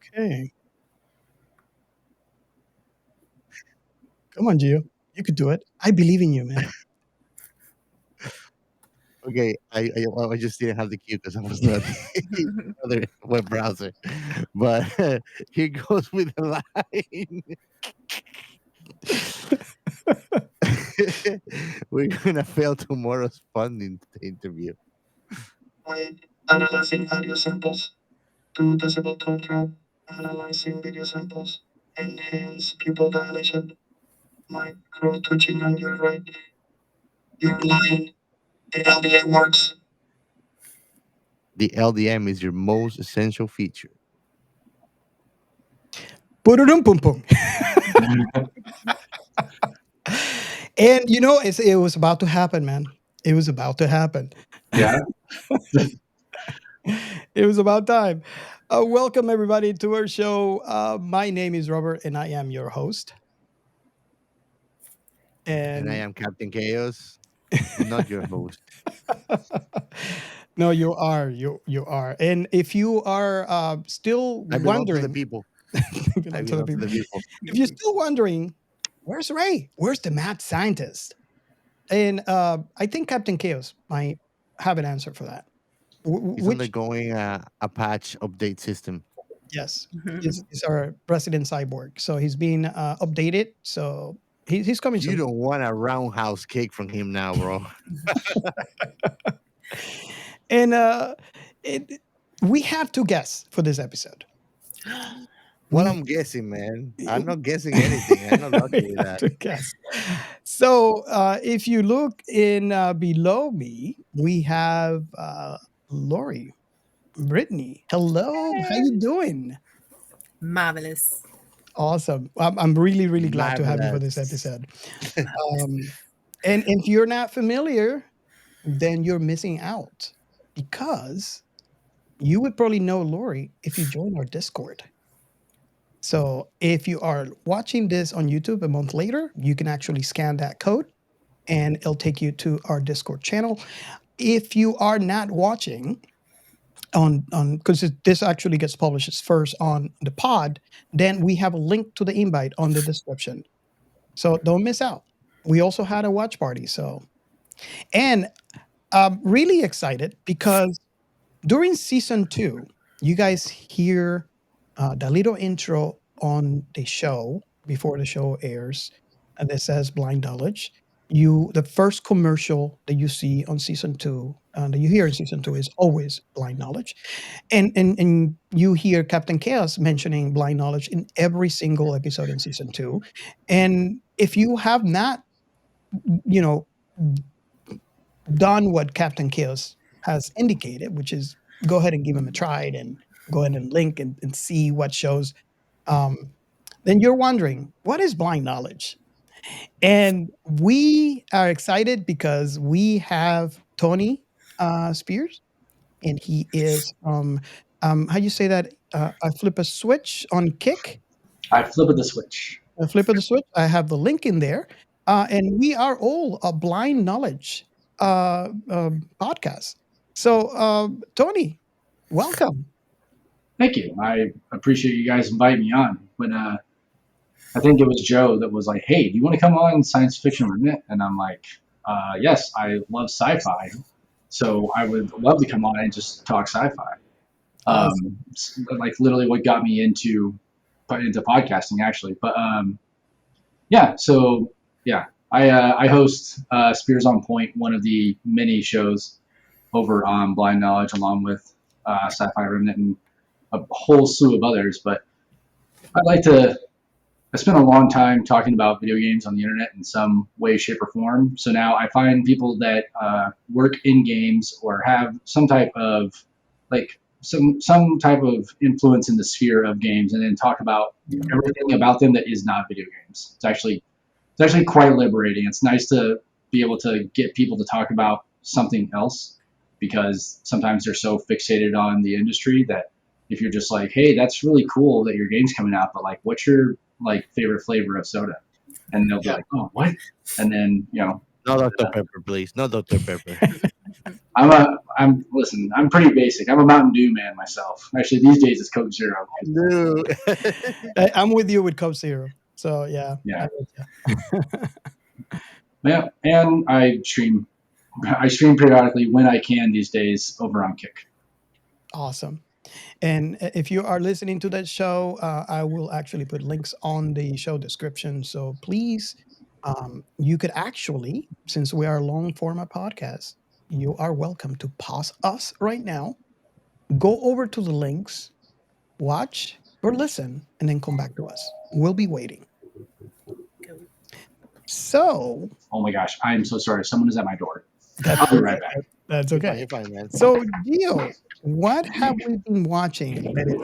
Okay. Come on, Gio. You could do it. I believe in you, man. Okay, I just didn't have the queue because I was not the other web browser. But here goes with the line. We're gonna fail tomorrow's funding interview. By analyzing audio samples, 2 decibel tone drop, analyzing video samples, enhance pupil dilation, micro twitching on your right ear line. The LDA works. The LDM is your most essential feature. Pum pum. And it was about to happen, man. It was about to happen. Yeah. It was about time. Welcome everybody to our show. My name is Robert, and I am your host. And I am Captain Chaos, not your host. No, you are. You are. And if you are still I belong to the wondering, people. you I belong to the belong to the people. people. If you're still wondering, where's Ray? Where's the mad scientist? And I think Captain Chaos might have an answer for that. He's Which, undergoing a patch update system. yes, Mhm. is our resident cyborg. So he's being updated. So he's coming You soon. don't want a roundhouse cake from him now, bro. And we have to guess for this episode. Well, I'm guessing, man. I'm not guessing anything. I'm not lucky with that. To guess. So if you look in below me, we have Lorie, Brittany. Hello, how you doing? Marvelous. Awesome. I'm really, really glad to have you for this Marvelous. episode. And if you're not familiar, then you're missing out because you would probably know Lorie if you join our Discord. So if you are watching this on YouTube a month later, you can actually scan that code and it'll take you to our Discord channel. If you are not watching on because this actually gets published first on the pod, then we have a link to the invite on the description. So don't miss out. We also had a watch party. So, and I'm really excited because during season 2, you guys hear the little intro on the show before the show airs, and that says "Blind Knowledge." The first commercial that you see on season 2, that you hear in season 2, is always "Blind Knowledge," and you hear Captain Chaos mentioning "Blind Knowledge" in every single episode in season 2. And if you have not, you know, done what Captain Chaos has indicated, which is go ahead and give him a try and go ahead and link and see what shows, then you're wondering, what is blind knowledge? And we are excited because we have Tony Spears, and he is how you say that? I flip a switch on Kick. I flipped the switch. I flip of the switch. I have the link in there, and we are all a blind knowledge podcast. So, Tony, welcome. Thank you. I appreciate you guys inviting me on. When I think it was Joe that was like, "Hey, do you want to come on Science Fiction Remit?" And I'm like, "Yes, I love sci-fi, so I would love to come on and just talk sci-fi." Awesome. Like literally what got me into podcasting actually. But yeah, so yeah, I host Spears on Point, one of the many shows over on Blind Knowledge, along with Sci-Fi Remnant and a whole slew of others. But I'd like to. I spent a long time talking about video games on the internet in some way, shape, or form. So now I find people that work in games or have some type of like some type of influence in the sphere of games, and then talk about everything about them that is not video games. It's actually quite liberating. It's nice to be able to get people to talk about something else because sometimes they're so fixated on the industry that if you're just like, hey, that's really cool that your game's coming out, but like, what's your like favorite flavor of soda? And they'll be like, oh, what? And then No Dr. Pepper, please. No Dr. Pepper. I'm pretty basic. I'm a Mountain Dew man myself. Actually, these days it's Coke Zero. No. I'm with you with Coke Zero. So yeah, Yeah, I'm with you. yeah. And I stream. I stream periodically when I can these days over on Kick. Awesome. And if you are listening to that show, I will actually put links on the show description. So please, you could actually, since we are a long format podcast, you are welcome to pause us right now, go over to the links, watch or listen, and then come back to us. We'll be waiting. Go. So Oh my gosh, I am so sorry. Someone is at my door. that's I'll be okay. right back. That's You're fine. okay. You're fine, man. So, Gio, what have we been watching that is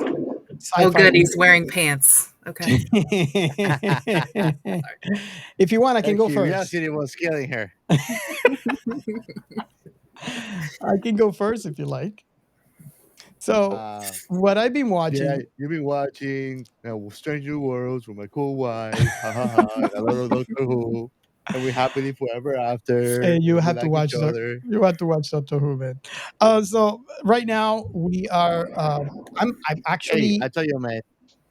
Oh, sci-fi good. He's related? wearing pants. Okay. If you want, I can That go first. curiosity was killing her. I can go first if you like. So, Uh, what I've been yeah, watching, you've been watching Stranger Worlds with my cool wife. Ha ha ha. And a lot of Doctor Who. And we're happily forever after. and you And we have to like each watch other. you have to watch Doctor Who, man. So right now we are. I'm Hey, actually. I tell you, man,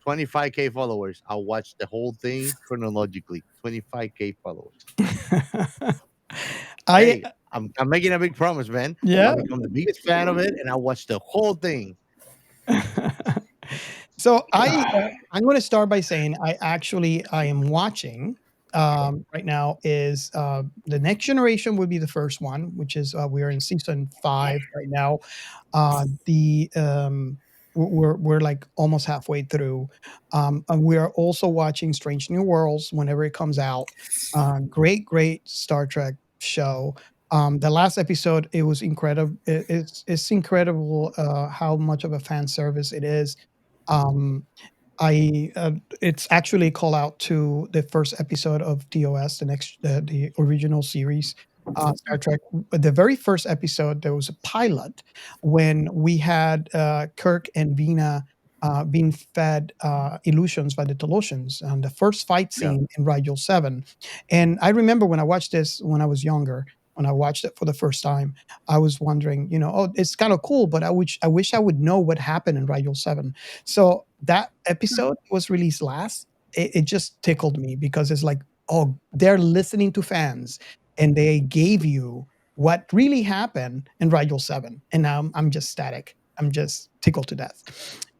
25K followers. I'll watch the whole thing chronologically. 25K followers. I Hey, I'm making a big promise, man. yeah. I'll become the biggest fan of it, and I'll watch the whole thing. So I'm going to start by saying I am watching right now is the Next Generation would be the first one, which is we're in season 5 right now. The we're like almost halfway through. And we are also watching Strange New Worlds whenever it comes out. Great Star Trek show. The last episode, it was incredible. It's incredible how much of a fan service it is. Um, I it's actually a call out to the first episode of TOS, the original series, Star Trek. The very first episode, there was a pilot when we had Kirk and Vina being fed illusions by the Talosians, and the first fight Yeah. scene in Rigel 7. And I remember when I watched this when I was younger, when I watched it for the first time, I was wondering, oh, it's kind of cool, but I wish I would know what happened in Rigel 7. So that episode was released last. It just tickled me because it's like, oh, they're listening to fans and they gave you what really happened in Rigel 7. And now I'm just static. I'm just tickled to death.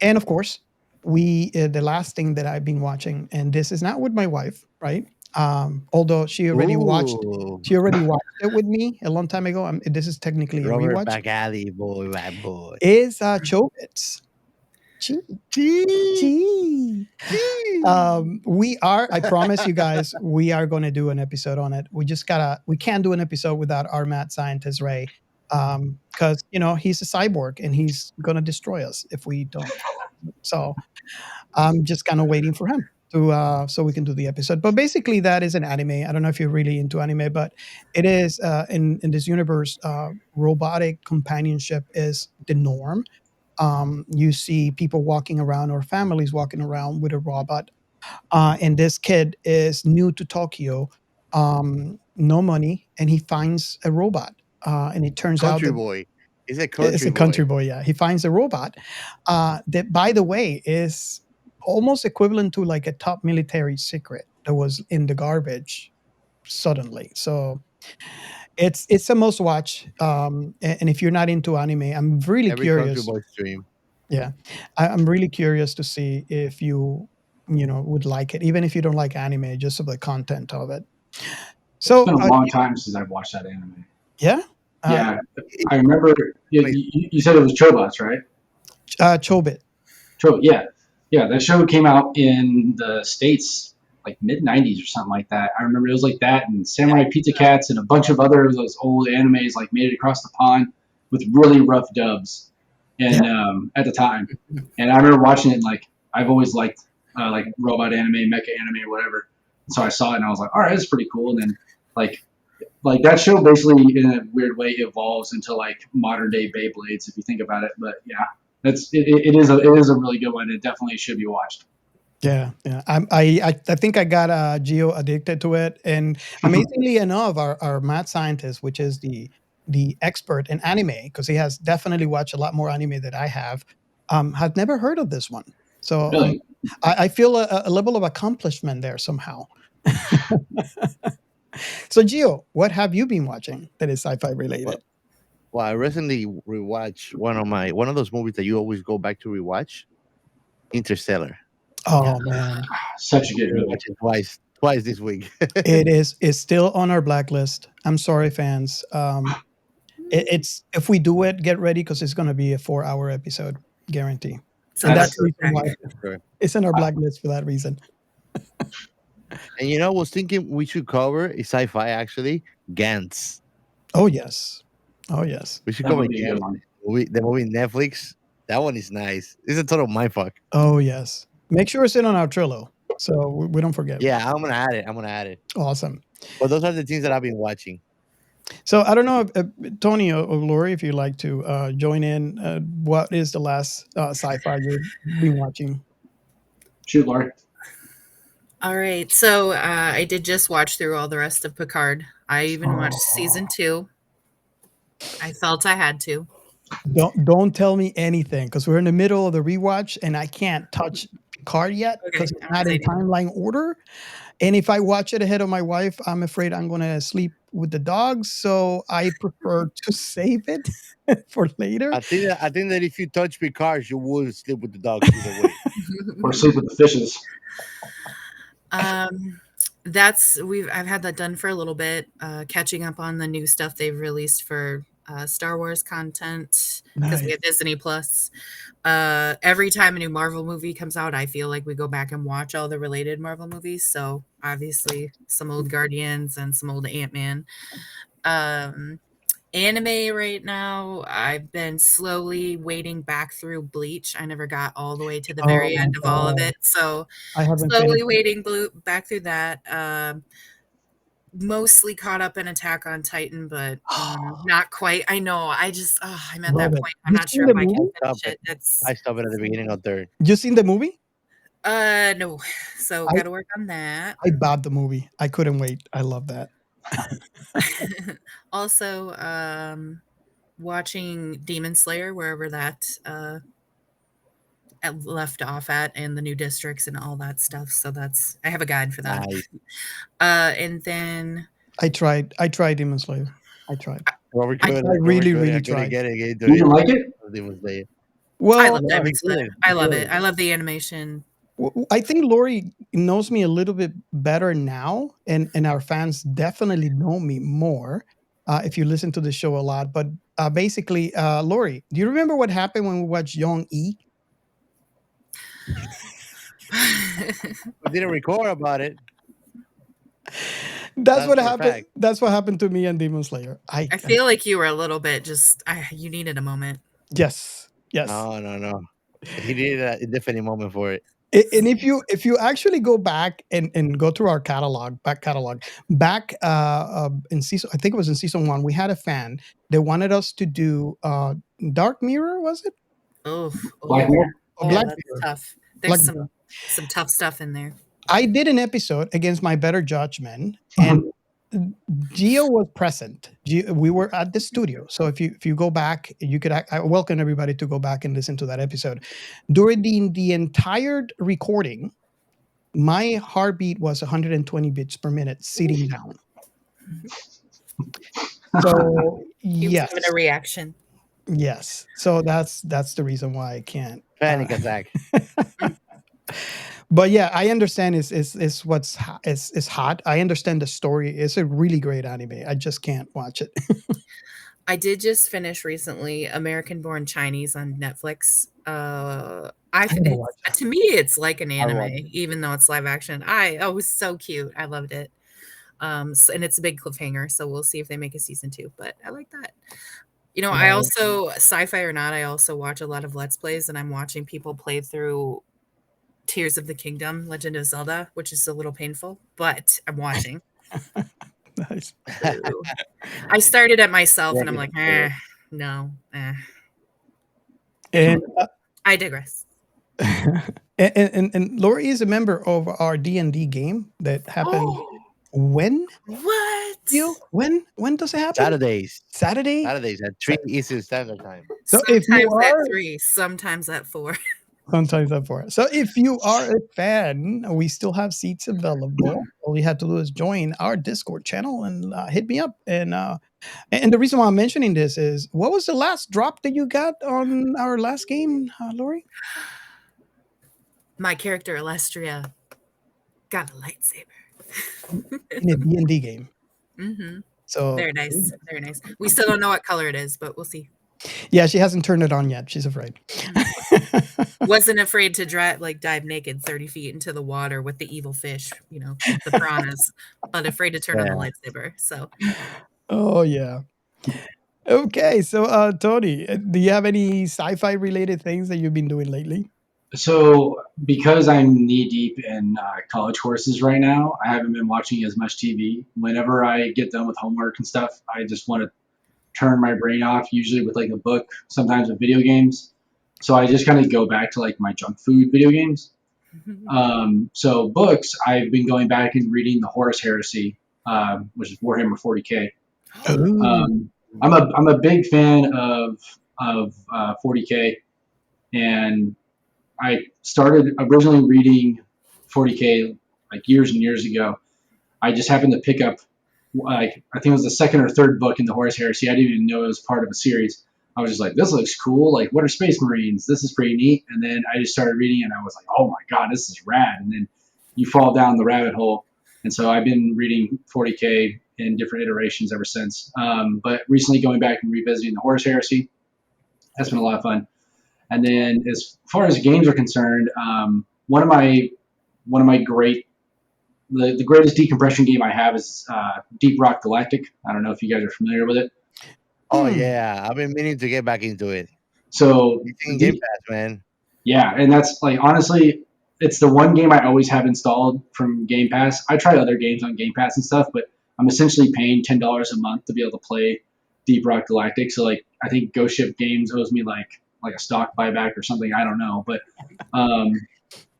And of course, the last thing that I've been watching, and this is not with my wife, right? Although Ooh, she already watched it with me a long time ago. This is technically a Robert rewatch. back alley boy, bad boy. Is Chobits. Gee, Gee, gee. gee. We are, I promise you guys, we are going to do an episode on it. We can't do an episode without our mad scientist Ray. Because, he's a cyborg and he's going to destroy us if we don't. So I'm just kind of waiting for him so we can do the episode. But basically, that is an anime. I don't know if you're really into anime, but it is in this universe, robotic companionship is the norm. You see people walking around or families walking around with a robot. And this kid is new to Tokyo, no money, and he finds a robot. And it turns out Country that boy. He's a it's country a country boy. boy. Yeah, he finds a robot that, by the way, is almost equivalent to like a top military secret that was in the garbage suddenly. So it's a must watch. And if you're not into anime, I'm really Every country curious. boy stream. Yeah, I'm really curious to see if you would like it, even if you don't like anime, just of the content of it. It's So been a long time since I've watched that anime. yeah, Yeah, I remember. Wait, You said it was Chobots, right? Chobit. Yeah, yeah. That show came out in the States like mid '90s or something like that. I remember it was like that, and Samurai Pizza Cats and a bunch of other of those old animes like made it across the pond with really rough dubs, and Yeah. at the time, and I remember watching it. And, like I've always liked like robot anime, mecha anime, or whatever. And so I saw it and I was like, all right, that's pretty cool. And then like that show basically in a weird way evolves into like modern day Beyblades if you think about it. But yeah, it is a really good one. It definitely should be watched. Yeah, yeah. I think I got Geo addicted to it, and amazingly enough, our mad scientist, which is the expert in anime, because he has definitely watched a lot more anime than I have, had never heard of this one. So Really? I feel a level of accomplishment there somehow. So Gio, what have you been watching that is sci-fi Well, related? well, I recently rewatched one of those movies that you always go back to rewatch, Interstellar. Yeah. Oh man, Such a good movie. Rewatched it twice this week. it's still on our blacklist. I'm sorry, fans. It's if we do it, get ready because it's going to be a 4-hour episode, guarantee. So And that's back That's the to reason back. why Sure. it's in our blacklist for that reason. And I was thinking we should cover a sci-fi actually, Gantz. Oh yes, oh yes, We should that cover would be a good Gantz. one. The movie Netflix. That one is nice. It's a total mindfuck. oh yes. Make sure it's in on our Trello so we don't forget. Yeah, I'm gonna add it. I'm gonna add it. Awesome. But those are the things that I've been watching. So I don't know if Tony or Lorie, if you'd like to join in. What is the last sci-fi you've been watching? Shoot, Lorie. All right. So I did just watch through all the rest of Picard. I even watched season 2. I felt I had to. Don't tell me anything because we're in the middle of the rewatch and I can't touch Picard yet Okay, because it's I'm not in excited. timeline order. And if I watch it ahead of my wife, I'm afraid I'm going to sleep with the dogs. So I prefer to save it for later. I think that if you touch Picard, you will sleep with the dogs either way. Or sleep with the fishes. I've had that done for a little bit, catching up on the new stuff they've released for Star Wars content because we Nice. have Disney Plus. Every time a new Marvel movie comes out, I feel like we go back and watch all the related Marvel movies. So obviously some old Guardians and some old Ant-Man. Anime right now, I've been slowly wading back through Bleach. I never got all the way to the Oh very my end of all of God. it. So I haven't slowly finished. wading back through that. Mostly caught up in Attack on Titan, but not quite. I know. I'm at that Love it. point. I'm You not seen sure the if I can movie? finish Stop it. it. That's I stopped it at the beginning of third. You seen the movie? no. So I got to work on that. I bought the movie. I couldn't wait. I love that. Also, watching Demon Slayer wherever that left off at, and the new districts and all that stuff. So I have a guide for that. Nice. And then I tried Demon Slayer. I tried. Robert I- could. I really, really I couldn't tried. get it. You didn't like it? Demon Slayer. I Well, love No, Demon he Slayer. couldn't. I He love it. couldn't. I love the animation. I think Lorie knows me a little bit better now, and our fans definitely know me more if you listen to the show a lot. But basically, Lorie, do you remember what happened when we watched Young E? We didn't record about it. That's That's what for a happened. fact. That's what happened to me and Demon Slayer. I feel like you were a little bit you needed a moment. Yes, yes. No. He needed a definite moment for it. And if you actually go back and go through our back catalog, in season, I think it was in season 1, we had a fan that wanted us to do Dark Mirror, was it? Oh, Black Mirror? Or Black that's Mirror. tough. Black There's Mirror. some tough stuff in there. I did an episode against my better judgment, and Gio was present. We were at the studio, so if you go back, you could. I welcome everybody to go back and listen to that episode. During the entire recording, my heartbeat was 120 beats per minute, sitting down. So You yes, giving a reaction. yes. So that's the reason why I can't. Panic attack. But yeah, I understand is hot. I understand the story. It's a really great anime. I just can't watch it. I did just finish recently American Born Chinese on Netflix. gotta It's, watch to me, it's like an I'll watch anime, even though it's live action. It was so cute. I loved it. And it's a big cliffhanger, so we'll see if they make a season 2. But I like that. I also, sci-fi or not, I also watch a lot of Let's Plays, and I'm watching people play through Tears of the Kingdom, Legend of Zelda, which is a little painful, but I'm watching. Nice. I started it myself, Yeah, and I'm like, no. And I digress. and Lorie is a member of our D&D game that happened. When? What? When when does it happen? Saturdays. Saturday. Saturdays at 3 Eastern Standard Time. So if you Sometimes at are 3, sometimes at 4. sometimes at 4. So if you are a fan, we still have seats available. All you have to do is join our Discord channel and hit me up. And the reason why I'm mentioning this is, what was the last drop that you got on our last game, Lorie? My character Alestria got a lightsaber. In a D&D game. Mm-hmm. So Very nice. Very nice. We still don't know what color it is, but we'll see. yeah, she hasn't turned it on yet. She's afraid. Wasn't afraid to dive naked 30 feet into the water with the evil fish, the piranhas, but afraid to turn on the lightsaber. So, Oh yeah. Okay, so Tony, do you have any sci-fi related things that you've been doing lately? So, because I'm knee deep in college courses right now, I haven't been watching as much TV. Whenever I get done with homework and stuff, I just want to turn my brain off, usually with like a book, sometimes with video games. So I just kind of go back to like my junk food video games. So books, I've been going back and reading the Horus Heresy, which is Warhammer 40K. I'm a big fan of 40K, and I started originally reading 40K like years and years ago. I just happened to pick up, like, I think it was the second or third book in the Horus Heresy. I didn't even know it was part of a series. I was just like, this looks cool. Like, what are Space Marines? This is pretty neat. And then I just started reading, and I was like, oh my God, this is rad. And then you fall down the rabbit hole. And so I've been reading 40K in different iterations ever since. But recently going back and revisiting the Horus Heresy, that's been a lot of fun. And then as far as games are concerned, one of my the greatest decompression game I have is Deep Rock Galactic. I don't know if you guys are familiar with it. Oh yeah, I've been meaning to get back into it. So It's in Game Pass, man. Yeah, and that's like, honestly, it's the one game I always have installed from Game Pass. I try other games on Game Pass and stuff, but I'm essentially paying $10 a month to be able to play Deep Rock Galactic. So like, I think Ghost Ship Games owes me like a stock buyback or something. I don't know, but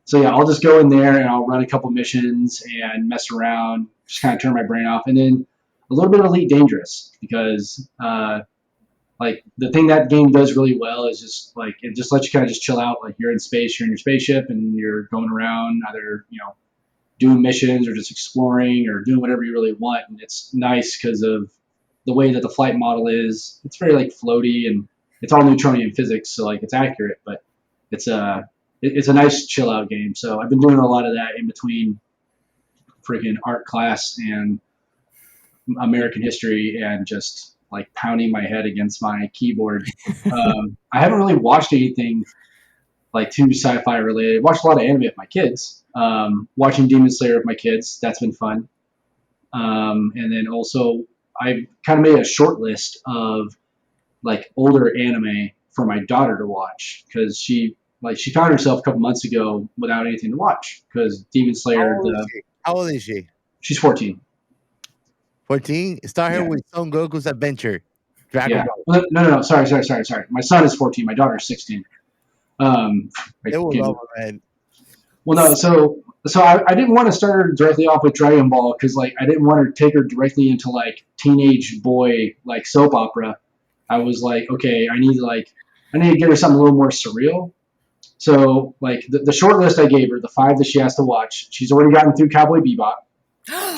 so yeah, I'll just go in there and I'll run a couple missions and mess around, just kind of turn my brain off, and then a little bit of Elite Dangerous, because like, the thing that game does really well is just like, it just lets you kind of just chill out. Like, you're in space, you're in your spaceship, and you're going around either doing missions or just exploring or doing whatever you really want. And it's nice because of the way that the flight model is. It's very like floaty, and it's all Newtonian physics, so like, it's accurate, but it's a nice chill out game. So I've been doing a lot of that in between freaking art class and American history, and just like pounding my head against my keyboard. I haven't really watched anything like too sci-fi related. I watched a lot of anime with my kids. Watching Demon Slayer with my kids, that's been fun. And then also, I've kind of made a short list of like older anime for my daughter to watch, because she found herself a couple months ago without anything to watch because Demon Slayer. How old is she? She's 14. 14? Start her with Son Goku's Adventure. Dragon Ball. Well, no. Sorry. My son is 14. My daughter is 16. They will love her, man. Well, no. So I didn't want to start her directly off with Dragon Ball, because like, I didn't want to take her directly into like teenage boy like soap opera. I was like, okay, I need to give her something a little more surreal. So like, the short list I gave her, the 5 that she has to watch, she's already gotten through Cowboy Bebop.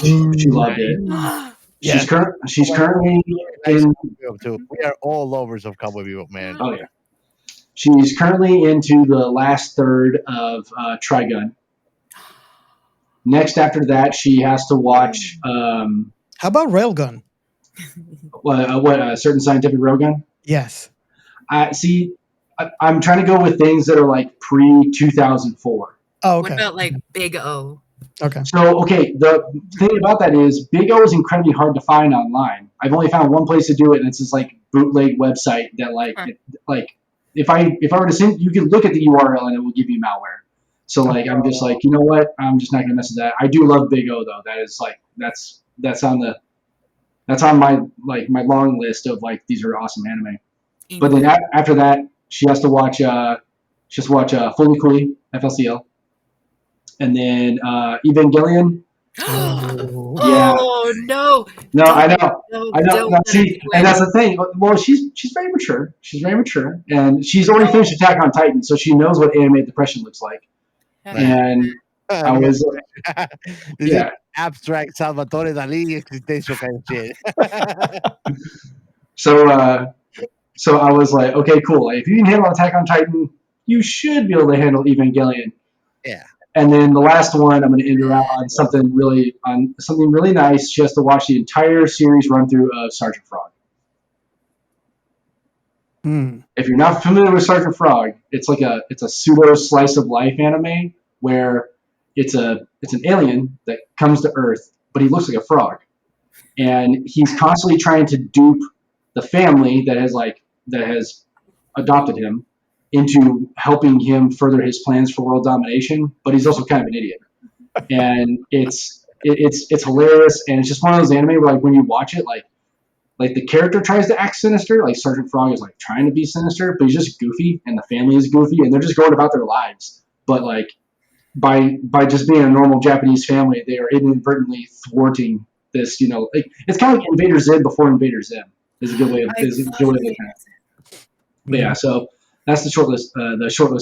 She loved it. She's currently in. We are all lovers of Cowboy Bebop, man. Oh yeah. She's currently into the last third of Trigun. Next, after that, she has to watch. How about Railgun? What certain scientific railgun? Yes. See, I'm trying to go with things that are like pre 2004. Oh, okay. What about like Big O? Okay. So, okay, the thing about that is Big O is incredibly hard to find online. I've only found one place to do it, and it's this like bootleg website that if I were to send, you can look at the URL and it will give you malware. So like, I'm just like, you know what? I'm just not gonna mess with that. I do love Big O though. That is like, that's on my my long list of like, these are awesome anime. But then after that, she has to watch Fully Cooley, FLCL. And then Evangelion, Oh. Yeah. Oh no! No, I Don't, know. no, I know. don't No, let her see, do and it. that's the thing. Well, she's very mature. She's very mature, and she's already finished Attack on Titan, so she knows what anime depression looks like. Yeah. And I Man, was, this is yeah. abstract Salvatore Dali existential kind of shit. So, so I was like, okay, cool. Like, if you can handle Attack on Titan, you should be able to handle Evangelion. Yeah. And then the last one, I'm going to end her out on something really nice. She has to watch the entire series run through of Sergeant Frog. If you're not familiar with Sergeant Frog, it's a pseudo slice of life anime where it's an alien that comes to Earth, but he looks like a frog, and he's constantly trying to dupe the family that has adopted him into helping him further his plans for world domination. But he's also kind of an idiot, and it's hilarious, and it's just one of those anime where like when you watch it, like the character tries to act sinister, like Sergeant Frog is like trying to be sinister, but he's just goofy, and the family is goofy, and they're just going about their lives. But like by just being a normal Japanese family, they are inadvertently thwarting this. Like it's kind of like Invader Zim before Invader Zim is a good way of I is a good love way of looking at it. But yeah, so that's the short list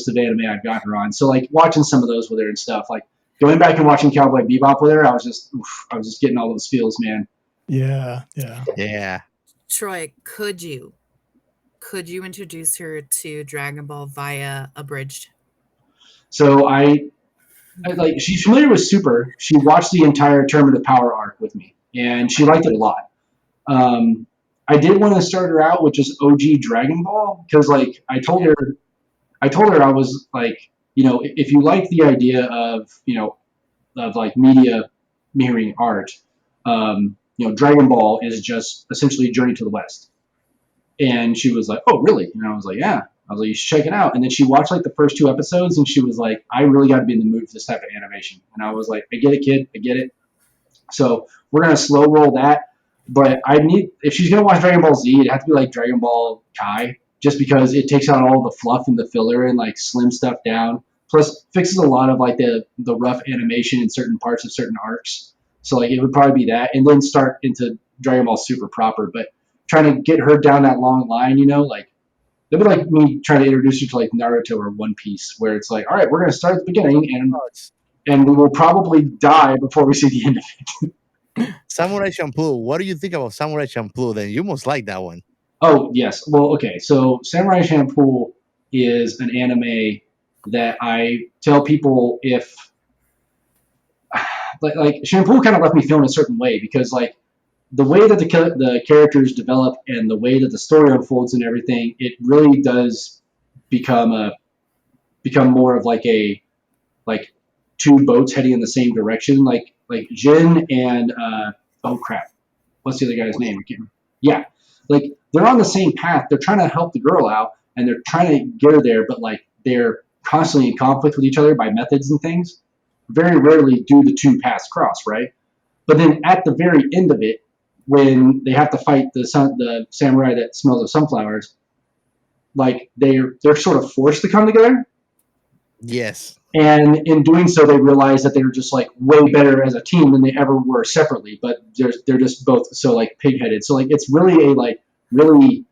of anime I've got her on. So like watching some of those with her and stuff, like going back and watching Cowboy Bebop with her, I was just getting all those feels, man. Yeah. Yeah. Troy, could you introduce her to Dragon Ball via abridged? So I like she's familiar with Super. She watched the entire Tournament of Power arc with me, and she liked it a lot. Um, I did want to start her out with just OG Dragon Ball because like I told her I was like, if you like the idea of of like media mirroring art, Dragon Ball is just essentially a Journey to the West. And she was like, "Oh, really?" And I was like, "Yeah." I was like, "You should check it out." And then she watched like the first two episodes, and she was like, "I really got to be in the mood for this type of animation." And I was like, "I get it, kid. I get it." So we're gonna slow roll that. But if she's gonna watch Dragon Ball Z, it has to be like Dragon Ball Kai, just because it takes out all the fluff and the filler and like slim stuff down. Plus, fixes a lot of like the rough animation in certain parts of certain arcs. So like it would probably be that, and then start into Dragon Ball Super proper. But trying to get her down that long line, like it'd be like me trying to introduce her to like Naruto or One Piece, where it's like, all right, we're gonna start at the beginning, and we will probably die before we see the end of it. Samurai Champloo. What do you think about Samurai Champloo? Then you must like that one. Oh yes, well okay. So Samurai Champloo is an anime that I tell people if like Shampoo kind of left me feeling a certain way because like the way that the characters develop and the way that the story unfolds and everything, it really does become more of like two boats heading in the same direction. Like Jin and oh crap, what's the other guy's name? I can't remember. Yeah, like they're on the same path. They're trying to help the girl out and they're trying to get her there, but like they're constantly in conflict with each other by methods and things. Very rarely do the two paths cross, right? But then at the very end of it, when they have to fight the samurai that smells of sunflowers, like they're sort of forced to come together. Yes. And in doing so, they realize that they're just like way better as a team than they ever were separately. But they're just both so like pigheaded. So like it's really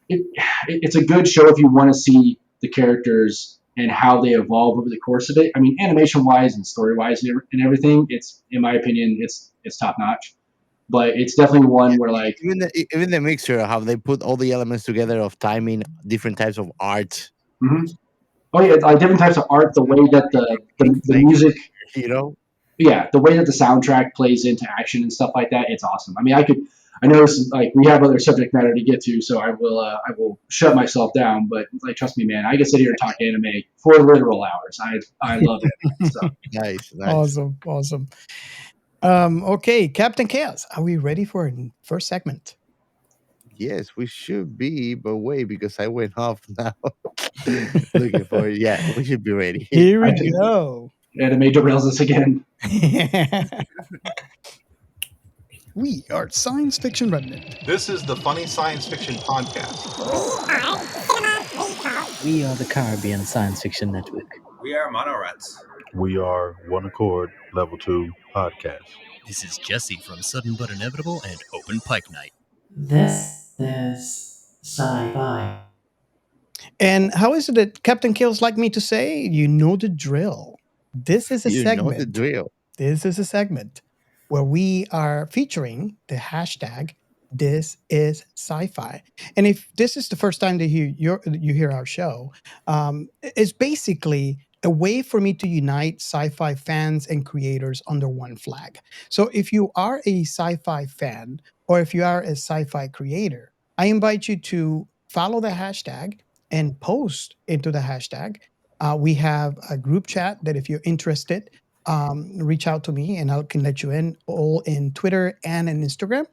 it's a good show if you want to see the characters and how they evolve over the course of it. I mean, animation wise and story wise and everything, it's in my opinion, it's top notch. But it's definitely one where like Even the mixture, how they put all the elements together of timing, different types of art. mhm. Oh yeah, like different types of art, the way that the Like, music, you know, yeah, the way that the soundtrack plays into action and stuff like that, it's awesome. I mean, I know this is like we have other subject matter to get to, so I will shut myself down. But like, trust me, man, I can sit here and talk anime for literal hours. I love it. So nice. Awesome. Okay, Captain Chaos, are we ready for our first segment? Yes, we should be, but wait, because I went off now. Looking for it. Yeah, we should be ready. Here I we just, go. anime derails us again. We are Science Fiction Remnant. This is the Funny Science Fiction Podcast. We are the Caribbean Science Fiction Network. We are Monorats. We are One Accord, Level 2, Podcast. This is Jesse from Sudden But Inevitable and Open Pike Night. This is Sci-Fi. And how is it that Captain Kills like me to say? You know the drill. This is a You know the segment. drill. This is a segment where we are featuring the hashtag This is Sci-Fi. And if this is the first time that you hear our show, it's basically a way for me to unite sci-fi fans and creators under one flag. So if you are a sci-fi fan or if you are a sci-fi creator, I invite you to follow the hashtag and post into the hashtag. We have a group chat that if you're interested, reach out to me and I can let you in all in Twitter and in Instagram.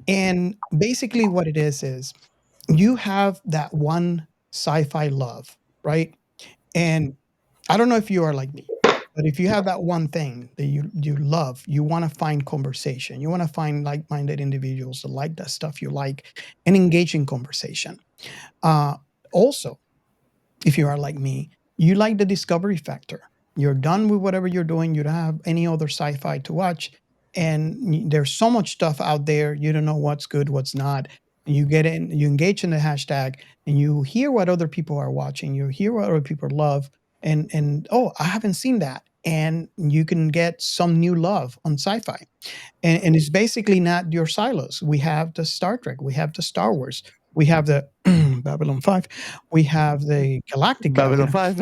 And basically, what it is you have that one sci-fi love, right? And I don't know if you are like me, but if you have that one thing that you love, you want to find conversation. You want to find like-minded individuals that like that stuff you like and engage in conversation. Also, if you are like me, you like the discovery factor. You're done with whatever you're doing. You don't have any other sci-fi to watch, and there's so much stuff out there. You don't know what's good, what's not. You get in, you engage in the hashtag, and you hear what other people are watching. You hear what other people love, and oh, I haven't seen that, and you can get some new love on sci-fi. And it's basically not your silos. We have the Star Trek, we have the Star Wars, we have the Babylon 5, we have the Galactica. Babylon 5.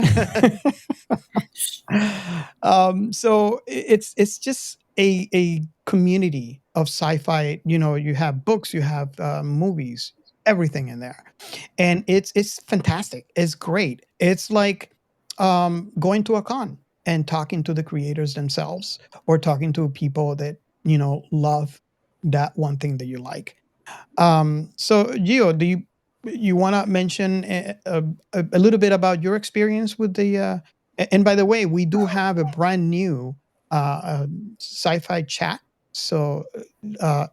So it's just a community of sci-fi. You know, you have books, you have movies, everything in there, and it's fantastic. It's great. It's like going to a con and talking to the creators themselves or talking to people that love that one thing that you like. So Gio, do you want to mention a little bit about your experience with the and by the way, we do have a brand new sci-fi chat, so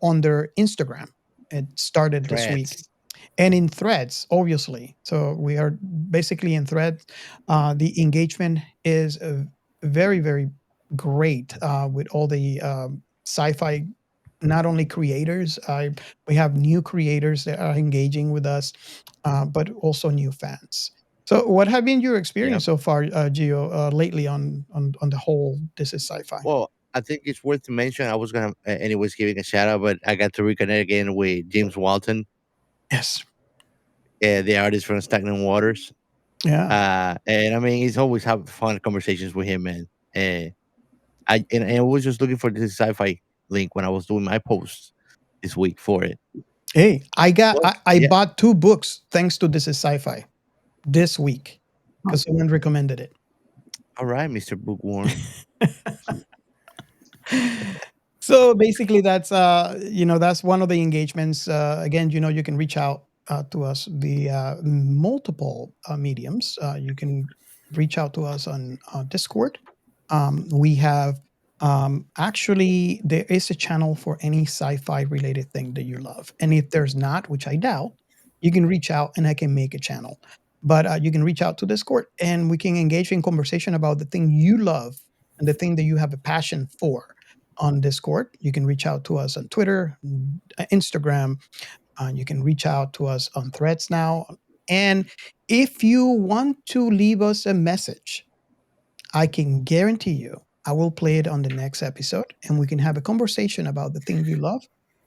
on their Instagram. It started this week, Threads. and in threads, obviously. So we are basically in threads. The engagement is very, very great with all the sci-fi, not only creators. We have new creators that are engaging with us, but also new fans. So, what have been your Yep. experience so far, Gio, lately on the whole? This is sci-fi. Well, I think it's worth to mention. I was gonna, anyways, giving a shout out, but I got to reconnect again with James Walton, Yes. the artist from Stagnant Waters. Yeah. And I mean, he's always have fun conversations with him, man. And I was just looking for this sci-fi link when I was doing my post this week for it. Hey, Well, I yeah. bought 2 books thanks to This is Sci-Fi this week because someone recommended it. All right, Mr. Bookworm. So basically that's that's one of the engagements. Again, you can reach out to us via multiple mediums. You can reach out to us on Discord. We have actually there is a channel for any sci-fi related thing that you love, and if there's not, which I doubt, you can reach out and I can make a channel. But you can reach out to Discord and we can engage in conversation about the thing you love and the thing that you have a passion for on Discord. You can reach out to us on Twitter, Instagram. You can reach out to us on Threads now. And if you want to leave us a message, I can guarantee you I will play it on the next episode and we can have a conversation about the thing you love.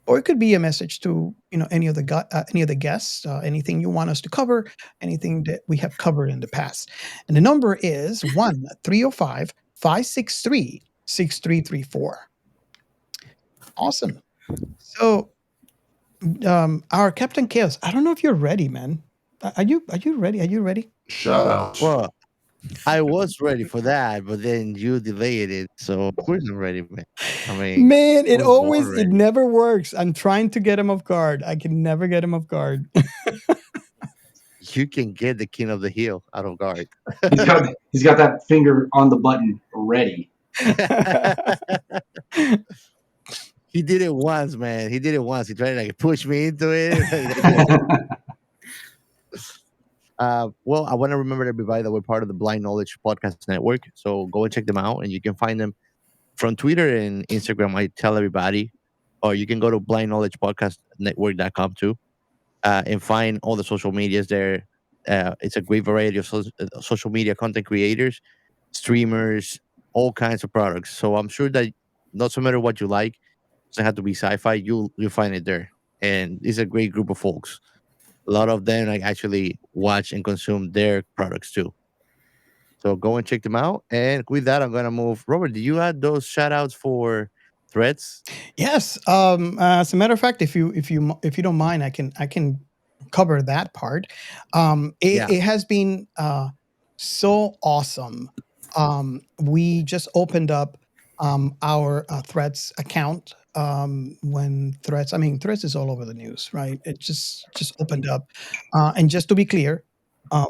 Or it could be a message to any of the guests, anything you want us to cover, anything that we have covered in the past. And the number is 1-305-563-6334. Awesome. So, our Captain Chaos, I don't know if you're ready, man. Are you ready? Are you ready? Shout out. Well, I was ready for that, but then you delayed it, so of course I'm ready, man. I mean, Man, I was born it ready. never works. I'm trying to get him off guard. I can never get him off guard. You can get the king of the hill out of guard. He's got that finger on the button ready. He did it once, man. He did it once. He tried to like push me into it. Well, I want to remember everybody that we're part of the Blind Knowledge Podcast Network. So go and check them out, and you can find them from Twitter and Instagram, I tell everybody, or you can go to blindknowledgepodcastnetwork.com too, and find all the social medias there. It's a great variety of social media content creators, streamers, all kinds of products. So I'm sure that no matter what you like, doesn't have to be sci-fi. You'll find it there, and it's a great group of folks. A lot of them like actually watch and consume their products too. So go and check them out. And with that, I'm gonna move. Robert, do you add those shout outs for threads? Yes. As a matter of fact, if you don't mind, I can cover that part. Yeah. It has been so awesome. We just opened up our Threads account. When Threads, I mean, Threads is all over the news, right? It just opened up, and just to be clear,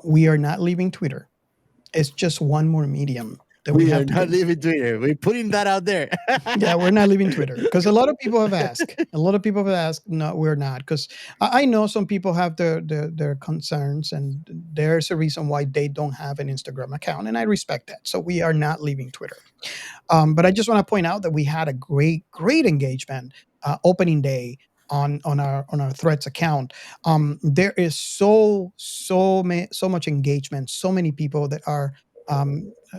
we are not leaving Twitter. It's just one more medium that we We have are to not leaving Twitter. We're putting that out there. yeah, we're not leaving Twitter because a lot of people have asked. A lot of people have asked. No, we're not because I know some people have their concerns, and there's a reason why they don't have an Instagram account, and I respect that. So we are not leaving Twitter. But I just want to point out that we had a great engagement opening day on our Threads account. There is so much engagement, so many people that are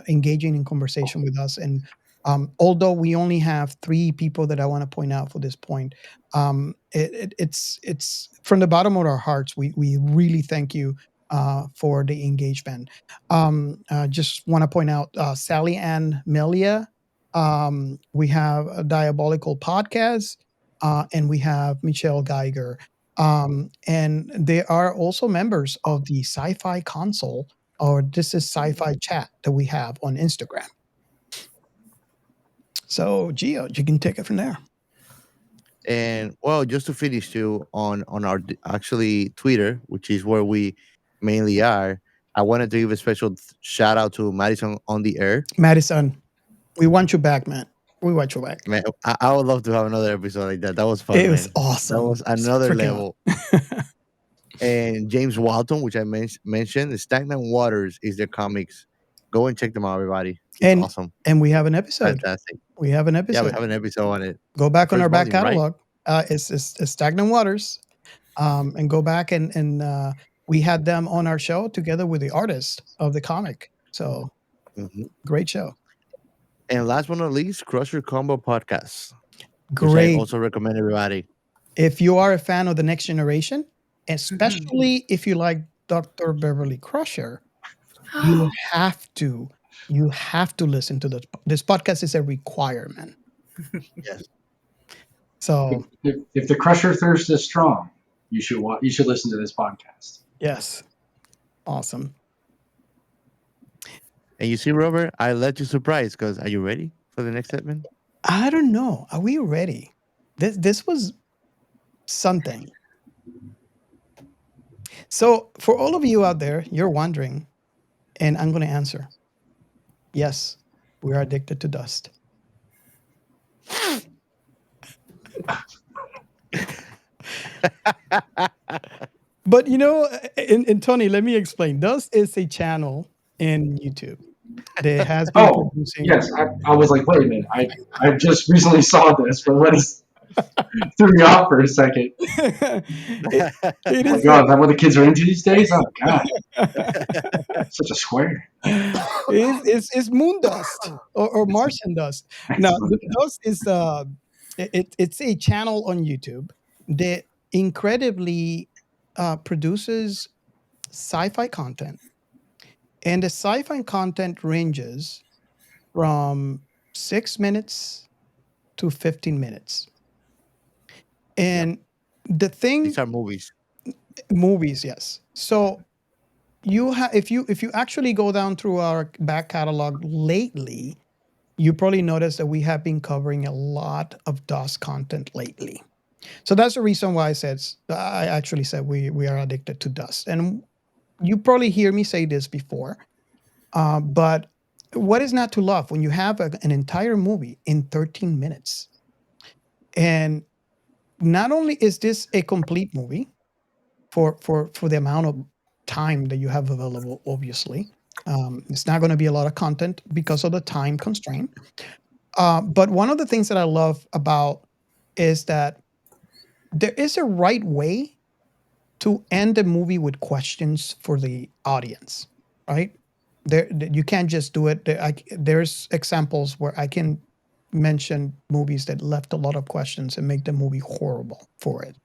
engaging in conversation with us, and although we only have 3 people that I want to point out for this point, it's from the bottom of our hearts. We really thank you for the engagement. Just want to point out Sally and Melia. We have a Diabolical podcast, and we have Michelle Geiger. And they are also members of the SciFi console, or this is SciFi chat that we have on Instagram. So, Gio, you can take it from there. And well, just to finish too on our actually Twitter, which is where we mainly are. I wanted to give a special shout out to Madison on the air. Madison, we want you back, man. We want you back. Man, I would love to have another episode like that. That was fun, It was man. That awesome. was It's another freaking level. awesome. And James Walton, which I mentioned, Stagnant Waters is their comics. Go and check them out, everybody. It's and awesome. and we have an episode. Fantastic. We have an Yeah, we episode. have an episode on it. Go back on our First back volume, right? catalog. It's Stagnant Waters, and go back and we had them on our show together with the artist of the comic. So Mhm. great show. And last but not least, Crusher Combo Podcast, which I Great. also recommend everybody. If you are a fan of the Next Generation, especially if you like Dr. Beverly Crusher, you have to listen to this podcast is a requirement. Yes. So If the Crusher thirst is strong, you should listen to this podcast. yes, awesome. And you see, Robert, I let you surprise because are you ready for the next segment? I don't know. Are we ready? This was something. So for all of you out there, you're wondering, and I'm going to answer. Yes, we are addicted to dust. But and Tony, let me explain. Dust is a channel in YouTube that has been Oh, producing. yes. I was like, wait a minute. I just recently saw this, but what is threw me off for a second. it Oh my is God, is that what the kids are into these days? Oh God, such a square. it's moon dust or Martian dust. Now, the dust is it's a channel on YouTube that incredibly produces sci-fi content, and the sci-fi content ranges from 6 minutes to 15 minutes. And the thing, These are movies. movies, yes. So you have if you actually go down through our back catalog lately, you probably notice that we have been covering a lot of DOS content lately. So that's the reason why I actually said we are addicted to dust. And you probably hear me say this before, but what is not to love when you have an entire movie in 13 minutes? And not only is this a complete movie for the amount of time that you have available, obviously, it's not going to be a lot of content because of the time constraint. But one of the things that I love about is that there is a right way to end a movie with questions for the audience, right? You can't just do it. There's examples where I can mention movies that left a lot of questions and make the movie horrible for it.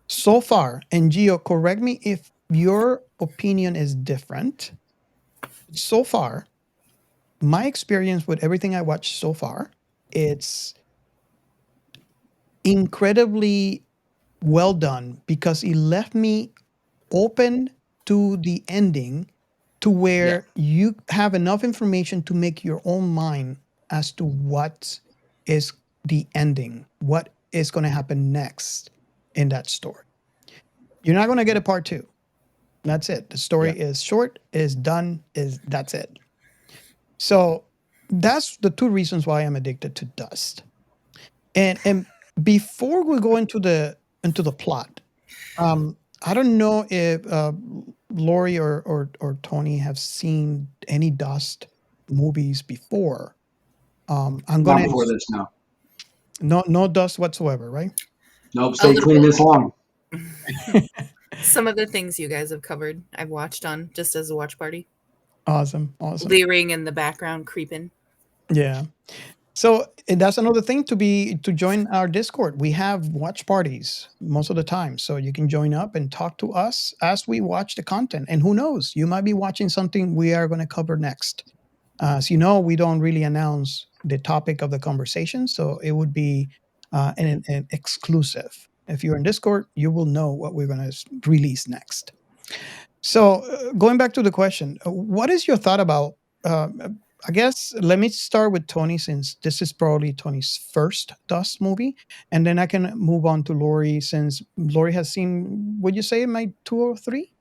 So far, and Gio, correct me if your opinion is different. So far, my experience with everything I watched so far, it's incredibly well done because it left me open to the ending to where you have enough information to make your own mind as to what is the ending, what is going to happen next in that story. You're not going to get a part two. That's it. The story is short, is done, is that's it. So that's the two reasons why I'm addicted to Dust. And before we go into the plot, I don't know if Lorie or Tony have seen any Dust movies before. I'm Not gonna before this, no. no Dust whatsoever, right? Nope, A stay little clean bit. this long. Some of the things you guys have covered, I've watched on just as a watch party. Awesome. Leering in the background, creeping. Yeah. So and that's another thing to join our Discord. We have watch parties most of the time, so you can join up and talk to us as we watch the content. And who knows, you might be watching something we are going to cover next. As you know, we don't really announce the topic of the conversation, so it would be an exclusive. If you're in Discord, you will know what we're going to release next. So, going back to the question, what is your thought about? Uh, I guess let me start with Tony since this is probably Tony's first Dust movie, and then I can move on to Lorie since Lorie has seen. Would you say my two or three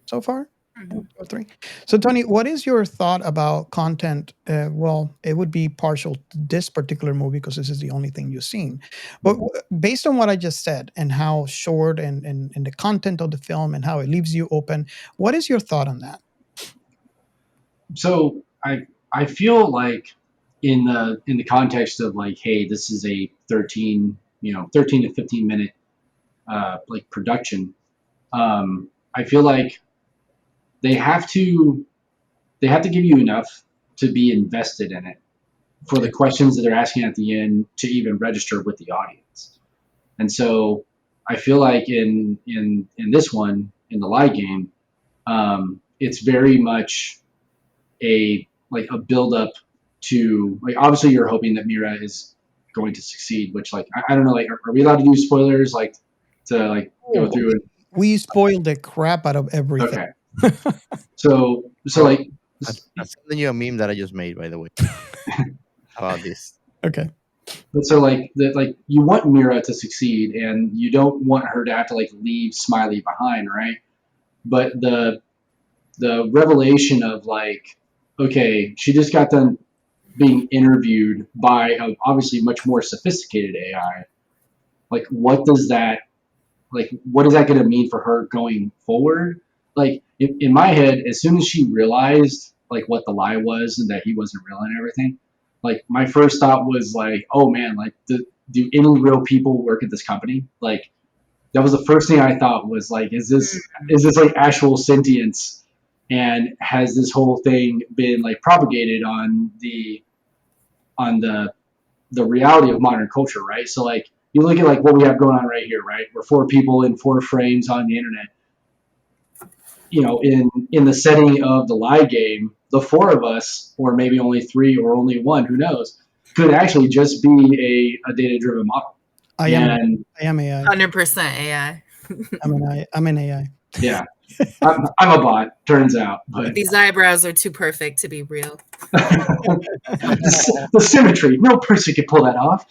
so far? Mm-hmm. 2 or 3. So, Tony, what is your thought about content? Well, it would be partial to this particular movie because this is the only thing you've seen. But based on what I just said and how short and the content of the film and how it leaves you open, what is your thought on that? So I feel like in the context of like, hey, this is a 13 to 15 minute like production. I feel like they have to give you enough to be invested in it for the questions that they're asking at the end to even register with the audience. And so I feel like in this one, in the lie game, it's very much a build up to, like, obviously you're hoping that Mira is going to succeed, which, like, I don't know, like, are we allowed to do spoilers, like, to like go through and We spoiled the crap out of everything. okay. So like I'm sending you a meme that I just made, by the way. How about this? Okay. But so like you want Mira to succeed and you don't want her to have to like leave Smiley behind, right? But the revelation of like, okay, she just got done being interviewed by a obviously much more sophisticated AI. Like what is that going to mean for her going forward? Like in my head, as soon as she realized like what the lie was and that he wasn't real and everything, like my first thought was like, oh man, like do any real people work at this company? Like that was the first thing I thought was like, is this like actual sentience? And has this whole thing been like propagated on the reality of modern culture, right? So like you look at like what we have going on right here, right? We're 4 people in 4 frames on the internet. You know, in the setting of the lie game, the 4 of us, or maybe only 3 or only 1, who knows, could actually just be a data driven model. I am AI. 100% AI. I'm an AI. Yeah. I'm a bot, turns out, but These eyebrows are too perfect to be real. the symmetry, no person can pull that off.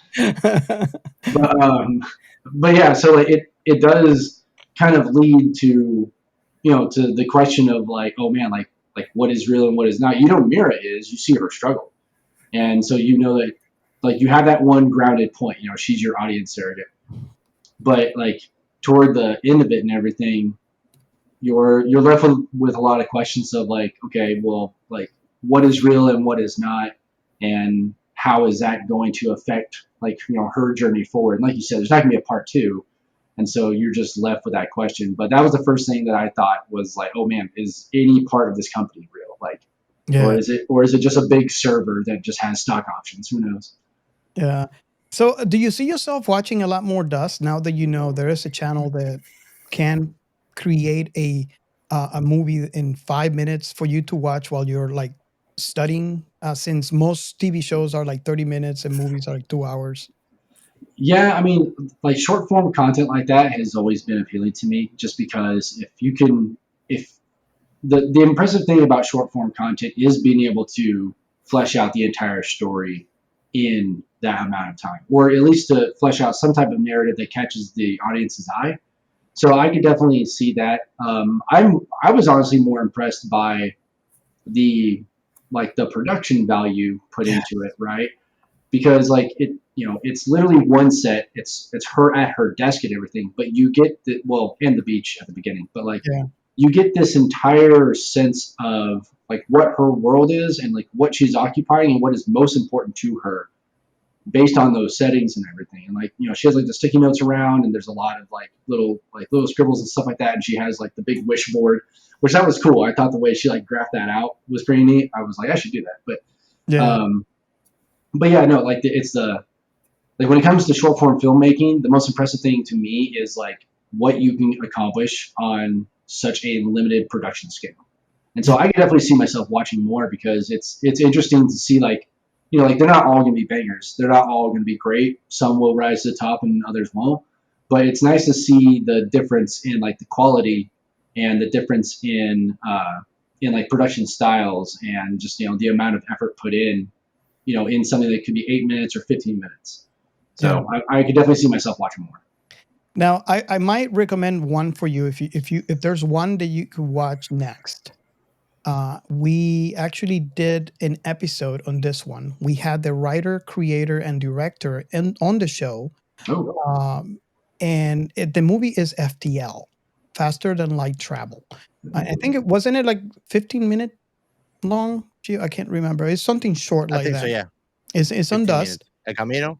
But yeah, so like, it does kind of lead to, to the question of like, oh man, like what is real and what is not. You know, Mira is, you see her struggle, and so you know that like you have that one grounded point. You know, she's your audience surrogate, but like toward the end of it and everything, you're left with a lot of questions of like, okay, well, like what is real and what is not, and how is that going to affect like her journey forward? And like you said, there's not gonna be a part two, and so you're just left with that question. But that was the first thing that I thought was like, oh man, is any part of this company real? Like, Yeah. or is it just a big server that just has stock options? Who knows? Yeah. So, do you see yourself watching a lot more Dust now that you know there is a channel that can create a movie in 5 minutes for you to watch while you're like studying? Since most TV shows are like 30 minutes and movies are like 2 hours. Yeah, I mean, like short form content like that has always been appealing to me, just because if the impressive thing about short form content is being able to flesh out the entire story in that amount of time, or at least to flesh out some type of narrative that catches the audience's eye. So I could definitely see that. I was honestly more impressed by the the production value put Yeah. into it, right? Because like it's literally one set. It's her at her desk and everything, but you get the and the beach at the beginning, but like Yeah. you get this entire sense of like what her world is and like what she's occupying and what is most important to her based on those settings and everything. And like she has like the sticky notes around, and there's a lot of little scribbles and stuff like that. And she has like the big wish board, which that was cool. I thought the way she like graphed that out was pretty neat. I was like, I should do that. Yeah. But yeah, no, like it's the like when it comes to short form filmmaking, the most impressive thing to me is like what you can accomplish on such a limited production scale. And so I can definitely see myself watching more because it's interesting to see like like they're not all going to be bangers. They're not all going to be great. Some will rise to the top and others won't. But it's nice to see the difference in like the quality and the difference in like production styles and just the amount of effort put in something that could be 8 minutes or 15 minutes. Yeah. So I could definitely see myself watching more. Now, I might recommend one for you if there's one that you could watch next. We actually did an episode on this one. We had the writer, creator, and director on the show. Oh, Um, and the movie is FTL, Faster Than Light Travel. I think it wasn't it like 15-minute long. Gee, I can't remember. It's something short I like think so. that. Yeah, It's on 15 Dust. minutes. El Camino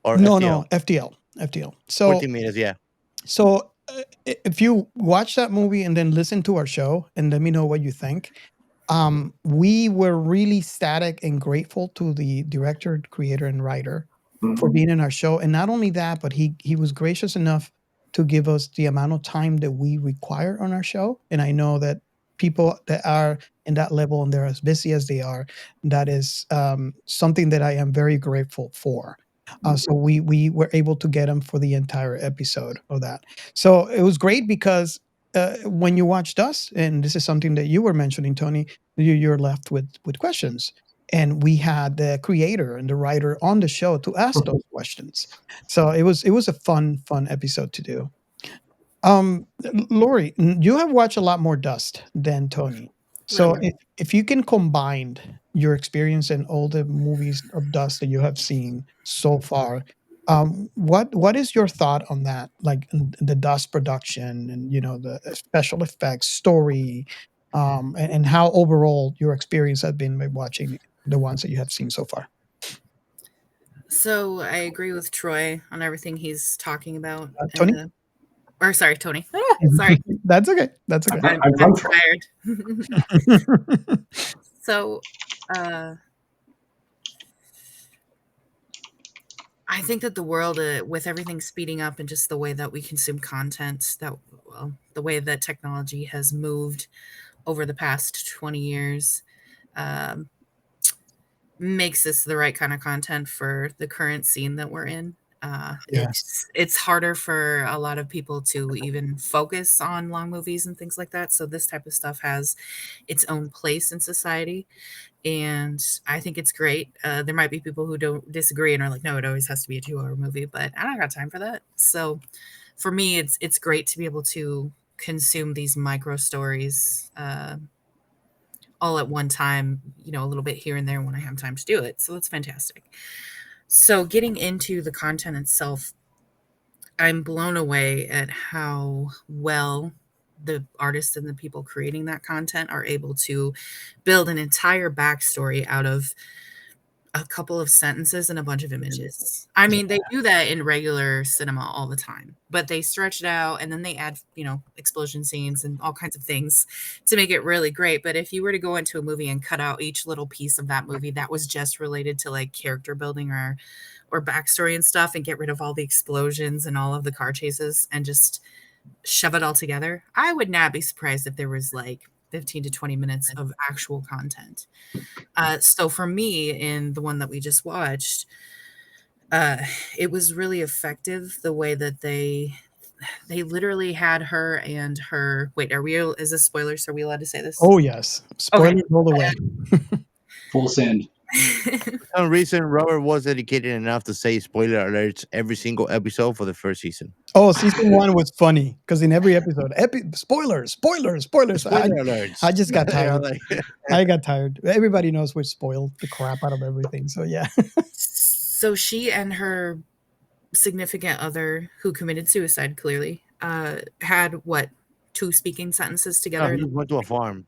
or No, no, FTL. FTL, FTL. 14 minutes. Yeah. So if you watch that movie and then listen to our show and let me know what you think. We were really ecstatic and grateful to the director, creator, and writer for being in our show. And not only that, but he was gracious enough to give us the amount of time that we require on our show. And I know that people that are in that level and they're as busy as they are, that is something that I am very grateful for. So we were able to get him for the entire episode of that. So it was great because when you watched us, and this is something that you were mentioning, Tony, you're left with questions. And we had the creator and the writer on the show to ask those questions. So it was a fun episode to do. Lori, you have watched a lot more Dust than Tony. So Little. if you can combine your experience in all the movies of Dust that you have seen so far, what is your thought on that? Like the Dust production and the special effects, story, and how overall your experience has been by watching the ones that you have seen so far. So I agree with Troy on everything he's talking about. Tony, Or sorry, Tony. Sorry, that's okay. That's okay. I'm I'm from Troy. tired. So, I think that the world, with everything speeding up and just the way that we consume content, the way that technology has moved over the past 20 years, um, makes this the right kind of content for the current scene that we're in. Yes. It's harder for a lot of people to even focus on long movies and things like that. So this type of stuff has its own place in society, and I think it's great. There might be people who don't disagree and are like, "No, it always has to be a 2-hour movie," but I don't got time for that. So for me, it's great to be able to consume these micro stories all at one time, a little bit here and there when I have time to do it. So that's fantastic. So getting into the content itself, I'm blown away at how well the artists and the people creating that content are able to build an entire backstory out of a couple of sentences and a bunch of images. I mean, they do that in regular cinema all the time, but they stretch it out and then they add, explosion scenes and all kinds of things to make it really great. But if you were to go into a movie and cut out each little piece of that movie that was just related to like character building or backstory and stuff, and get rid of all the explosions and all of the car chases and just shove it all together, I would not be surprised if there was like 15 to 20 minutes of actual content. So for me, in the one that we just watched, it was really effective the way that they literally had her and her. Wait, is this spoilers? Are we allowed to say this? Oh yes, spoilers all the way. Full send. For some reason, Robert was dedicated enough to say spoiler alerts every single episode for the first season. Oh, season 1 was funny because in every episode, spoilers, spoilers, spoilers. Spoiler alerts. I just got Yeah, tired. like- I got tired. Everybody knows we're spoiled the crap out of everything. So yeah. So she and her significant other, who committed suicide, clearly, had what, 2 speaking sentences No, together. he just went to a farm.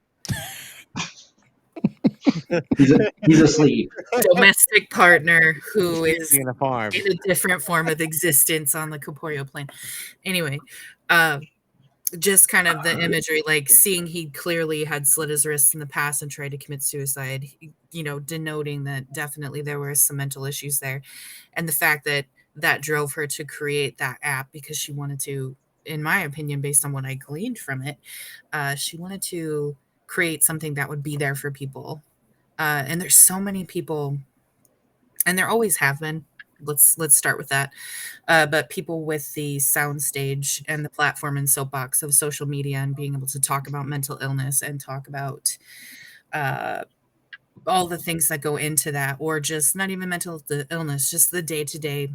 He's asleep. Domestic partner who is In a farm. in a different form of existence on the corporeal plane. Anyway, just kind of the imagery, like seeing he clearly had slit his wrists in the past and tried to commit suicide, denoting that definitely there were some mental issues there. And the fact that drove her to create that app because she wanted to, in my opinion, based on what I gleaned from it, she wanted to create something that would be there for people. And there's so many people, and there always have been. Let's start with that. But people with the soundstage and the platform and soapbox of social media and being able to talk about mental illness and talk about all the things that go into that, or just not even mental illness, just the day-to-day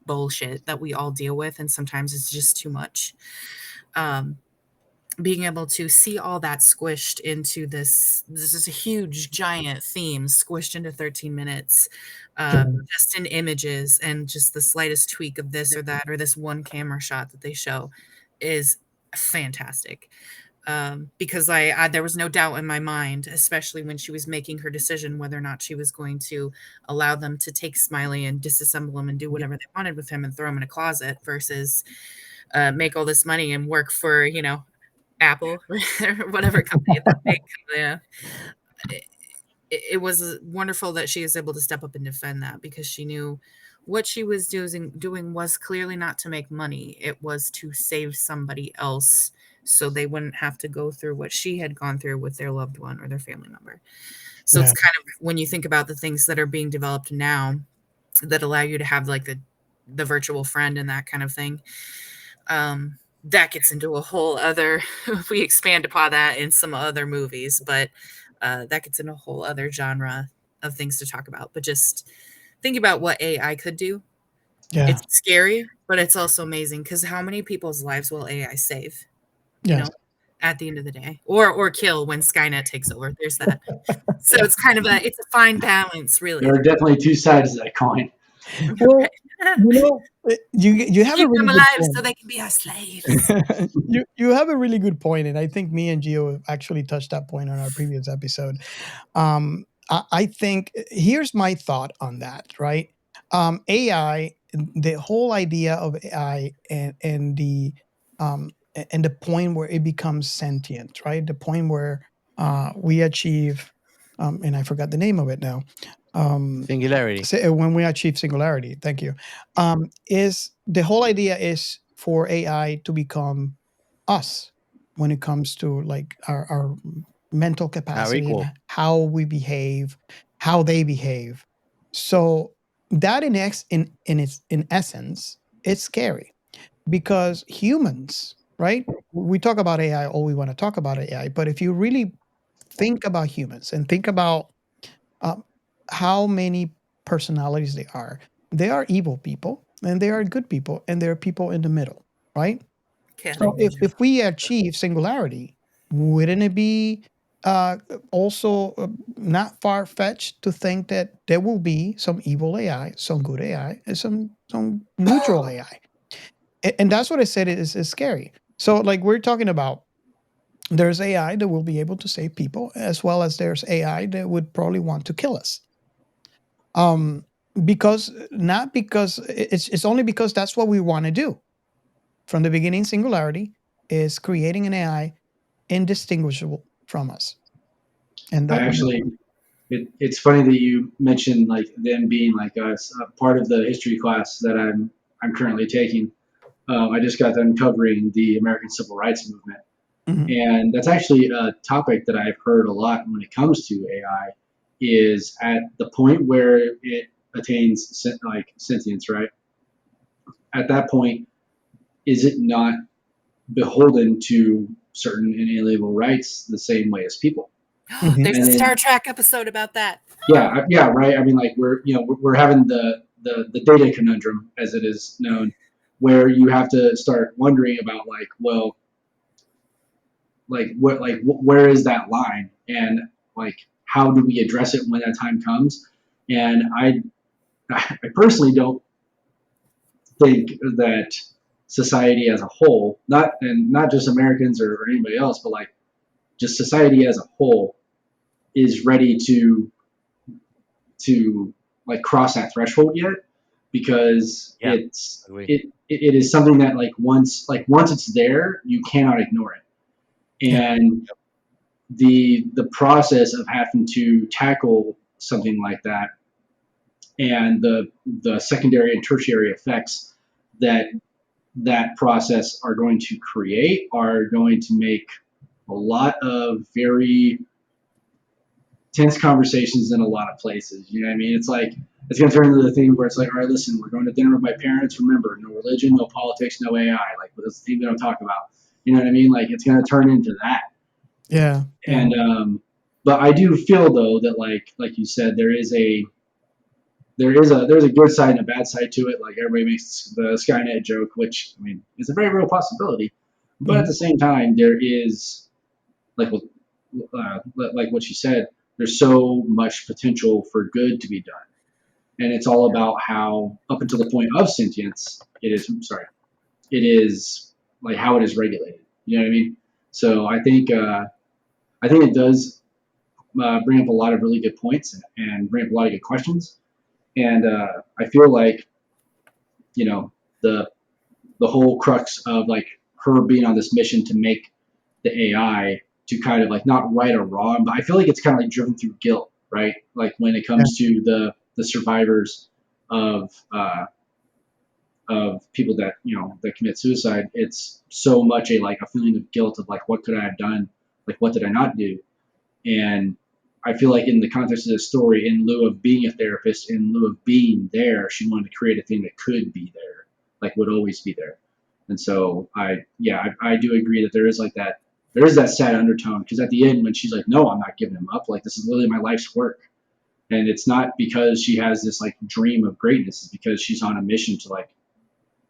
bullshit that we all deal with, and sometimes it's just too much. Being able to see all that squished into this is a huge giant theme squished into 13 minutes, just in images, and just the slightest tweak of this or that or this one camera shot that they show is fantastic. Because there was no doubt in my mind, especially when she was making her decision whether or not she was going to allow them to take Smiley and disassemble him and do whatever they wanted with him and throw him in a closet versus make all this money and work for, Apple or whatever company that make. Yeah. It was wonderful that she was able to step up and defend that, because she knew what she was doing was clearly not to make money. It was to save somebody else so they wouldn't have to go through what she had gone through with their loved one or their family member. So it's kind of, when you think about the things that are being developed now that allow you to have like the virtual friend and that kind of thing, that gets into a whole other, we expand upon that in some other movies, but that gets into a whole other genre of things to talk about. But just think about what AI could do. Yeah. It's scary, but it's also amazing, because how many people's lives will AI save? Yes. At the end of the day, or kill when Skynet takes over. There's that. So it's kind of it's a fine balance, really. There are definitely two sides of that coin. Well, you have Keep a really them good alive point. so they can be our slaves. You have a really good point, and I think me and Gio actually touched that point on our previous episode. I think here's my thought on that. Right, AI, the whole idea of AI, and the point where it becomes sentient. Right, the point where we achieve, and I forgot the name of it now. Singularity. When we achieve singularity, thank you. Is the whole idea is for AI to become us when it comes to like our mental capacity, equal. and how we behave, how they behave. So that in essence, it's scary, because humans, right? We talk about AI, all we want to talk about AI, but if you really think about humans and think about how many personalities they are evil people and they are good people and there are people in the middle, right? So if we achieve singularity, wouldn't it be also not far fetched to think that there will be some evil AI, some good AI, and some neutral AI? And that's what I said is scary. So like we're talking about, there's AI that will be able to save people, as well as there's AI that would probably want to kill us. Um, because not because it's only because that's what we want to do from the beginning. Singularity is creating an AI indistinguishable from us, and I that actually, it's funny that you mentioned like them being like us. Part of the history class that I'm currently taking, I just got done covering the American Civil Rights Movement, Mhm. and that's actually a topic that I've heard a lot when it comes to AI. Is at the point where it attains like sentience, right? At that point, is it not beholden to certain inalienable rights the same way as people? Mhm. There's And a Star then Trek episode about that. yeah, right. I mean, like we're having the data conundrum, as it is known, where you have to start wondering about like, well, where is that line, and like how do we address it when that time comes? And I personally don't think that society as a whole, not just Americans or anybody else, but like just society as a whole is ready to like cross that threshold yet, because Yeah, agree. it is something that once it's there, you cannot ignore it. Yeah. And the process of having to tackle something like that, and the secondary and tertiary effects that that process are going to create are going to make a lot of very tense conversations in a lot of places. You know what I mean? It's like it's gonna turn into the thing where it's like, all right, listen, we're going to dinner with my parents. Remember, no religion, no politics, no AI. Like, but that's the thing they don't talk about. You know what I mean? Like, it's gonna turn into that. Yeah. Yeah. And but I do feel though that like you said, there's a good side and a bad side to it. Like everybody makes the Skynet joke, which I mean is a very real possibility. But at Mhm. the same time, there is like what like what you said. There's so much potential for good to be done, and it's all about how, up until the point of sentience, it is. Sorry, it is like how it is regulated. You know what I mean? So I think it does bring up a lot of really good points and bring up a lot of good questions. And I feel like you know the the whole crux of like her being on this mission to make the AI to kind of like not right or wrong, but I feel like it's kind of like driven through guilt, right? Like when it Yeah. comes to the survivors of of people that that commit suicide, it's so much a feeling of guilt of like what could I have done, like what did I not do, and I feel like in the context of the story, in lieu of being a therapist, in lieu of being there, she wanted to create a thing that could be there, like would always be there. And so I do agree that there is that sad undertone, because at the end when she's like, no, I'm not giving him up. Like this is literally my life's work, and it's not because she has this like dream of greatness. It's because she's on a mission to like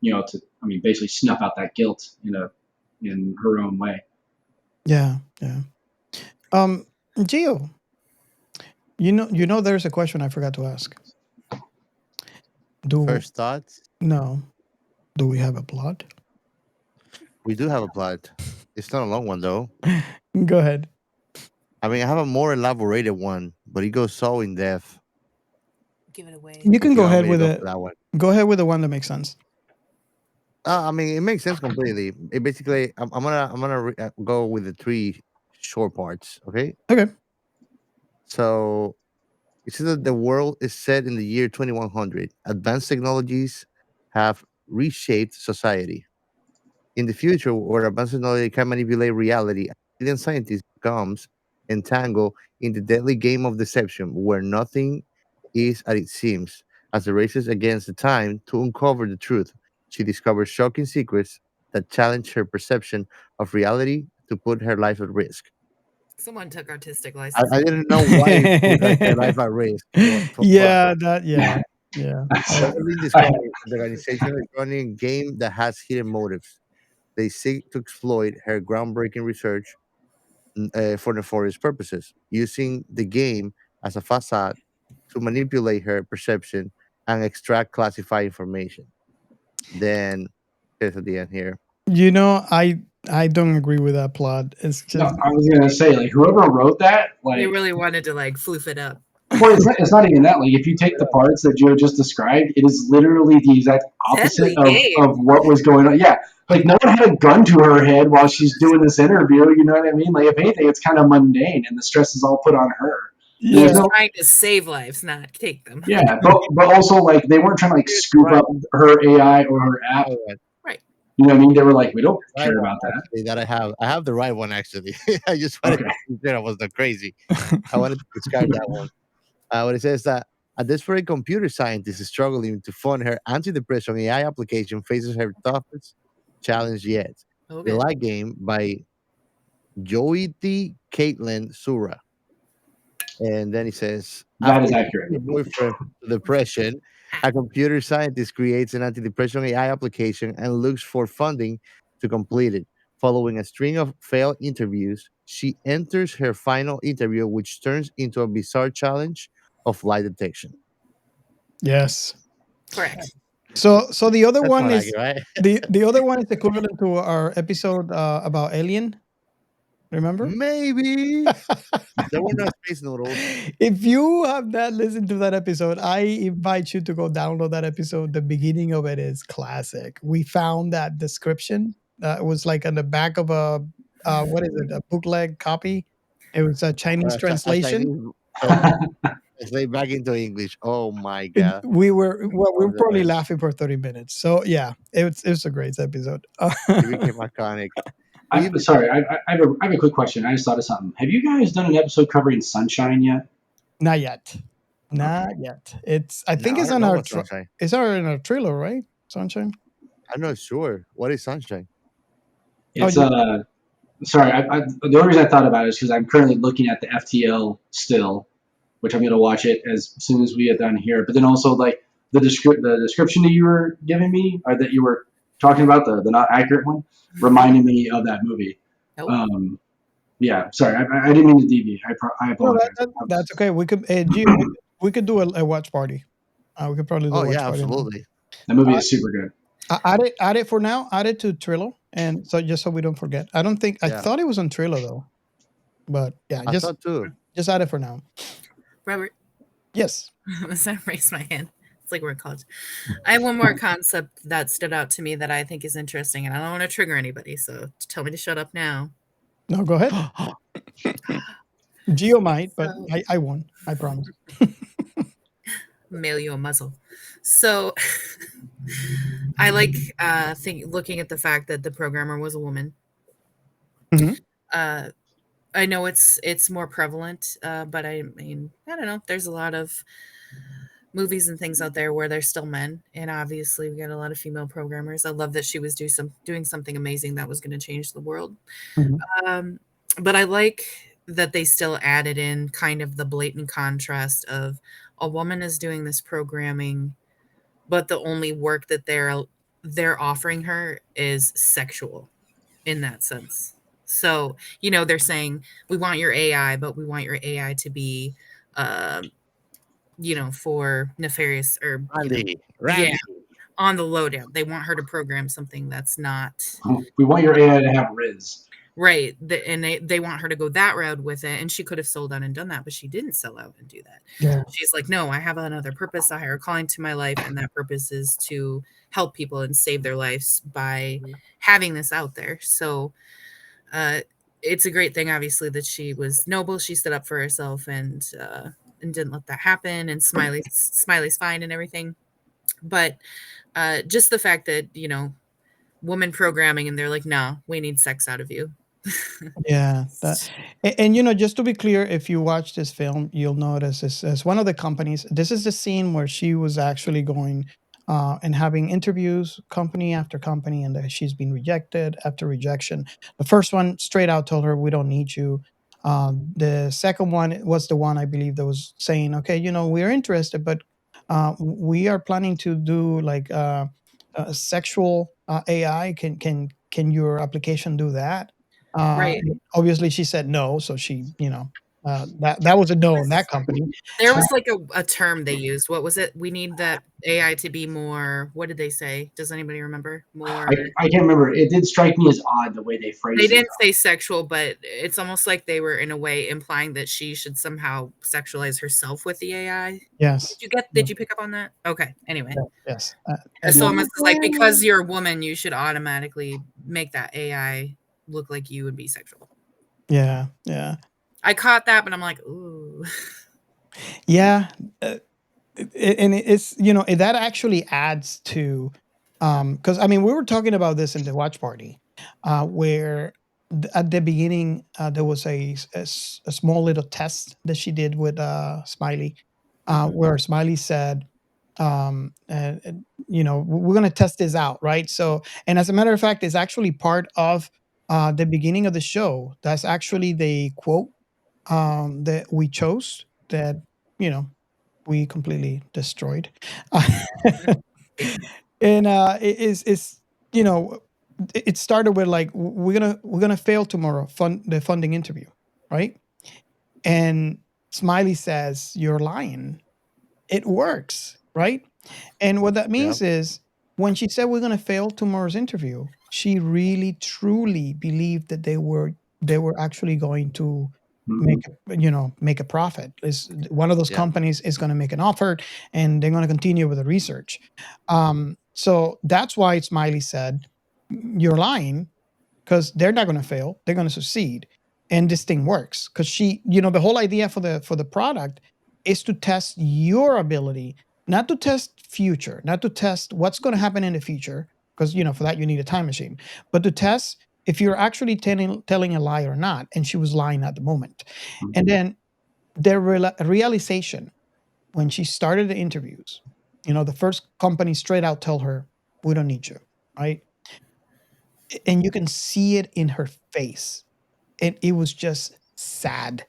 to I mean basically snuff out that guilt in her own way. Yeah. Yeah. Gio, there's a question I forgot to ask. Do First thoughts. no? Do we have a plot? We do have a plot. It's not a long one though. Go ahead. I mean, I have a more elaborated one, but it goes so in depth. Give it away. You can If you go want ahead me to with go for it. that one. Go ahead with the one that makes sense. I mean, it makes sense completely. It basically, I'm gonna go with the three short parts. Okay, Okay. so it says that the world is set in the year 2100. Advanced technologies have reshaped society. In the future, where advanced technology can manipulate reality, alien scientists becomes entangled in the deadly game of deception, where nothing is as it seems. As the races against the time to uncover the truth, she discovers shocking secrets that challenge her perception of reality to put her life at risk. Someone took artistic I license. didn't know why it put her life at risk, but Yeah. That. Yeah. Yeah. the early discovery the organization is running a game that has hidden motives. They seek to exploit her groundbreaking research for nefarious purposes, using the game as a facade to manipulate her perception and extract classified information. Then, here's at the end here. I don't agree with that plot. It's No, just I was gonna say like whoever wrote that They like really wanted to like floof it up. Well, it's not even that. Like, if you take the parts that Joe just described, it is literally the exact opposite of what was going on. Yeah, like no one had a gun to her head while she's doing this interview. You know what I mean? Like, if anything, it's kind of mundane, and the stress is all put on her. He There's was no, trying to save lives, not take them. yeah, but also like they weren't trying to like scoop Right. up her AI or her app. Right. You know what I mean? They were like, we don't Right care one, about that. actually, that I have the right one actually. I just wanted Okay. to say I was not crazy. I wanted to describe that one. What it says that a desperate computer scientist is struggling to fund her antidepressant AI application faces her toughest challenge yet. Oh, The good. Light Game by Joiti Caitlin Sura. And then he says, That after is losing accurate. her boyfriend to depression, a computer scientist creates an antidepressant AI application and looks for funding to complete it. Following a string of failed interviews, she enters her final interview, which turns into a bizarre challenge of lie detection. Yes. Correct. So the other That's one more like is it, right? the other one is equivalent to our episode about Alien. Remember? Maybe there were no space noodles. If you have not listened to that episode, I invite you to go download that episode. The beginning of it is classic. We found that description. It was like on the back of a what is it? A bootleg copy. It was a Chinese A translation. Chinese translate back into English. Oh my It, god, we were well, we that were was the probably best. laughing for 30 minutes. So yeah, it's a great episode. It became iconic. We I'm even sorry. I have a quick question. I just thought of something. Have you guys done an episode covering Sunshine yet? Not yet. Not yet. It's I no, think I it's don't on know our what sunshine. it's our in our trailer, right? Sunshine. I'm not sure. What is sunshine? Oh, It's sorry. The only reason I thought about it is because I'm currently looking at the FTL still, which I'm going to watch it as soon as we get done here. But then also like the description that you were giving me or that you were talking about the not accurate one reminded me of that movie. Nope. Yeah, sorry, I didn't mean to deviate. I no, apologize. that's okay. We could we could do a watch party. We could probably do Oh a watch yeah, party. absolutely. The movie is super good. Add it for now. Add it to Trillo, and so just so we don't forget. I don't think I Yeah, thought it was on Trillo though, but yeah, I thought too. just add it for now. Robert, Yes. I raised my hand. It's like we're in college. I have one more concept that stood out to me that I think is interesting, and I don't want to trigger anybody, so tell me to shut up now. No, go ahead. Geo might, but So, I won't. I promise. Melia muzzle. So I like looking at the fact that the programmer was a woman. Mhm. I know it's more prevalent, but I mean I don't know. There's a lot of movies and things out there where there's still men, and obviously we got a lot of female programmers. I love that she was doing something amazing that was going to change the world. Mhm. But I like that they still added in kind of the blatant contrast of a woman is doing this programming, but the only work that they're offering her is sexual in that sense. So, they're saying we want your AI, but we want your AI to be for nefarious or Randy, yeah, Randy. on the lowdown. They want her to program something that's not We want your AI to have Riz. right. And they want her to go that route with it. And she could have sold out and done that, but she didn't sell out and do that. Yeah. She's like, no, I have another purpose, a higher calling to my life, and that purpose is to help people and save their lives by having this out there. So it's a great thing, obviously, that she was noble. She stood up for herself and didn't let that happen. And Smiley's fine and everything. But just the fact that woman programming, and they're like, no, we need sex out of you. Yeah, and just to be clear, if you watch this film, you'll notice as one of the companies. This is the scene where she was actually going and having interviews, company after company, and that she's been rejected after rejection. The first one straight out told her, "We don't need you." The second one was the one I believe that was saying, "Okay, we're interested, but we are planning to do like sexual AI. Can your application do that?" Right. Obviously, she said no, so she That was a no in that company. There was like a term they used. What was it? We need that AI to be more. What did they say? Does anybody remember? More. I can't remember. It did strike me as odd the way they They phrased it. didn't say sexual, but it's almost like they were in a way implying that she should somehow sexualize herself with the AI. Yes. Did you pick up on that? Okay. Anyway. Yes. So almost like because you're a woman, you should automatically make that AI look like you and be sexual. Yeah. Yeah. I caught that, but I'm like, ooh. Yeah. And it's that actually adds to because I mean we were talking about this in the watch party where at the beginning there was a small little test that she did with Smiley where Smiley said we're going to test this out, right? So, and as a matter of fact, it's actually part of the beginning of the show. That's actually the quote that we chose that you know we completely destroyed. And it's you know it started with like we're gonna fail tomorrow the funding interview, right? And Smiley says you're lying. It works, right? And what that Yeah. means is when she said we're going to fail tomorrow's interview, she really truly believed that they were actually going to Mhm. make a profit. Is one of those Yeah. companies is going to make an offer and they're going to continue with the research. So that's why Smiley said you're lying because they're not going to fail, they're going to succeed, and this thing works because the whole idea for the product is to test your ability, not to test future, not to test what's going to happen in the future, because for that you need a time machine, but to test if you're actually telling a lie or not. And she was lying at the moment. And then the realization when she started the interviews, the first company straight out tell her we don't need you, right? And you can see it in her face. And it was just sad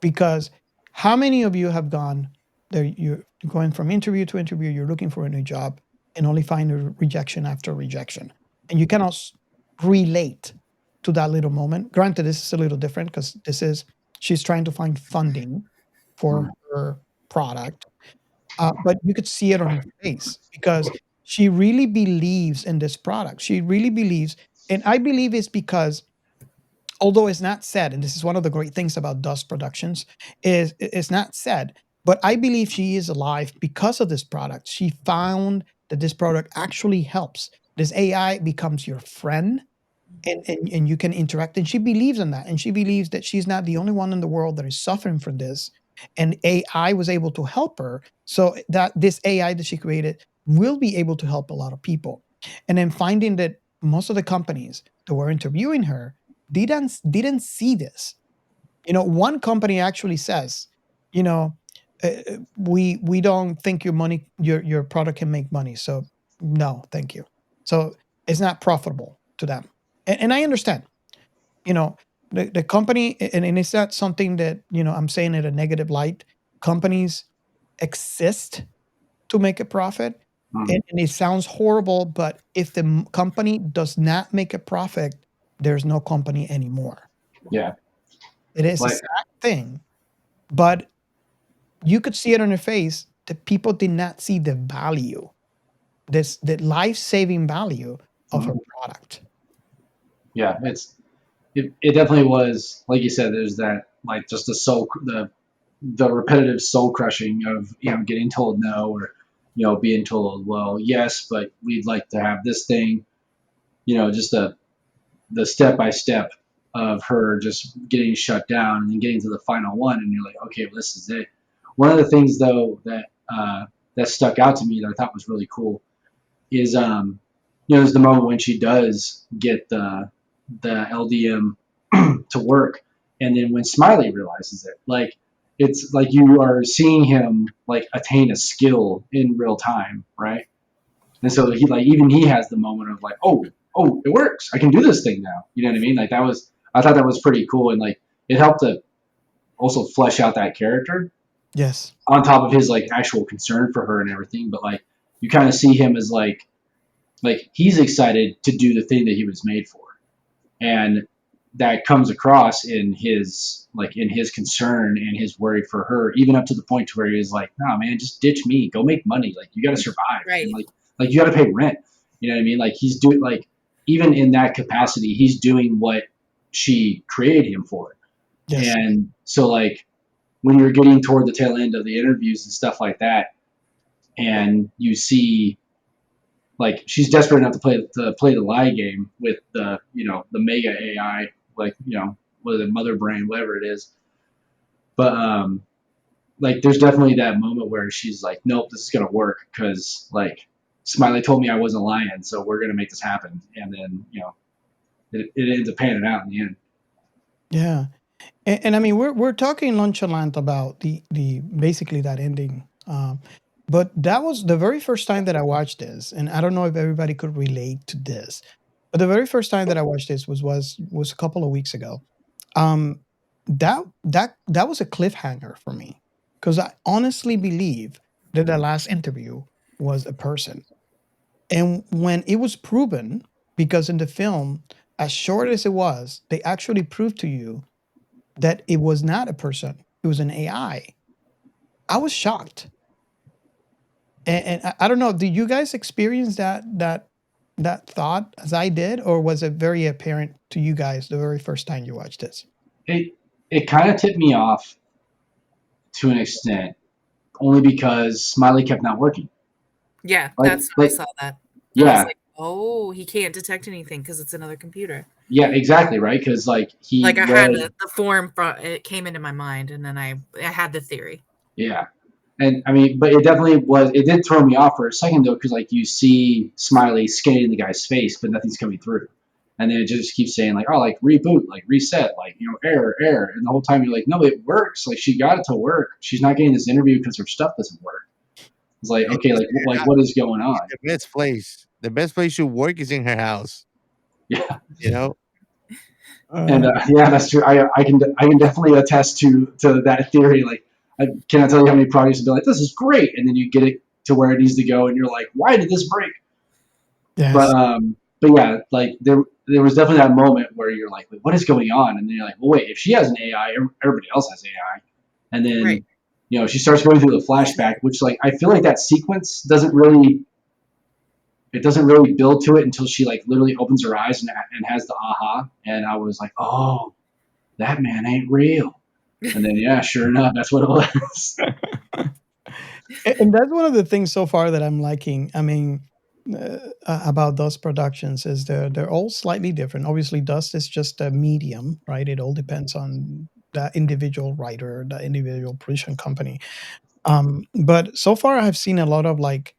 because how many of you have gone there? You're going from interview to interview, you're looking for a new job and only find a rejection after rejection. And you cannot relate to that little moment. Granted, this is a little different because she's trying to find funding for her product. But you could see it on her face because she really believes in this product. She really believes, and I believe it's because, although it's not said, and this is one of the great things about Dust Productions, is it's not said, but I believe she is alive because of this product. She found that this product actually helps. This AI becomes your friend, and you can interact. And she believes in that. And she believes that she's not the only one in the world that is suffering from this. And AI was able to help her. So that this AI that she created will be able to help a lot of people. And then finding that most of the companies that were interviewing her didn't see this. One company actually says, you know, we don't think your product can make money. So no, thank you. So it's not profitable to them. And I understand, the company, and it's not something that, I'm saying it a negative light. Companies exist to make a profit. And it sounds horrible, but if the company does not make a profit, there's no company anymore. Yeah. It is a Like, sad thing, but you could see it on her face that people did not see the value, the life-saving value of her product. yeah, it definitely was, like you said, there's that, like, just the repetitive soul crushing of, getting told no, or, being told, well, yes, but we'd like to have this thing, just the step by step of her just getting shut down and then getting to the final one. And you're like, okay, well, this is it. One of the things though that stuck out to me that I thought was really cool is, is the moment when she does get the LDM to work, and then when Smiley realizes it, like, it's like you are seeing him like attain a skill in real time, right? And so he, like, even he has the moment of like, oh, it works. I can do this thing now. You know what I mean? Like, I thought that was pretty cool, and like it helped to also flesh out that character Yes. on top of his like actual concern for her and everything. But like you kind of see him as like he's excited to do the thing that he was made for, and that comes across in his concern and his worry for her, even up to the point to where he's like, "Nah, man, just ditch me. Go make money. Like you got to survive, and Right. like you got to pay rent." You know what I mean? Like he's doing like even in that capacity, he's doing what she created him for. Yes. And so like when you're getting toward the tail end of the interviews and stuff like that, and you see like she's desperate enough to play the lie game with the the mega AI, like whether the mother brain, whatever it is. But like there's definitely that moment where she's like, nope, this is gonna work because like Smiley told me I wasn't lying, so we're gonna make this happen. And then it ends up panning out in the end. Yeah. And I mean, we're talking nonchalant about the basically that ending. But that was the very first time that I watched this, and I don't know if everybody could relate to this. But the very first time that I watched this was a couple of weeks ago. Um, that was a cliffhanger for me because I honestly believe that the last interview was a person, and when it was proven, because in the film, as short as it was, they actually proved to you that it was not a person, it was an AI. I was shocked. And I don't know, did you guys experience that thought as I did, or was it very apparent to you guys the very first time you watched this? It kind of tipped me off to an extent, only because Smiley kept not working. Yeah, Like that's when I saw that. And I was yeah, like, "Oh, he can't detect anything because it's another computer." yeah, exactly, right? Because like Like he I had read, the form from it came into my mind, and then I had the theory. yeah. And I mean, but it definitely was. It did throw me off for a second though, because like you see Smiley scanning the guy's face, but nothing's coming through, and then it just keeps saying like, "Oh, like reboot, like reset, like error, error," and the whole time you're like, "No, it works. Like she got it to work. She's not getting this interview because her stuff doesn't work." It's like, And okay, just like figure it out. what is going on? The best place. The best place to work is in her house. Yeah, You know, and Uh, yeah, that's true. I can definitely attest to that theory. Like, I cannot tell you how many projects have been like, "This is great," and then you get it to where it needs to go, and you're like, "Why did this break?" yes. But yeah, like there was definitely that moment where you're like, "Wait, what is going on?" And then you're like, "Well, wait, if she has an AI, everybody else has AI." And Right. then she starts going through the flashback, which like I feel like that sequence doesn't really build to it until she like literally opens her eyes and has the aha. And I was like, "Oh, that man ain't real." And then yeah, sure enough, that's what it was. And that's one of the things so far that I'm liking. I mean, about those productions is they're all slightly different. Obviously, Dust is just a medium, right? It all depends on the individual writer, the individual production company. But so far, I have seen a lot of like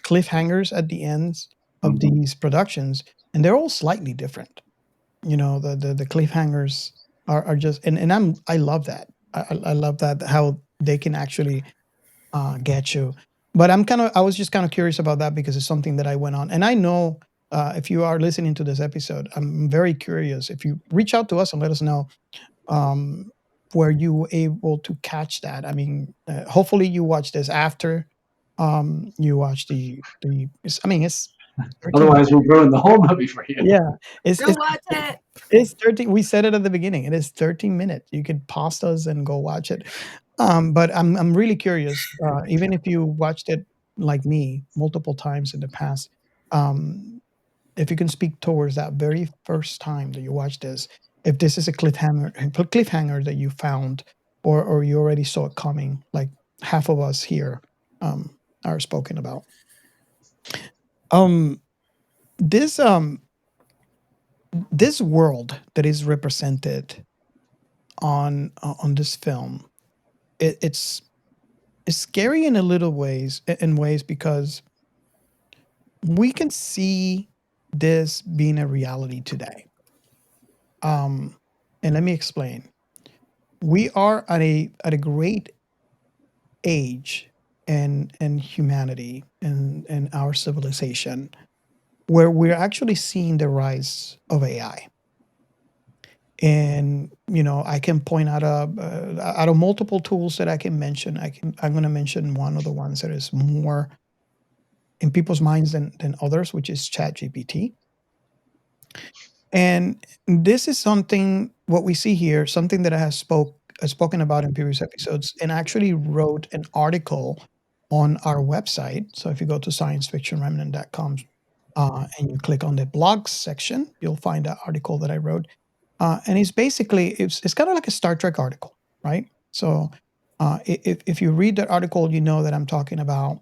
cliffhangers at the ends of these productions, and they're all slightly different. The cliffhangers are just, and I love that. I love that how they can actually get you. But I was just kind of curious about that because it's something that I went on. And I know if you are listening to this episode, I'm very curious. If you reach out to us and let us know, were you able to catch that? I mean, hopefully you watch this after you watch I mean, it's 13 Otherwise, we ruined the whole movie for you. yeah, it's Go watch it. it's 13. We said it at the beginning. It is 13 minutes. You could pause us and go watch it. But I'm really curious. Even if you watched it like me multiple times in the past, um, if you can speak towards that very first time that you watched this, if this is a cliffhanger that you found, or you already saw it coming, like half of us here are spoken about. Um, this this world that is represented on this film, it's scary in a little ways, in ways, because we can see this being a reality today. um and let me explain. We are at a great age in humanity and our civilization, where we're actually seeing the rise of AI. And I can point out of multiple tools that I can mention. I'm going to mention one of the ones that is more in people's minds than others, which is ChatGPT. And this is something what we see here, something that I have spoken about in previous episodes, and actually wrote an article on our website. So if you go to sciencefictionremnant.com and you click on the blogs section, you'll find that article that I wrote. And it's basically it's kind of like a Star Trek article, right? So if you read that article, you know that I'm talking about,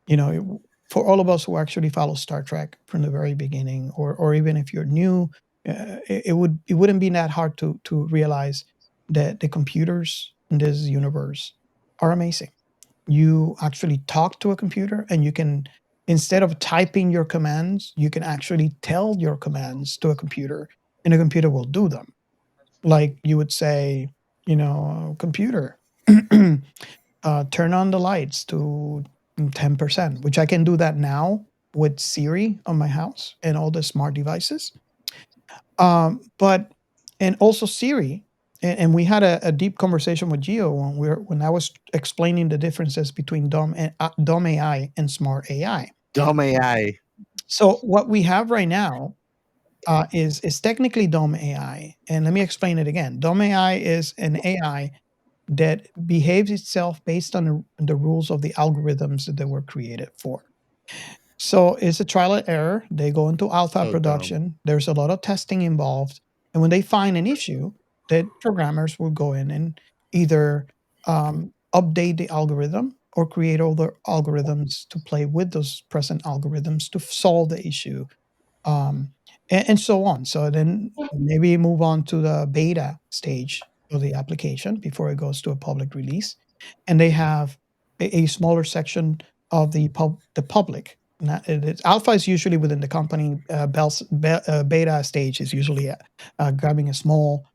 you know, for all of us who actually follow Star Trek from the very beginning, or even if you're new, it wouldn't be that hard to realize that the computers in this universe are amazing. You actually talk to a computer, and you can, instead of typing your commands, you can actually tell your commands to a computer, and a computer will do them. Like you would say, you know, computer, turn on the lights to 10%, which I can do that now with Siri on my house and all the smart devices. But and also Siri, and we had a deep conversation with Gio when I was explaining the differences between dumb AI and smart AI. Dumb AI. So what we have right now is technically dumb AI, and let me explain it again. Dumb AI is an AI that behaves itself based on the rules of the algorithms that they were created for. So it's a trial and error. They go into alpha So dumb. production. There's a lot of testing involved. And when they find an issue, that programmers will go in and either update the algorithm or create other algorithms to play with those present algorithms to solve the issue, um, and so on. So then maybe move on to the beta stage of the application before it goes to a public release, and they have a smaller section of the public. Alpha is usually within the company. Beta stage is usually grabbing a small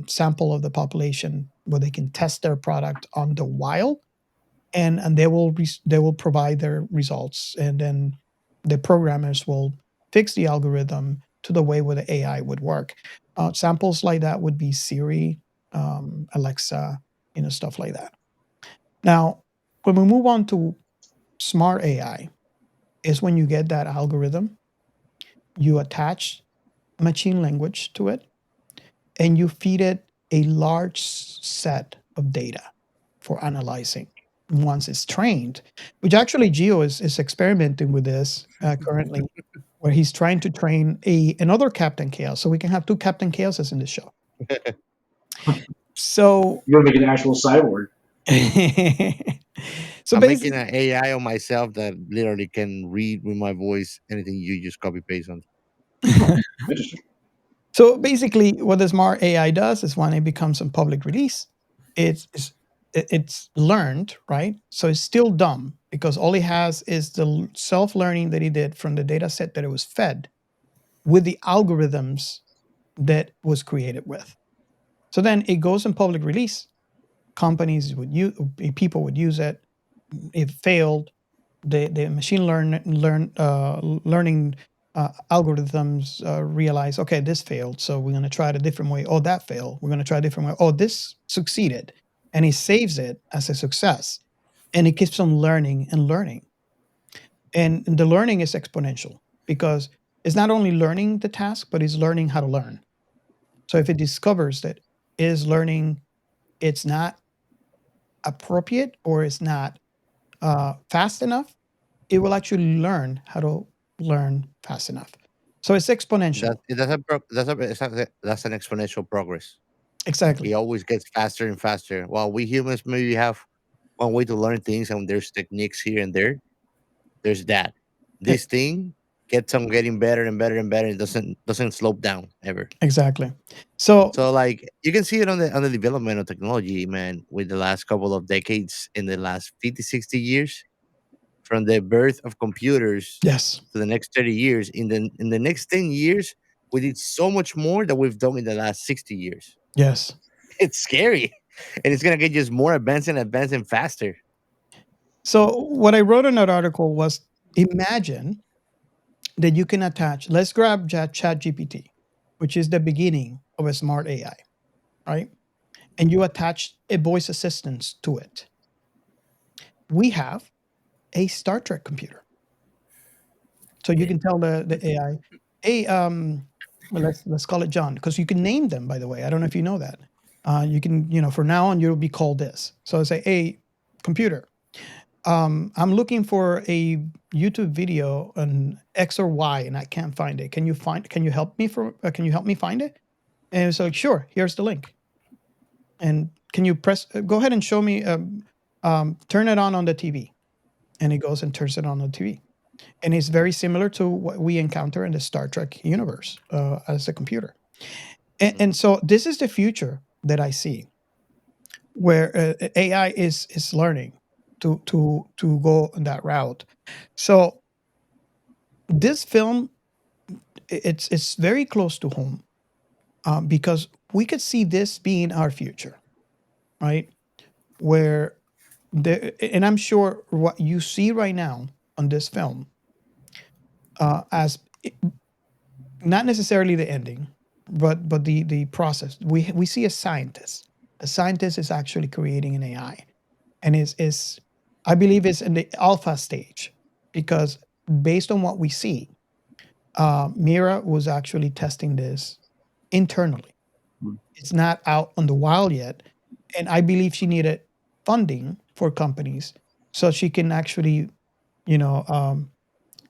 sample of the population where they can test their product on the wild, and they will provide their results, and then the programmers will fix the algorithm to the way where the AI would work. Samples like that would be Siri, Alexa, you know, stuff like that. Now, when we move on to smart AI, is when you get that algorithm, you attach machine language to it, and you feed it a large set of data for analyzing once it's trained, which actually Geo is experimenting with this currently, where he's trying to train another Captain Chaos, so we can have two Captain Chaoses in the show. So, You're gonna make an actual cyborg. so I'm making basically, an AI on myself that literally can read with my voice anything you just copy paste on. Interesting. so basically, what the smart AI does is when it becomes a public release, it's it's learned, right? So it's still dumb because all it has is the self-learning that he did from the data set that it was fed with the algorithms that was created with. So then it goes in public release. Companies would use, people would use it. It failed. The machine learning algorithms realize, okay, this failed, so we're going to try it a different way. Oh, that failed. We're going to try a different way. Oh, this succeeded, and he saves it as a success, and it keeps on learning and learning, and the learning is exponential because it's not only learning the task, but it's learning how to learn. So if it discovers that is learning, it's not appropriate or it's not fast enough, it will actually learn how to learn fast enough. So it's exponential. That's an exponential progress. He Exactly. always gets faster and faster. While we humans maybe have one way to learn things, and there's techniques here and there. There's that. E- This thing gets on getting better and better and better. It doesn't slow down ever. Exactly. So So like you can see it on the development of technology, man, with the last couple of decades, in the last 50, 60 years, from the birth of computers yes, to the next 30 years. In the next 10 years, we did so much more than we've done in the last 60 years. yes. It's scary. And it's gonna get just more advanced and faster. So what I wrote in that article was, imagine that you can attach. Let's grab Chat GPT, which is the beginning of a smart AI, right? And you attach a voice assistant to it. We have a Star Trek computer. So you Yeah. can tell the AI, hey, Well, let's call it John, because you can name them. By the way, I don't know if you know that. You can, for now on, you'll be called this. So I say, hey, computer, I'm looking for a YouTube video on X or Y, and I can't find it. Can you help me can you help me find it? And it's like, sure, here's the link. And can you go ahead and show me, turn it on the TV. And he goes and turns it on the TV. And it's very similar to what we encounter in the Star Trek universe as a computer. And so this is the future that I see, where AI is learning to go that route. So this film, it's very close to home, because we could see this being our future, right? Where and I'm sure what you see right now on this film, as not necessarily the ending, but the process. We see a scientist. The scientist is actually creating an AI, and is I believe is in the alpha stage, because based on what we see, Mira was actually testing this internally. It's not out on the wild yet, and I believe she needed funding for companies so she can actually, you know,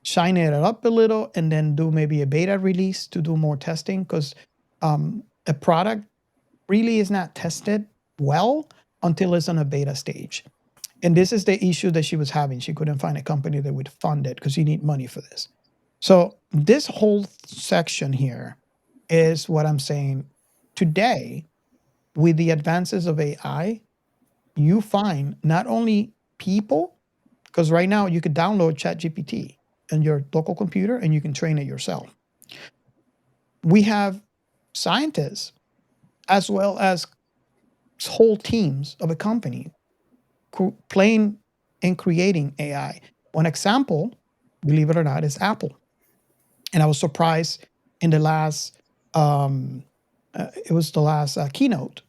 shine it up a little, and then do maybe a beta release to do more testing, because a product really is not tested well until it's on a beta stage. And this is the issue that she was having. She couldn't find a company that would fund it, because you need money for this. So this whole section here is what I'm saying. Today, with the advances of AI, you find not only people, because right now you could download ChatGPT on your local computer and you can train it yourself. We have scientists as well as whole teams of a company playing and creating AI. One example, believe it or not, is Apple. And I was surprised in the last, it was the last keynote,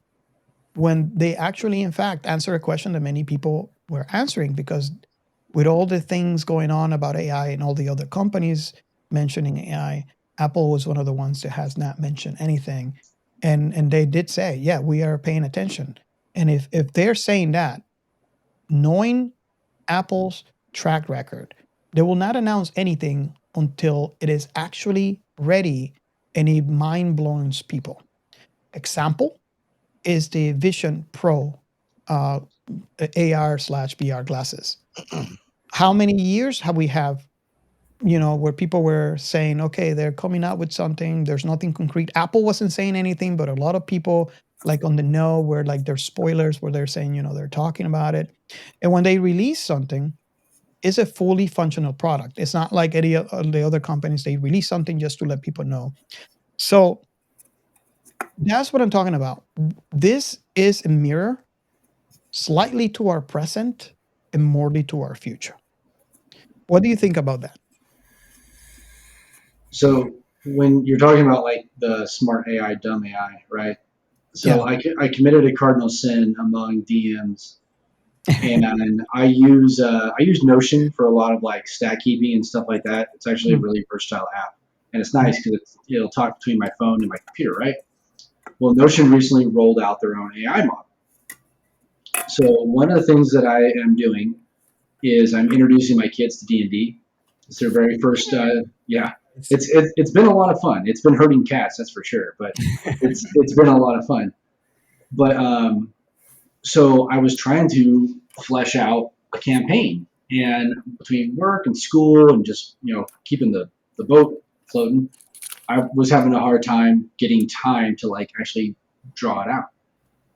when they actually, in fact, answered a question that many people were answering, because with all the things going on about AI and all the other companies mentioning AI, Apple was one of the ones that has not mentioned anything. And they did say, yeah, we are paying attention. And if they're saying that, knowing Apple's track record, they will not announce anything until it is actually ready and it mind blows people. Example is the Vision Pro AR/VR glasses. How many years have we have, where people were saying, okay, they're coming out with something, there's nothing concrete. Apple wasn't saying anything, but a lot of people like on the know, where like there's spoilers where they're saying, they're talking about it. And when they release something, it's a fully functional product. It's not like any of the other companies, they release something just to let people know. So that's what I'm talking about. This is a mirror slightly to our present and morely to our future. What do you think about that? So when you're talking about like the smart AI, dumb AI, right? So Yeah. I committed a cardinal sin among DMs, and I use Notion for a lot of like stat keeping and stuff like that. It's actually a really versatile app, and it's nice because it'll talk between my phone and my computer, right? Well, Notion recently rolled out their own AI model. So one of the things that I am doing is I'm introducing my kids to D&D. It's their very first. Yeah, it's been a lot of fun. It's been hurting cats, that's for sure, but it's been a lot of fun. But so I was trying to flesh out a campaign, and between work and school and just keeping the boat floating, I was having a hard time getting time to like actually draw it out.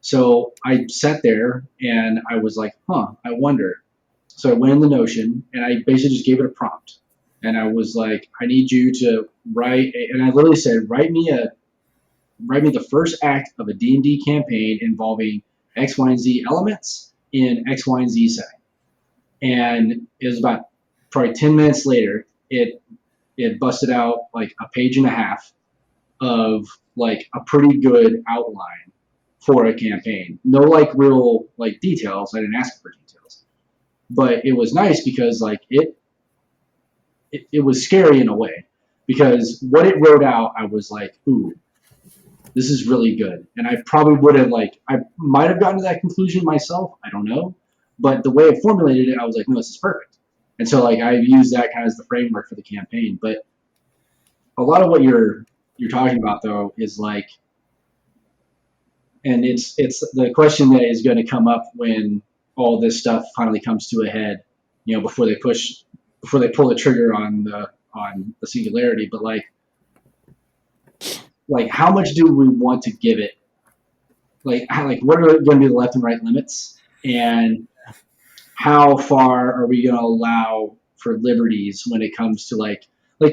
So I sat there and I was like, I wonder. So I went in the Notion and I basically just gave it a prompt. And I was like, I need you to write, and I literally said, write me the first act of a D&D campaign involving X, Y, and Z elements in X, Y, and Z setting. And it was about probably 10 minutes later, it busted out like a page and a half of like a pretty good outline for a campaign. No like real like details. I didn't ask for details, but it was nice because like it was scary in a way. because what it wrote out, I was like, ooh, this is really good. And I probably would have I might have gotten to that conclusion myself. I don't know. But the way it formulated it, I was like, no, this is perfect. And so I used that kind of as the framework for the campaign. But a lot of what you're talking about though is and it's the question that is going to come up when all this stuff finally comes to a head, before they pull the trigger on the singularity. But how much do we want to give it? What are going to be the left and right limits, and how far are we going to allow for liberties when it comes to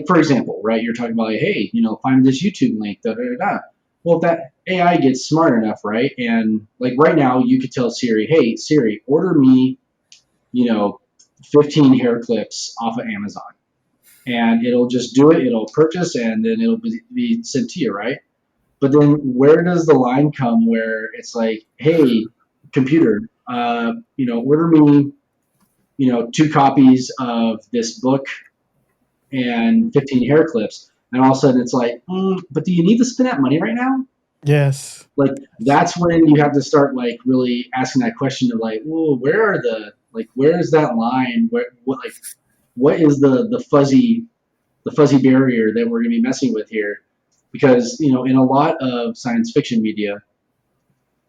for example, right? You're talking about hey, find this YouTube link, da da da. Well, if that AI gets smart enough, right? And right now, you could tell Siri, hey Siri, order me, 15 hair clips off of Amazon, and it'll just do it. It'll purchase, and then it'll be sent to you, right? But then where does the line come where it's hey, computer, order me, 2 copies of this book and 15 hair clips, and all of a sudden it's but do you need to spend that money right now? Yes. That's when you have to start really asking that question of well, where is that line? What is the fuzzy barrier that we're going to be messing with here? Because in a lot of science fiction media,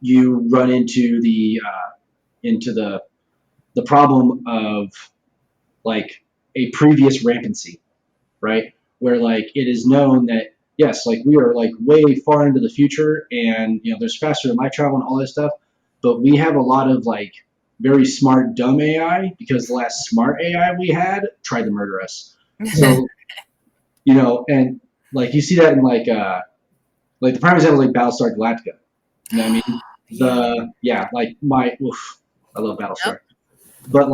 you run into the problem of a previous rampancy, right? Where it is known that yes, we are way far into the future, and there's faster than light travel and all this stuff, but we have a lot of very smart dumb AI because the last smart AI we had tried to murder us. So and you see that in the prime example is Battlestar Galactica. You know what I mean? I love Battlestar. But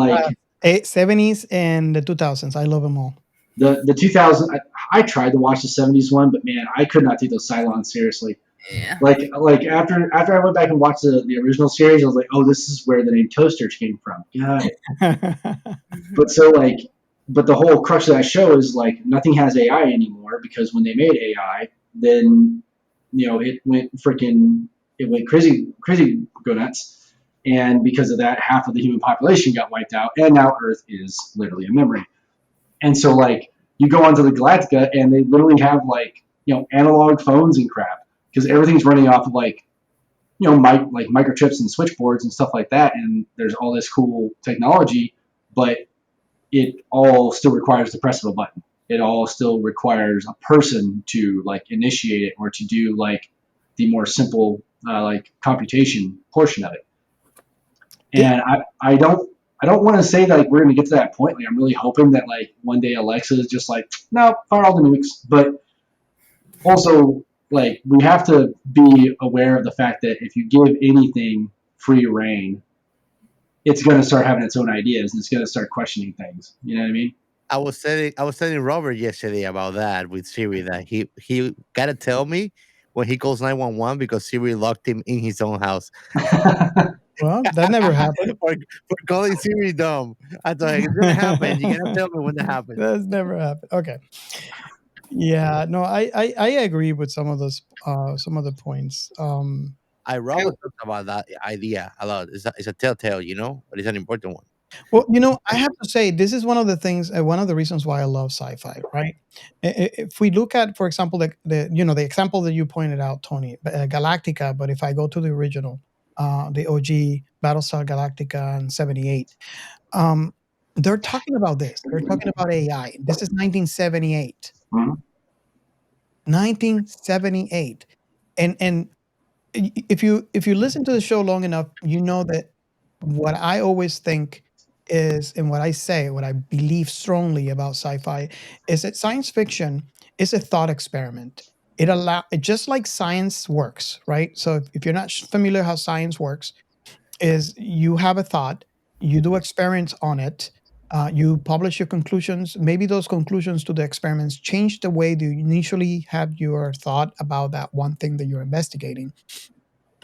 70s and the 2000s, I love them all. The 2000, I tried to watch the 70s one, but man, I could not take those Cylons seriously. Yeah. After I went back and watched the original series, I was like, oh, this is where the name Toaster came from. Got it. But the whole crux of that show is nothing has AI anymore, because when they made AI, then it went crazy go nuts, and because of that, half of the human population got wiped out, and now Earth is literally a memory. And so you go onto the Galactica, and they literally have analog phones and crap, because everything's running off of microchips and switchboards and stuff like that, and there's all this cool technology, but it all still requires the press of a button. It all still requires a person to initiate it, or to do the more simple computation portion of it. And I don't want to say that we're going to get to that point. I'm really hoping that one day Alexa is just no, fire all the nukes. But also we have to be aware of the fact that if you give anything free reign, it's going to start having its own ideas, and it's going to start questioning things. You know what I mean? I was telling Robert yesterday about that with Siri, that he gotta tell me when he calls 911 because Siri locked him in his own house. Well, that never happened. for calling Siri dumb. I thought it's gonna happen. You gotta tell me when that happens. That's never happened. Okay. Yeah, no, I agree with some of the points. Robert talked about that idea a lot. It's a telltale, but it's an important one. Well, I have to say this is one of the things, one of the reasons why I love sci-fi, right? If we look at, for example, the example that you pointed out, Tony, Galactica, but if I go to the original, the OG Battlestar Galactica in '78, they're talking about this. They're talking about AI. This is 1978. Mhm. 1978, and if you listen to the show long enough, you know that what I always think is, and what I say, what I believe strongly about sci-fi, is that science fiction is a thought experiment. Just like science works, right? So if you're not familiar how science works, is you have a thought, you do experiments on it, you publish your conclusions. Maybe those conclusions to the experiments change the way you initially had your thought about that one thing that you're investigating.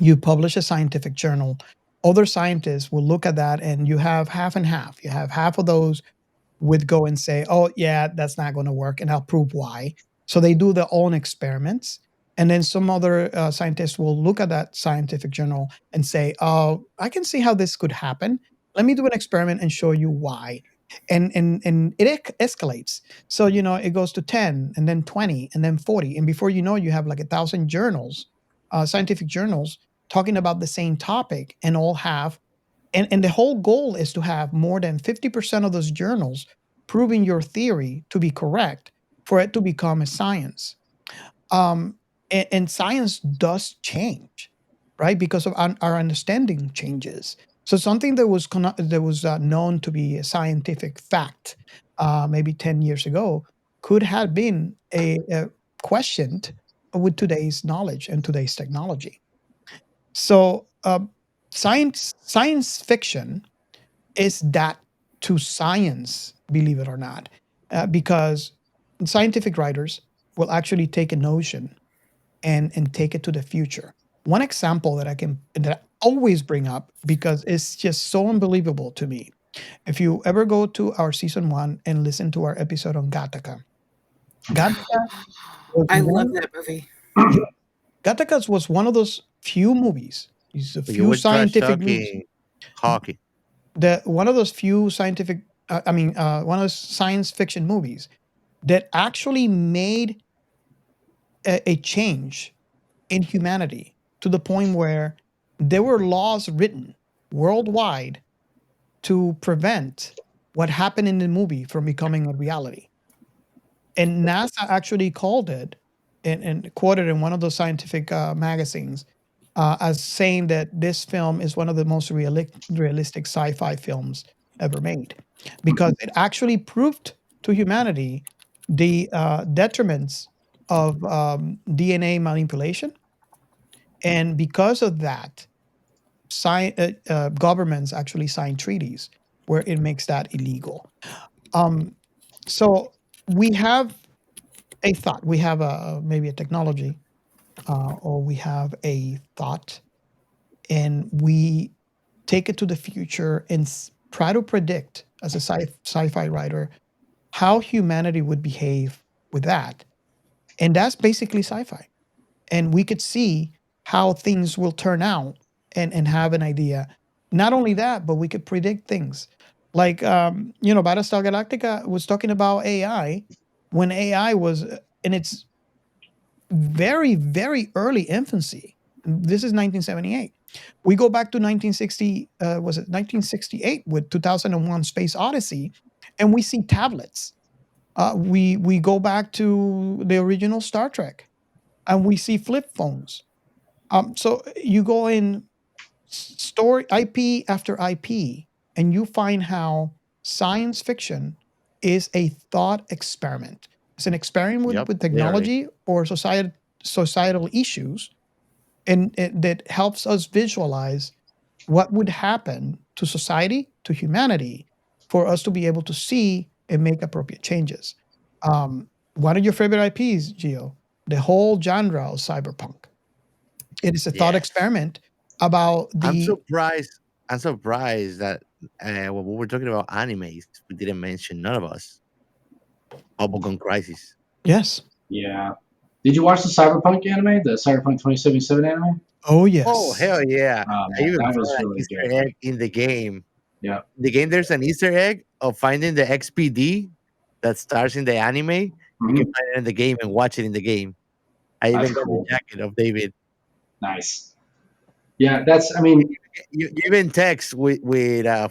You publish a scientific journal. Other scientists will look at that, and you have half and half. You have half of those would go and say, "Oh, yeah, that's not going to work," and I'll prove why. So they do their own experiments. And then some other scientists will look at that scientific journal and say, oh, I can see how this could happen. Let me do an experiment and show you why. And it escalates. So, it goes to 10 and then 20 and then 40. And before you know, you have like 1,000 journals, scientific journals talking about the same topic and all have and the whole goal is to have more than 50% of those journals proving your theory to be correct for it to become a science. And science does change, right? Because of our understanding changes. So something that was known to be a scientific fact, maybe 10 years ago, could have been a questioned with today's knowledge and today's technology. So science fiction is that to science, believe it or not, because scientific writers will actually take a notion and take it to the future. One example that I always bring up because it's just so unbelievable to me. If you ever go to our season 1 and listen to our episode on Gattaca was I love one that movie. yeah, Gattaca was one of those few movies. It's a But you few were trash scientific movies. talking hockey. The one of those few scientific, one of those science fiction movies that actually made a change in humanity to the point where there were laws written worldwide to prevent what happened in the movie from becoming a reality. And NASA actually called it and quoted in one of those scientific magazines as saying that this film is one of the most realistic sci-fi films ever made because it actually proved to humanity the detriments of DNA manipulation, and because of that, governments actually sign treaties where it makes that illegal. Um, so we have a thought, we have maybe a technology, or we have a thought, and we take it to the future and try to predict as a sci-fi writer how humanity would behave with that. And that's basically sci-fi. And we could see how things will turn out and have an idea. Not only that, but we could predict things. Like, Battlestar Galactica was talking about AI when AI was in its very, very early infancy. This is 1978. We go back to 1960, was it 1968 with 2001 Space Odyssey, and we see tablets. We go back to the original Star Trek, and we see flip phones. So you go in story IP after IP, and you find how science fiction is a thought experiment. It's an experiment Yep, with literally. technology or societal issues, and that helps us visualize what would happen to society, to humanity, for us to be able to see and make appropriate changes. One of your favorite IPs, Gio, the whole genre of cyberpunk. It is a thought Yes. experiment about I'm the surprised. I'm surprised that when we were talking about animes, we didn't mention none of us. Bubblegum Crisis. yes. Yeah. Did you watch the Cyberpunk anime, the Cyberpunk 2077 anime? Oh Oh yes. hell yeah! Oh I man, even that found was an really Easter good. egg in the game. Yeah, In the game, there's an Easter egg of finding the XPD that stars in the anime. You can hmm find it in the game and watch it in the game. I that's even got the cool. jacket of David. Nice. Yeah, that's. I mean, You even text with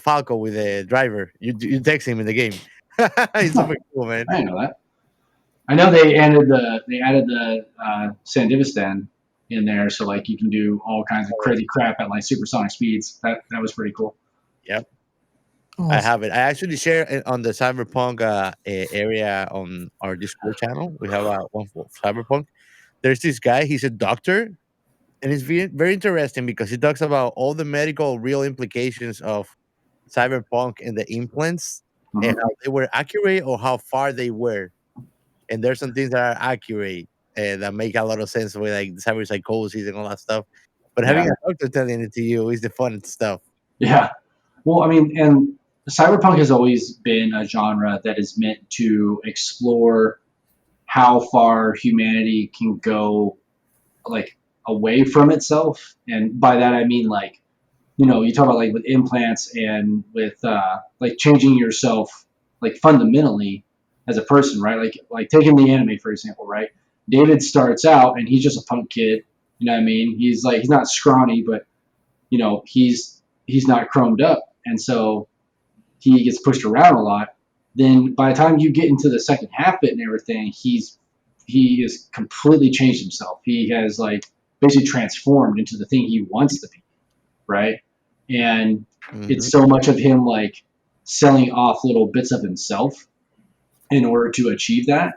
Falco with the driver. You text him in the game. It's super cool, man. I didn't know that. I know they added the Sandivistan in there, so like you can do all kinds of crazy crap at like supersonic speeds. That was pretty cool. Yep, I Awesome. have it. I actually share it on the Cyberpunk area on our Discord channel. We have one for Cyberpunk. There's this guy. He's a doctor, and it's very interesting because he talks about all the medical real implications of cyberpunk and the implants and hmm how they were accurate or how far they were. And there's some things that are accurate that make a lot of sense with like cyber psychosis and all that stuff. But Yeah, having a doctor telling it to you is the fun stuff. yeah. Well, I mean, and cyberpunk has always been a genre that is meant to explore how far humanity can go, like, away from itself. And by that I mean, like, you talk about, like, with implants and with like changing yourself, like, fundamentally as a person, right? Like taking the anime for example, right? David starts out and he's just a punk kid. You know what I mean? He's like, he's not scrawny, but he's not chromed up, and so he gets pushed around a lot. Then by the time you get into the second half bit and everything, he has completely changed himself. He has, like, basically transformed into the thing he wants to be, right? And Hmm. it's so much of him, like, selling off little bits of himself in order to achieve that.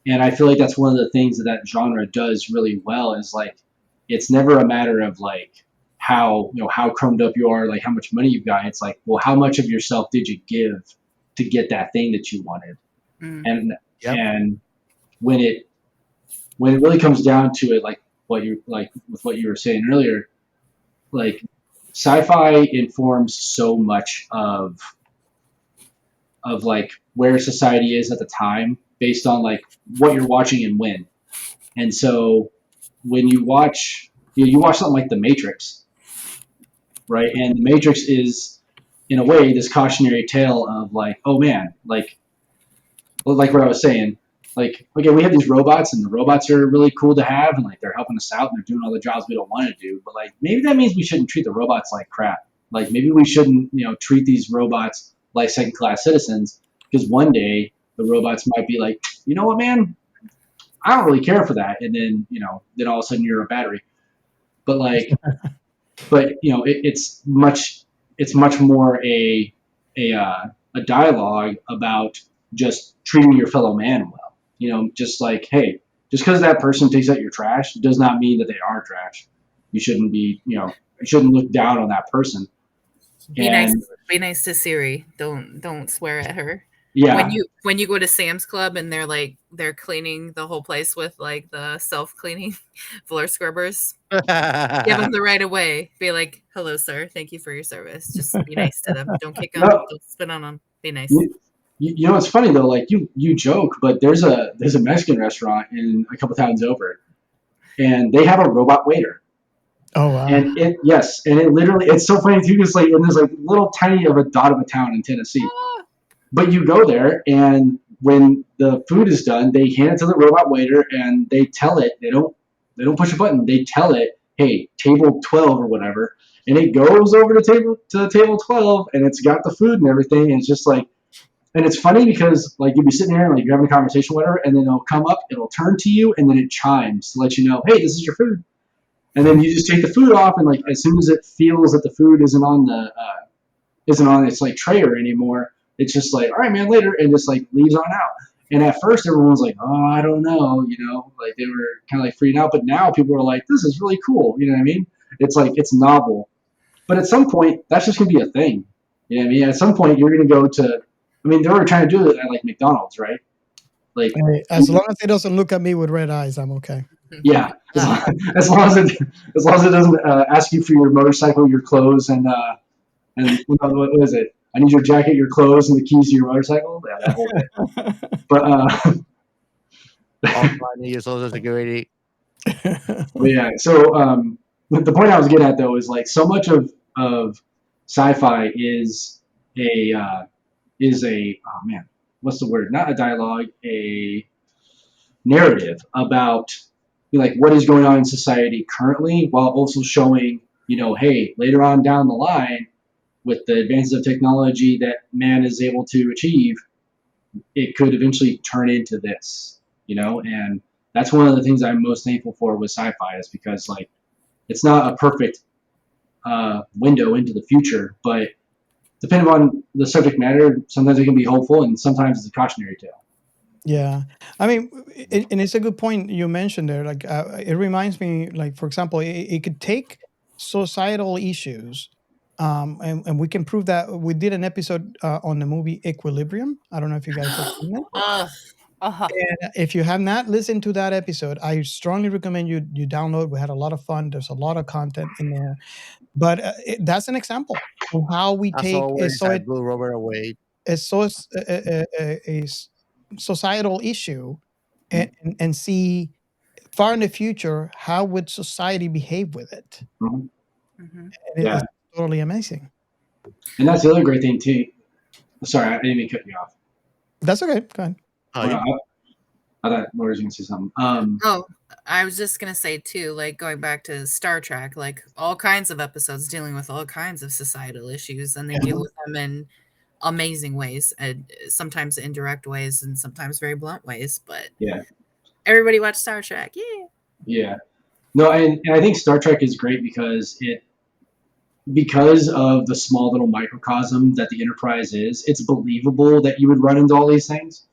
And I feel like that's one of the things that genre does really well is, like, it's never a matter of, like, how chromed up you are, like how much money you've got. It's like, well, how much of yourself did you give to get that thing that you wanted? Mm. And Yep. and when it really comes down to it, like what you like with what you were saying earlier, like, sci-fi informs so much of like where society is at the time based on, like, what you're watching and when. And so when you watch something like The Matrix, right? And The Matrix is, in a way, this cautionary tale of, like, oh man, like what I was saying, like, okay, we have these robots, and the robots are really cool to have, and, like, they're helping us out, and they're doing all the jobs we don't want to do. But, like, maybe that means we shouldn't treat the robots like crap. Like, maybe we shouldn't, treat these robots like second class citizens, because one day the robots might be like, you know what, man, I don't really care for that, and then then all of a sudden you're a battery. But, like, it's much more a dialogue about just treating your fellow man well. Just like, hey, just because that person takes out your trash does not mean that they are trash. You shouldn't you shouldn't look down on that person. Be nice. And Be nice to Siri. Don't swear at her. yeah, When you go to Sam's Club and they're cleaning the whole place with, like, the self cleaning floor scrubbers, give them the right of way. Be like, "Hello, sir. Thank you for your service." Just be nice to them. Don't kick them. no, Don't spit on them. Be nice. it's funny though. Like, you joke, but there's a Mexican restaurant in a couple towns over, and they have a robot waiter. Oh wow. And it literally, it's so funny too, because, like, in this, like, little tiny of a dot of a town in Tennessee. Ah, But you go there, and when the food is done, they hand it to the robot waiter, and they tell it. They don't push a button. They tell it, hey, table 12 or whatever, and it goes over to table 12, and it's got the food and everything. And it's just like, and it's funny because, like, you'll be sitting there and, like, you're having a conversation, or whatever, and then it'll come up, it'll turn to you, and then it chimes to let you know, hey, this is your food. And then you just take the food off, and, like, as soon as it feels that the food isn't on its, like, trayer anymore, it's just like, all right, man, later, and just, like, leaves on out. And at first, everyone's like, oh, I don't know, like, they were kind of, like, freaking out. But now people are like, this is really cool. You know what I mean? It's like, it's novel. But at some point, that's just gonna be a thing. You know what I mean? At some point, you're gonna go to. I mean, they were trying to do it at, like, McDonald's, right? Like, Hey, as long as it doesn't look at me with red eyes, I'm okay. yeah, as long as it doesn't ask you for your motorcycle, your clothes, and what is it? I need your jacket, your clothes, and the keys to your motorcycle. Yeah, that whole bit. But All money, your social security. but yeah. So the point I was getting at though is, like, so much of sci-fi is a oh man, what's the word? Not a dialogue, a narrative about, like, what is going on in society currently, while also showing, hey, later on down the line, with the advances of technology that man is able to achieve, it could eventually turn into this, and that's one of the things I'm most thankful for with sci-fi, is because, like, it's not a perfect window into the future, but depending on the subject matter, sometimes it can be hopeful, and sometimes it's a cautionary tale. Yeah, I mean, and it's a good point you mentioned there. Like, it reminds me, like, for example, it could take societal issues, and we can prove that. We did an episode on the movie Equilibrium. I don't know if you guys have seen it. ugh, uh-huh. And if you have not listened to that episode, I strongly recommend you download. We had a lot of fun. There's a lot of content in there, but that's an example of how we I saw take where I blew Robert away. a, so, a societal issue and see far in the future how would society behave with it. Mhm. Mhm. And Yeah, it's totally amazing. and that's the other great thing too. Sorry, I didn't mean to cut you off. That's okay. Go ahead. Oh, Well, you I thought Laura was going to say something. Oh, I was just gonna say too, like going back to Star Trek, like all kinds of episodes dealing with all kinds of societal issues, and they deal with them in amazing ways, and sometimes indirect ways, and sometimes very blunt ways. But Yeah, everybody watch Star Trek, yeah. yeah. No, and I think Star Trek is great because of the small little microcosm that the Enterprise is. It's believable that you would run into all these things,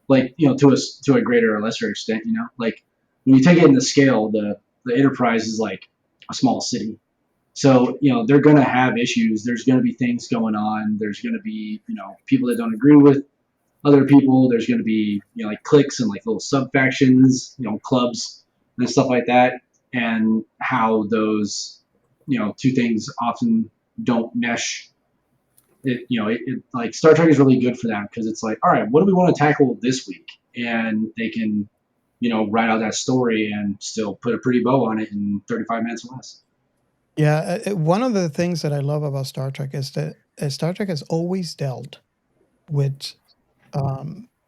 like to a greater or lesser extent. Like when you take it in the scale, the Enterprise is like a small city. So, they're going to have issues. There's going to be things going on. There's going to be, people that don't agree with other people. There's going to be, like cliques and like little sub factions, clubs and stuff like that. And how those, two things often don't mesh. Like Star Trek is really good for that because it's like, all right, what do we want to tackle this week? And they can, write out that story and still put a pretty bow on it in 35 minutes or less. Yeah, one of the things that I love about Star Trek is that Star Trek has always dealt with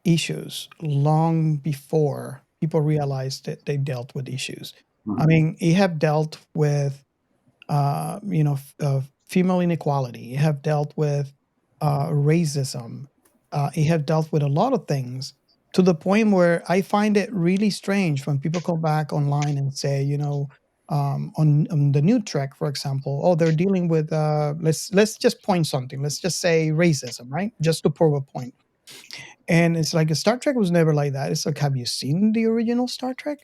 issues long before people realized that they dealt with issues. I Mhm. mean, you have dealt with female inequality. You have dealt with racism. You have dealt with a lot of things to the point where I find it really strange when people come back online and say, on the new Trek, for example, oh, they're dealing with let's just point something. Let's just say racism, right? Just to prove a point. And it's like Star Trek was never like that. It's like, have you seen the original Star Trek?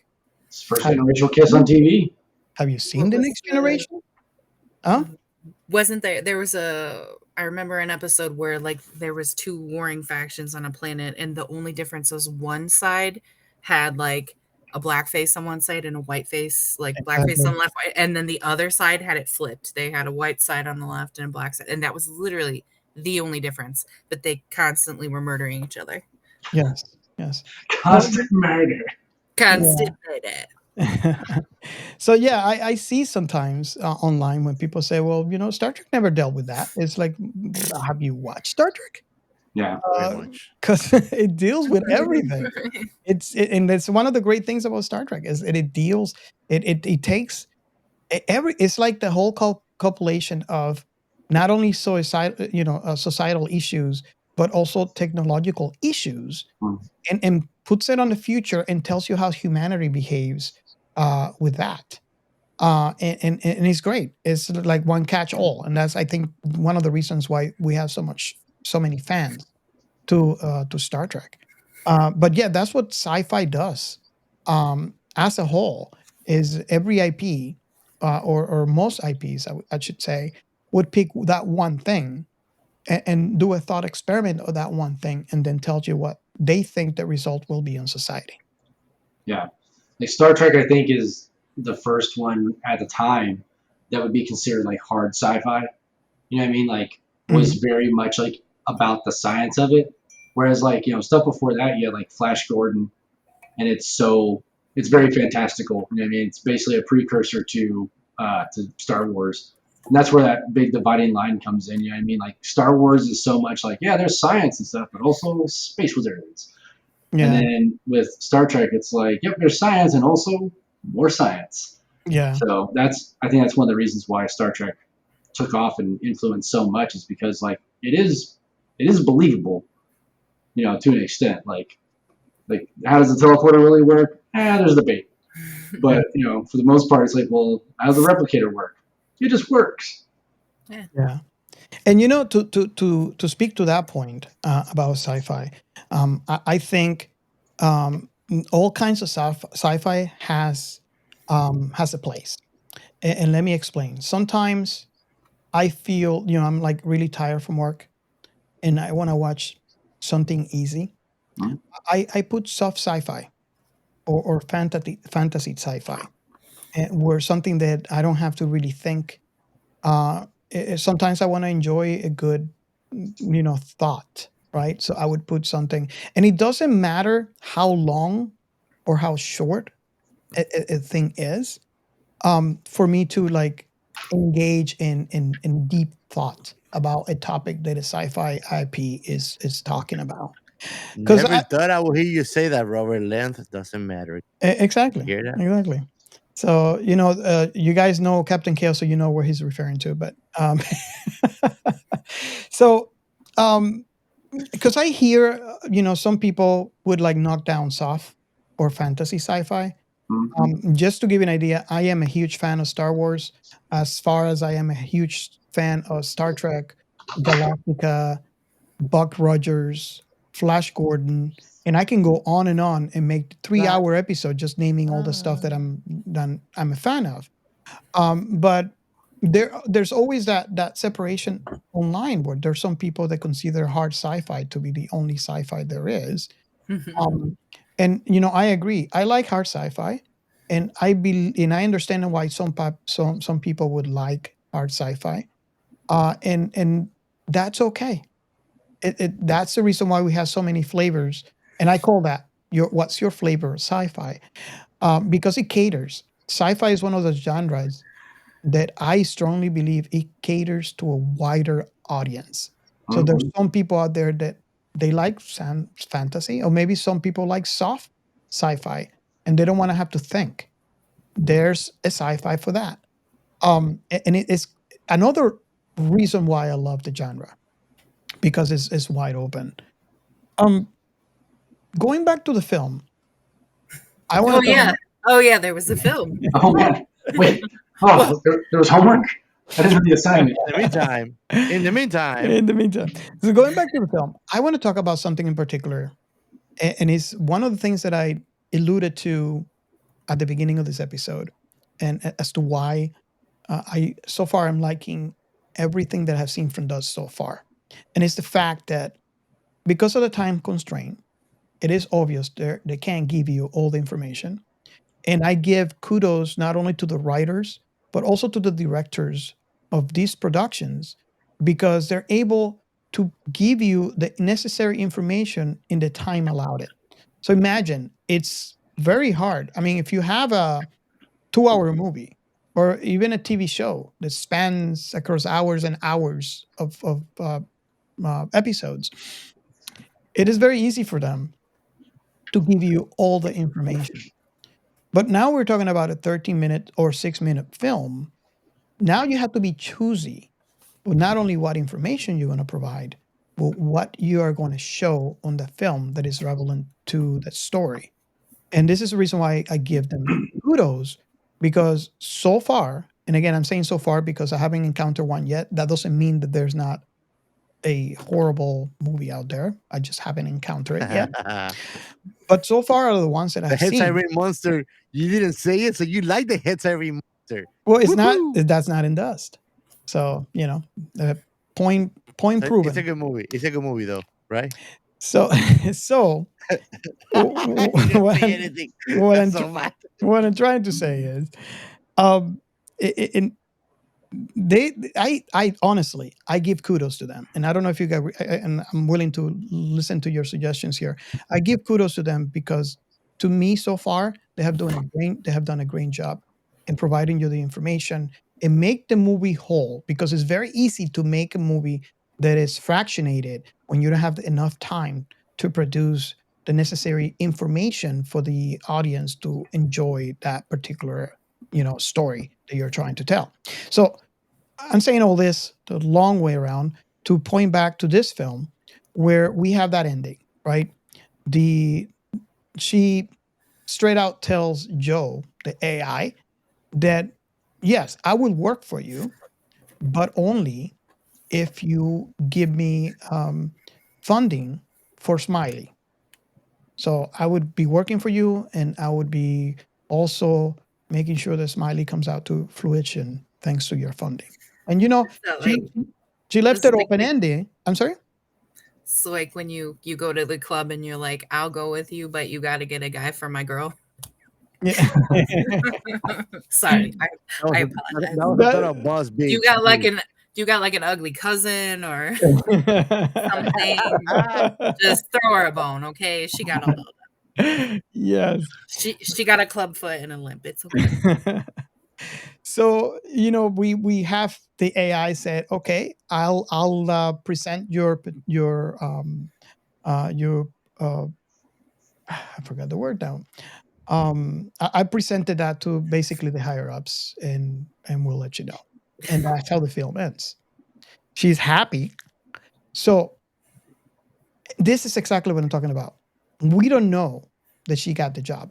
It's first Have you generational kiss on seen, TV. have you seen What the was Next the Generation? Huh? wasn't there was I remember an episode where like there was two warring factions on a planet, and the only difference was one side had like a black face on one side and a white face, like black face on Exactly. the left, and then the other side had it flipped. They had a white side on the left and a black side, and that was literally the only difference. But they constantly were murdering each other. Yes, yes. So Constant murder. Constant murder. so yeah, I see sometimes online when people say, "Well, Star Trek never dealt with that." It's like, have you watched Star Trek? Yeah. very much. Because it deals with everything. And it's one of the great things about Star Trek is that it deals it takes every. It's like the whole compilation of not only societal issues but also technological issues Mm. and puts it on the future and tells you how humanity behaves with that. And it's great. It's like one catch all, and that's I think one of the reasons why we have so many fans to Star Trek. But yeah, that's what sci-fi does. As a whole, is every IP or most IPs, I should say, would pick that one thing and do a thought experiment of that one thing, and then tells you what they think the result will be on society. Yeah. Like Star Trek, I think, is the first one at the time that would be considered like hard sci-fi. You know what I mean? Like, was Mhm. very much like about the science of it. Whereas, like, stuff before that, you had like Flash Gordon, and it's very fantastical. You know what I mean? It's basically a precursor to Star Wars. And that's where that big dividing line comes in. You know what I mean? Like Star Wars is so much like, yeah, there's science and stuff, but also space wizards. And Yeah, then with Star Trek, it's like, yep, there's science and also more science. yeah, So I think that's one of the reasons why Star Trek took off and influenced so much is because like it is believable, to an extent. Like how does the teleporter really work? There's debate. yeah, But for the most part, it's like, well, how does the replicator work? It just works. Yeah. yeah. And to speak to that point about sci-fi, I think all kinds of sci-fi has a place. And let me explain. Sometimes I feel, I'm like really tired from work and I want to watch something easy. Hmm? I put soft sci-fi or fantasy sci-fi, where something that I don't have to really think. Sometimes I want to enjoy a good, thought, right? So I would put something, and it doesn't matter how long. or how short a thing is, for me to like engage in deep thought about a topic that a sci-fi IP is talking about. Because Never thought I would hear you say that, Robert. Length doesn't matter. exactly, Hear that? exactly. So you guys know Captain Chaos, so you know where he's referring to. But so because I hear some people would like knock down soft or fantasy sci-fi. Just to give you an idea, I am a huge fan of Star Wars, as far as I am a huge fan of Star Trek, Galactica, Buck Rogers, Flash Gordon, and I can go on and make 3-hour episode just naming all the stuff that I'm a fan of. But there's always that separation online where there's some people that consider hard sci-fi to be the only sci-fi there is. And I agree. I like hard sci-fi, and I understand why some people would like hard sci-fi, and that's okay. That's the reason why we have so many flavors, and I call that what's your flavor of sci-fi, because it caters. Sci-fi is one of those genres that I strongly believe it caters to a wider audience. So there's some people out there that they like fantasy, or maybe some people like soft sci-fi, and they don't want to have to think. There's a sci-fi for that. And it is another reason why I love the genre, because it's wide open. Going back to the film, I want to Oh yeah, there was a film. Oh man, wait. Oh, there was homework. I didn't have the assignment. In the meantime. In the meantime, so going back to the film, I want to talk about something in particular, and it's one of the things that I alluded to at the beginning of this episode, and as to why so far I'm liking everything that I've seen from Dust so far, and it's the fact that because of the time constraint, it is obvious they can't give you all the information. And I give kudos not only to the writers, but also to the directors of these productions, because they're able to give you the necessary information in the time allowed it. So imagine, it's very hard. I mean, if you have a 2-hour movie or even a TV show that spans across hours and hours of episodes, it is very easy for them to give you all the information. But now we're talking about a 13-minute or 6-minute film. Now you have to be choosy with not only what information you're going to provide, but what you are going to show on the film that is relevant to the story. And this is the reason why I give them kudos, because so far, and again, I'm saying so far because I haven't encountered one yet. That doesn't mean that there's not a horrible movie out there. I just haven't encountered it yet. But so far are the ones that I've The seen. Head Monster. You didn't say it, so you like the Head Monster. Well, it's Woo-hoo! not. That's not in Dust. So point proven. It's a good movie. It's a good movie, though, right? So what I'm trying to say is, in I honestly, I give kudos to them, and I don't know if you guys, and I'm willing to listen to your suggestions here. I give kudos to them because, to me, so far they have done a great job in providing you the information and make the movie whole. Because it's very easy to make a movie that is fractionated when you don't have enough time to produce the necessary information for the audience to enjoy that particular story that you're trying to tell. So I'm saying all this the long way around to point back to this film where we have that ending, right? She straight out tells Joe, the AI, that yes, I will work for you, but only if you give me funding for Smiley. So I would be working for you, and I would be also making sure that Smiley comes out to fruition thanks to your funding. And she left it open ended. I'm sorry. It's like when you go to the club and you're like, I'll go with you, but you got to get a guy for my girl. Yeah. Sorry, I apologize. That was a boss beat. You got like an ugly cousin or something. Just throw her a bone, okay? She got all of that. Yes. She got a club foot and a limp. It's okay. So, we have the AI said, okay, I'll present your I forgot the word now. I presented that to basically the higher ups, and we'll let you know. And that's how the film ends. She's happy. So this is exactly what I'm talking about. We don't know that she got the job.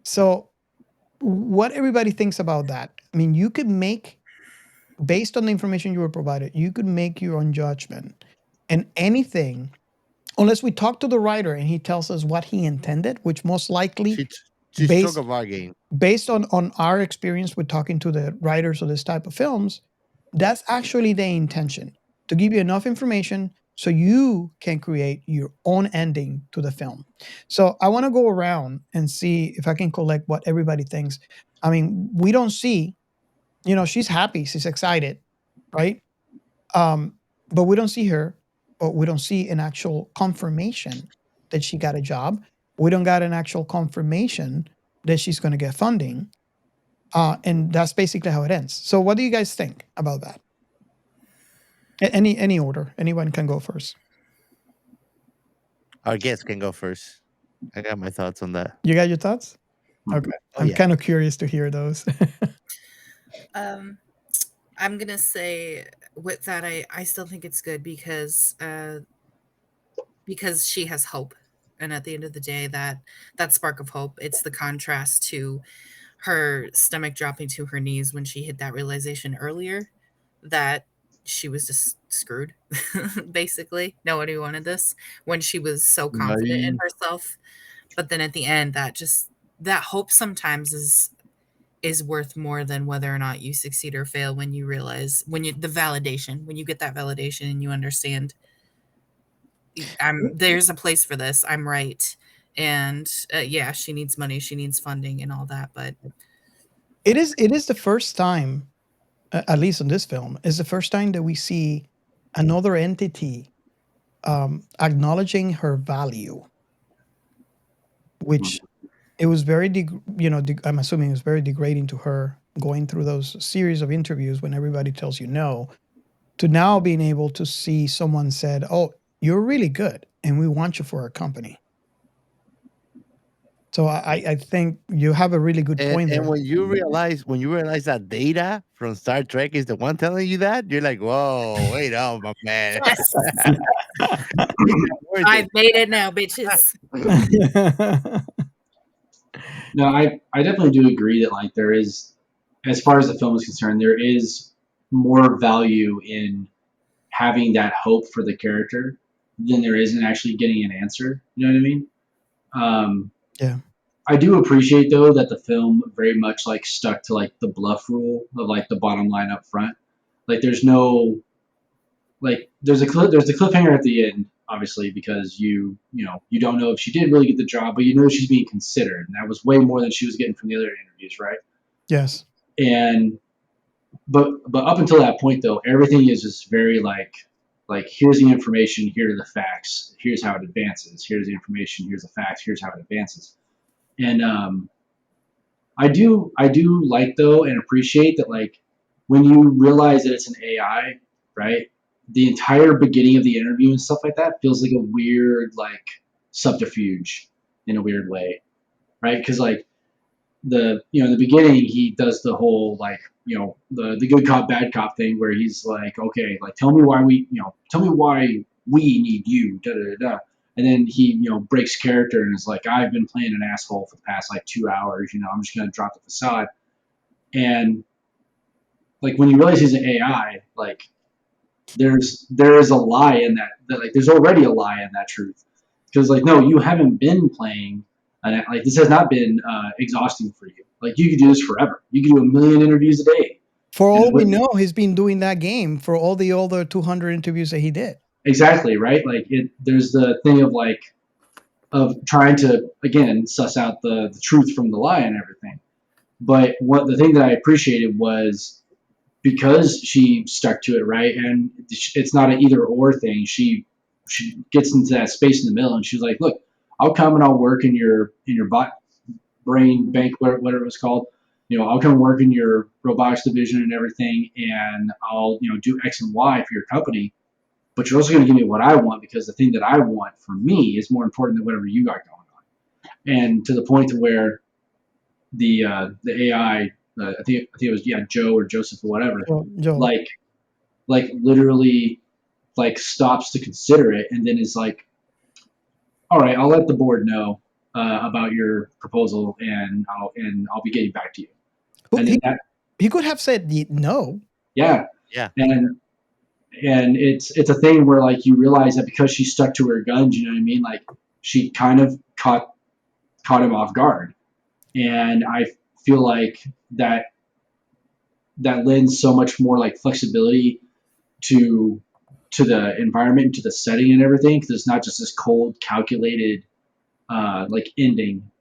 So what everybody thinks about that, I mean, you could make, based on the information you were provided, you could make your own judgment. And anything, unless we talk to the writer and he tells us what he intended, which most likely, She she struck based a bargain. based on our experience with talking to the writers of this type of films, that's actually the intention, to give you enough information so you can create your own ending to the film. So I want to go around and see if I can collect what everybody thinks. I mean, we don't see, she's happy, she's excited, right? um but we don't see her, or we don't see an actual confirmation that she got a job. We don't got an actual confirmation that she's going to get funding. And that's basically how it ends. So what do you guys think about that? Any order, anyone can go first. Our guest can go first. I got my thoughts on that. You got your thoughts? Okay. Oh I'm yeah. kind of curious to hear those. Um, I'm gonna say with that, I still think it's good because she has hope, and at the end of the day, that spark of hope, it's the contrast to her stomach dropping to her knees when she hit that realization earlier that she was just screwed. Basically, nobody wanted this when she was so confident in Naive. herself. But then at the end, that hope sometimes is worth more than whether or not you succeed or fail, when you realize, when you get that validation and you understand, there's a place for this. I'm right. And yeah, she needs money, she needs funding and all that, but It is the first time, at least in this film, is the first time that we see another entity acknowledging her value, which it was very, I'm assuming it was very degrading to her, going through those series of interviews when everybody tells you no, to now being able to see someone said, "Oh, you're really good, and we want you for our company." So I think you have a really good And point and there. when you realize that Data from Star Trek is the one telling you that, you're like, whoa, wait up, my man. yes, Is that worth I've it? made it now, bitches. No, I definitely do agree that like there is, as far as the film is concerned, there is more value in having that hope for the character than there is in actually getting an answer. You know what I mean? Um, Yeah. I do appreciate though that the film very much like stuck to like the bluff rule of like the bottom line up front. Like there's no like there's the cliffhanger at the end, obviously, because you don't know if she did really get the job, but you know she's being considered, and that was way more than she was getting from the other interviews, right? Yes. And but up until that point though, everything is just very like here's the information, here are the facts, here's how it advances, here's the information, here's the facts, here's how it advances. And I do like though and appreciate that like when you realize that it's an AI, right? The entire beginning of the interview and stuff like that feels like a weird like subterfuge in a weird way, right? Because like in the beginning he does the whole like the good cop bad cop thing where he's like, okay, like tell me why we need you, da da da. And then he breaks character and is like, I've been playing an asshole for the past like 2 hours, I'm just gonna drop the facade. And like when you realize he's an AI, like there is a lie in that like there's already a lie in that truth, because like no, you haven't been playing like this has not been exhausting for you. Like you could do this forever. You could do a million interviews a day. For You all we know, know, he's been doing that game for all the other 200 interviews that he did. exactly right. Like there's the thing of like of trying to again suss out the truth from the lie and everything. But what the thing that I appreciated was because she stuck to it, right, and it's not an either or thing. She she gets into that space in the middle, and she's like, "Look, I'll come and I'll work in your brain bank, whatever it was called. I'll come work in your robotics division and everything, and I'll do X and Y for your company. But you're also going to give me what I want because the thing that I want for me is more important than whatever you got going on." And to the point to where the AI, I think it was Joe or Joseph or whatever, Joel. like literally like stops to consider it and then is like, "All right, I'll let the board know about your proposal and I'll be getting back to you." And then that, He could have said no. yeah, Yeah. and it's a thing where like you realize that because she stuck to her guns, you know what I mean? Like she kind of caught him off guard, and I feel like that lends so much more like flexibility to the environment, to the setting and everything, because it's not just this cold, calculated like ending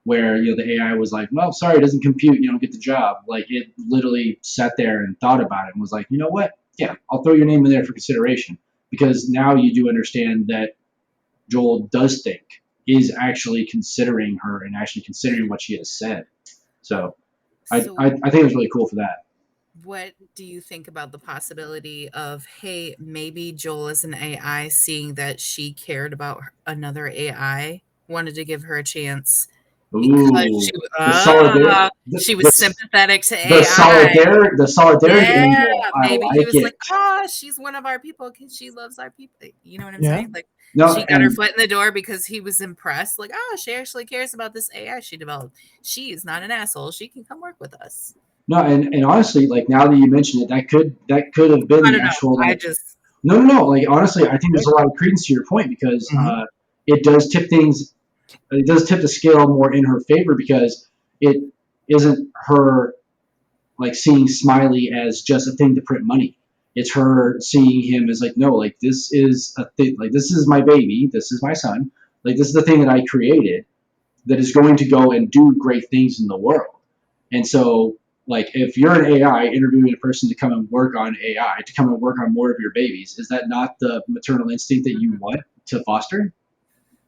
where the AI was like, "Well, sorry, it doesn't compute. You don't get the job." Like it literally sat there and thought about it and was like, "You know what? Yeah, I'll throw your name in there for consideration," because now you do understand that Joel does think, is actually considering her and actually considering what she has said. So So I think it was really cool for that. what do you think about the possibility of, hey, maybe Joel is an AI, seeing that she cared about another AI, wanted to give her a chance because Ooh, she was sympathetic to the AI. solidarity Yeah, angle. I maybe he like was like, it. she's one of our people because she loves our people. You know what I'm Yeah. saying? Like No, she got her foot in the door because he was impressed. Like, she actually cares about this AI she developed. She is not an asshole. She can come work with us. no, and honestly, like now that you mention it, that could have been I the don't know. actual I like. just No. Like honestly, I think there's a lot of credence to your point because Mhm. it does tip things. It does tip the scale more in her favor because it isn't her like seeing Smiley as just a thing to print money. It's her seeing him as like, no, like this is a thing. Like this is my baby. This is my son. Like this is the thing that I created that is going to go and do great things in the world. And so, like, if you're an AI interviewing a person to come and work on AI, to come and work on more of your babies, is that not the maternal instinct that you want to foster?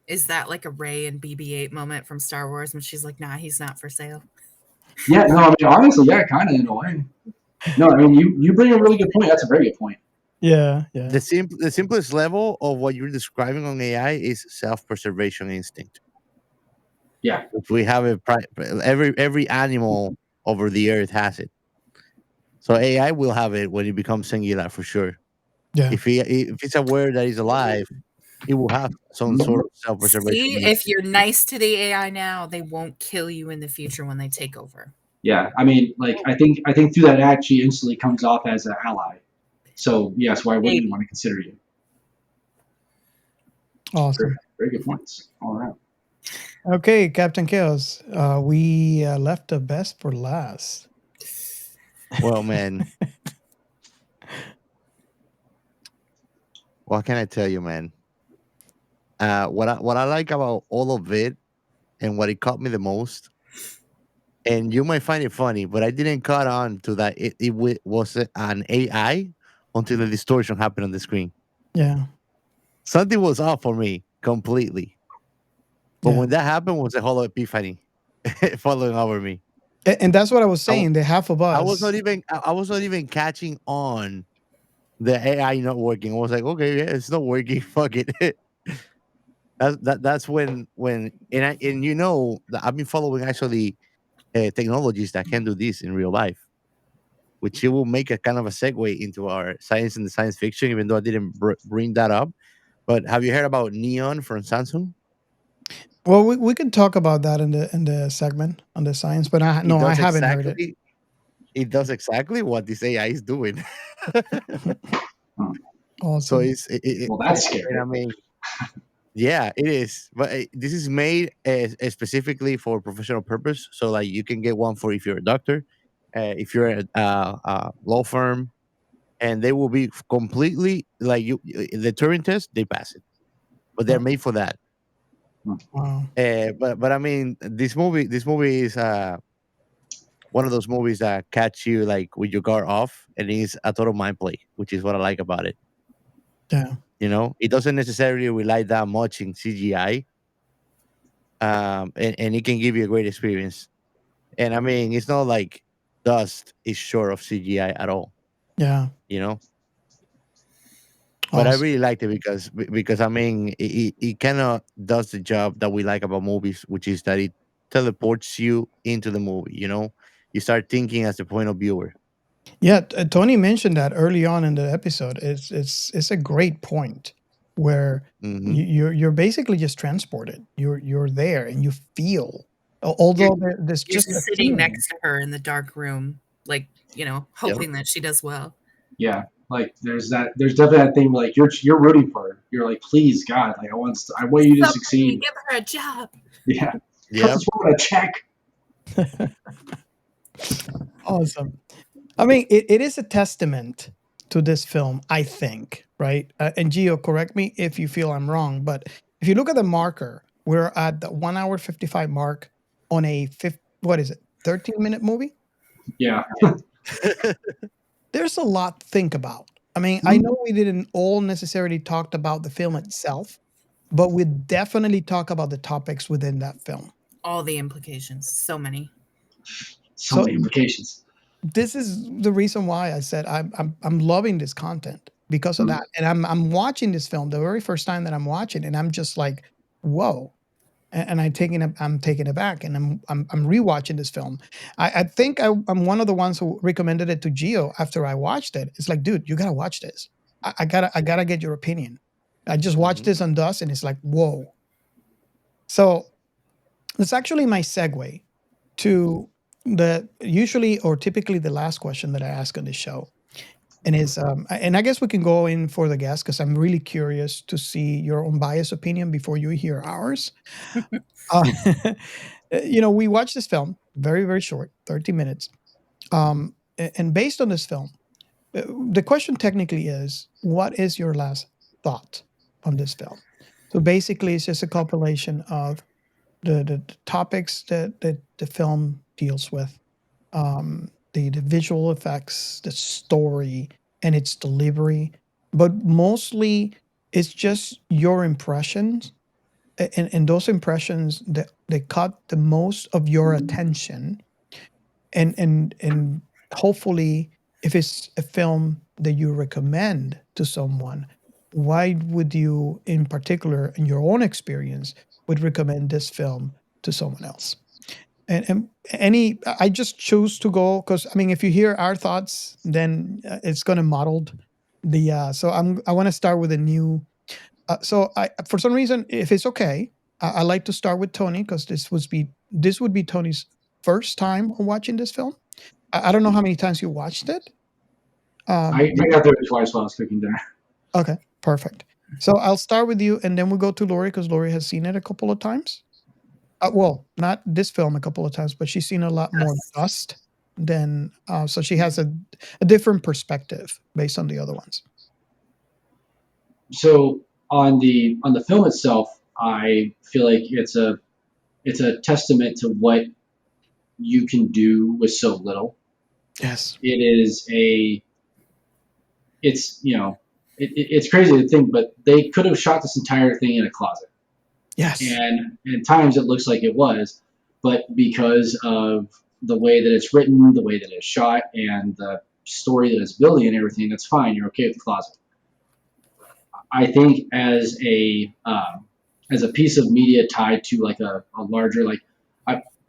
is that like a Rey and BB-8 moment from Star Wars when she's like, "Nah, he's not for sale." Yeah, no, I mean, honestly, yeah, kind of in a way. No, I mean, you bring a really good point. That's a very good point. Yeah. The simplest level of what you're describing on AI is self-preservation instinct. Yeah, If we have it, every animal over the earth has it. So AI will have it when it becomes singular for sure. Yeah. If it's aware that it's alive, it will have some Mhm. sort of self-preservation See, if instinct. you're nice to the AI now, they won't kill you in the future when they take over. Yeah. I mean, like, I think through that act, she instantly comes off as an ally. So yes, why wouldn't we Maybe. want to consider you? Awesome. Very good points all around. Okay, Captain Chaos. We left the best for last. Well, man, what can I tell you, man? What I like about all of it and what it caught me the most, and you might find it funny, but I didn't caught on to that was an AI until the distortion happened on the screen. Yeah. Something was off for me completely. But Yeah. when that happened, was a whole epiphany following over me. And that's what I was I, w- saying. The half of I was us. not even I was not even catching on the AI not working. I was like, okay, yeah, it's not working. Fuck it. That's when and that I've been following actually technologies that can do this in real life, which it will make a kind of a segue into our science and the science fiction, even though I didn't bring that up. But have you heard about Neon from Samsung? Well, we can talk about that in the segment on the science, but It I does haven't heard it. exactly it does exactly what this AI is doing. So Awesome. Well, that's and I scary. mean, yeah, it is. But this is made specifically for professional purpose. So like you can get one for if you're a doctor, if you're a law firm, and they will be completely like the Turing test. They pass it, but they're Wow. made for that. Wow. But I mean, this movie is one of those movies that catch you like with your guard off, and it's a total mind play, which is what I like about it. Yeah. It doesn't necessarily rely that much in CGI, and it can give you a great experience. And I mean, it's not like Dust is short of CGI at all, Yeah. you know. But I Awesome. really liked it because I mean, it kind of does the job that we like about movies, which is that it teleports you into the movie. You start thinking as the point of viewer. Yeah, Tony mentioned that early on in the episode. It's a great point where Hmm. you're basically just transported. You're there and you feel. You're Although there's you're just a sitting feeling. next to her in the dark room, like, Yep. hoping that she does well. Yeah, like there's definitely that thing like you're rooting for her. You're like, please God, like I want you to Somebody succeed. give her a job. Yeah, cut Yep. this woman a check. Awesome. I mean, it is a testament to this film, I think, right? And Gio, correct me if you feel I'm wrong, but if you look at the marker, we're at the 1 hour 55 mark on a what is it, 13-minute movie? Yeah. There's a lot to think about. I mean, I Mhm. know we didn't all necessarily talked about the film itself, but we definitely talk about the topics within that film. All the implications, so many. So So many implications. this is the reason why I said I'm loving this content because of Mhm. that. And I'm watching this film the very first time that I'm watching, and I'm just like, whoa. And I'm taking it back, and I'm rewatching this film. I think I'm one of the ones who recommended it to Gio after I watched it. It's like, dude, you gotta watch this. I gotta get your opinion. I just watched Hmm. this on Dust, and it's like, whoa. So it's actually my segue to the usually or typically the last question that I ask on this show. And I guess we can go in for the guest because I'm really curious to see your unbiased opinion before you hear ours. Uh, we watched this film, very, very short, 30 minutes. And based on this film, the question technically is, what is your last thought on this film? So basically, it's just a compilation of the topics that the film deals with, the visual effects, the story, and its delivery, but mostly it's just your impressions, and those impressions that they caught the most of your attention, and hopefully, if it's a film that you recommend to someone, why would you, in particular, in your own experience, would recommend this film to someone else? And any, I just choose to go because I mean, if you hear our thoughts, then it's going to modeled the. So I want to start with a new. So I, for some reason, if it's okay, I like to start with Tony because this would be Tony's first time watching this film. I don't know how many times you watched it. I got there twice while I was cooking dinner. Okay, perfect. So I'll start with you, and then we'll go to Lorie because Lorie has seen it a couple of times. Well, not this film a couple of times, but she's seen a lot more Dust. Dust than so she has a different perspective based on the other ones. So on the film itself, I feel like it's a testament to what you can do with so little. Yes. It is a it's it's crazy to think, but they could have shot this entire thing in a closet, Yes. and at times it looks like it was, but because of the way that it's written, the way that it's shot, and the story that it's building and everything, that's fine. You're okay with the closet. I think as a piece of media tied to like a larger like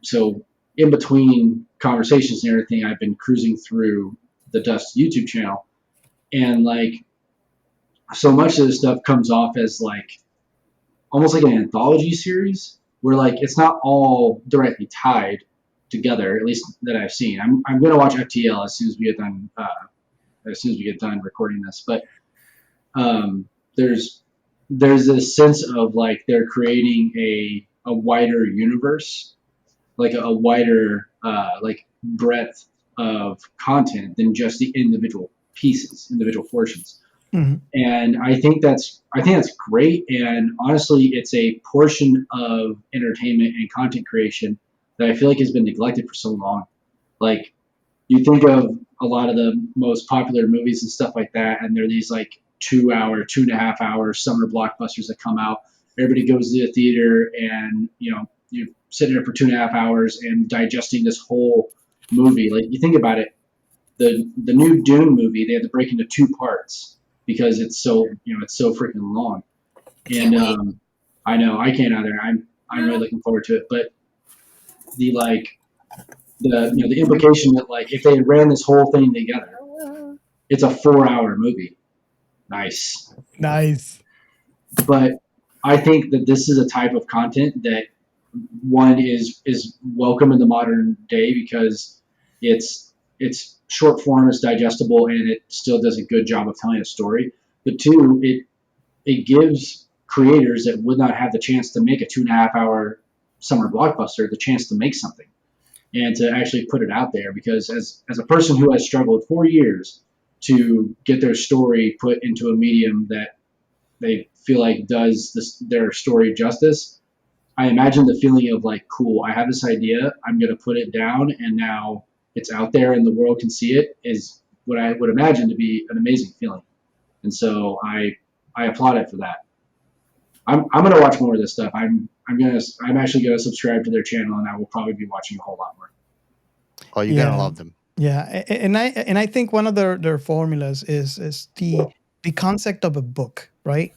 so in between conversations and everything, I've been cruising through the Dust YouTube channel, and like so much of this stuff comes off as like almost like an anthology series where like it's not all directly tied together, at least that I've seen. I'm gonna watch FTL as soon as we get done recording this, but there's this sense of like they're creating a wider universe, like a wider like breadth of content than just the individual pieces, individual portions. Mhm. And I think that's great. And honestly, it's a portion of entertainment and content creation that I feel like has been neglected for so long. Like you think of a lot of the most popular movies and stuff like that, and they're these like 2 hour, 2.5 hour summer blockbusters that come out. Everybody goes to the theater, and you're sitting there for 2.5 hours and digesting this whole movie. Like, you think about it, the new Dune movie, they had to break into two parts because it's so freaking long. I can't And wait. I know I can't either. I'm really looking forward to it. But the the implication that, like, if they had ran this whole thing together, it's a 4 hour movie. Nice. Nice. But I think that this is a type of content that one is welcome in the modern day because it's short form, it's digestible, and it still does a good job of telling a story. But two, it gives creators that would not have the chance to make a 2.5 hour summer blockbuster the chance to make something and to actually put it out there. Because as a person who has struggled for years to get their story put into a medium that they feel like does their story justice, I imagine the feeling of, like, cool, I have this idea, I'm going to put it down, and now it's out there and the world can see it, is what I would imagine to be an amazing feeling. And so I applaud it for that. I'm gonna watch more of this stuff. I'm actually gonna subscribe to their channel, and I will probably be watching a whole lot more. Oh, you're Yeah. gonna love them. Yeah, and I think one of their formulas is the concept of a book, right?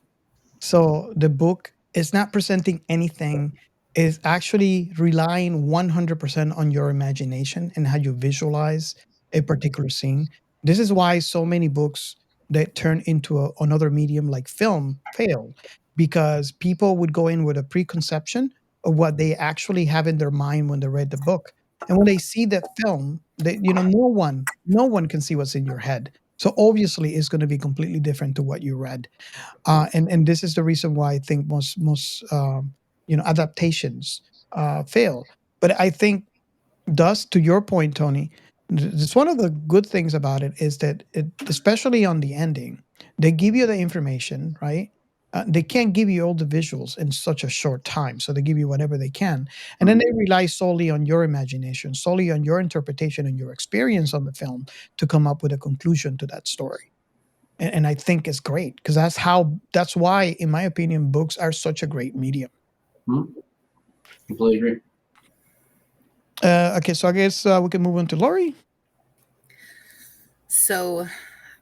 So the book is not presenting anything, is actually relying 100% on your imagination and how you visualize a particular scene. This is why so many books that turn into another medium like film fail, because people would go in with a preconception of what they actually have in their mind when they read the book. And when they see the film, no one can see what's in your head. So obviously it's going to be completely different to what you read. And this is the reason why I think most adaptations fail. But I think, thus, to your point, Tony, it's one of the good things about it is that especially on the ending, they give you the information, right? They can't give you all the visuals in such a short time, so they give you whatever they can, and then they rely solely on your imagination, solely on your interpretation and your experience on the film to come up with a conclusion to that story. And I think it's great because that's why, in my opinion, books are such a great medium. Completely agree. Okay, so I guess we can move on to Lorie. So,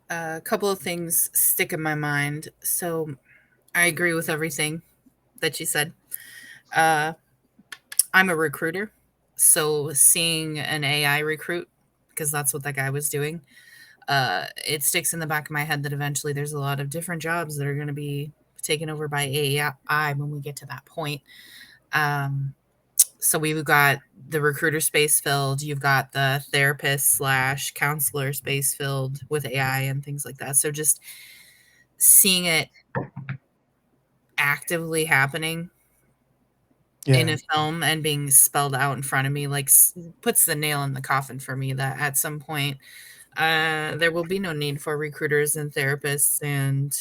a couple of things stick in my mind. So, I agree with everything that you said. Uh, I'm a recruiter, so seeing an AI recruit, because that's what that guy was doing, it sticks in the back of my head that eventually there's a lot of different jobs that are going to be taken over by AI when we get to that point. So we've got the recruiter space filled. You've got the therapist slash counselor space filled with AI and things like that. So just seeing it actively happening in a film and being spelled out in front of me, like, puts the nail in the coffin for me that at some point there will be no need for recruiters and therapists and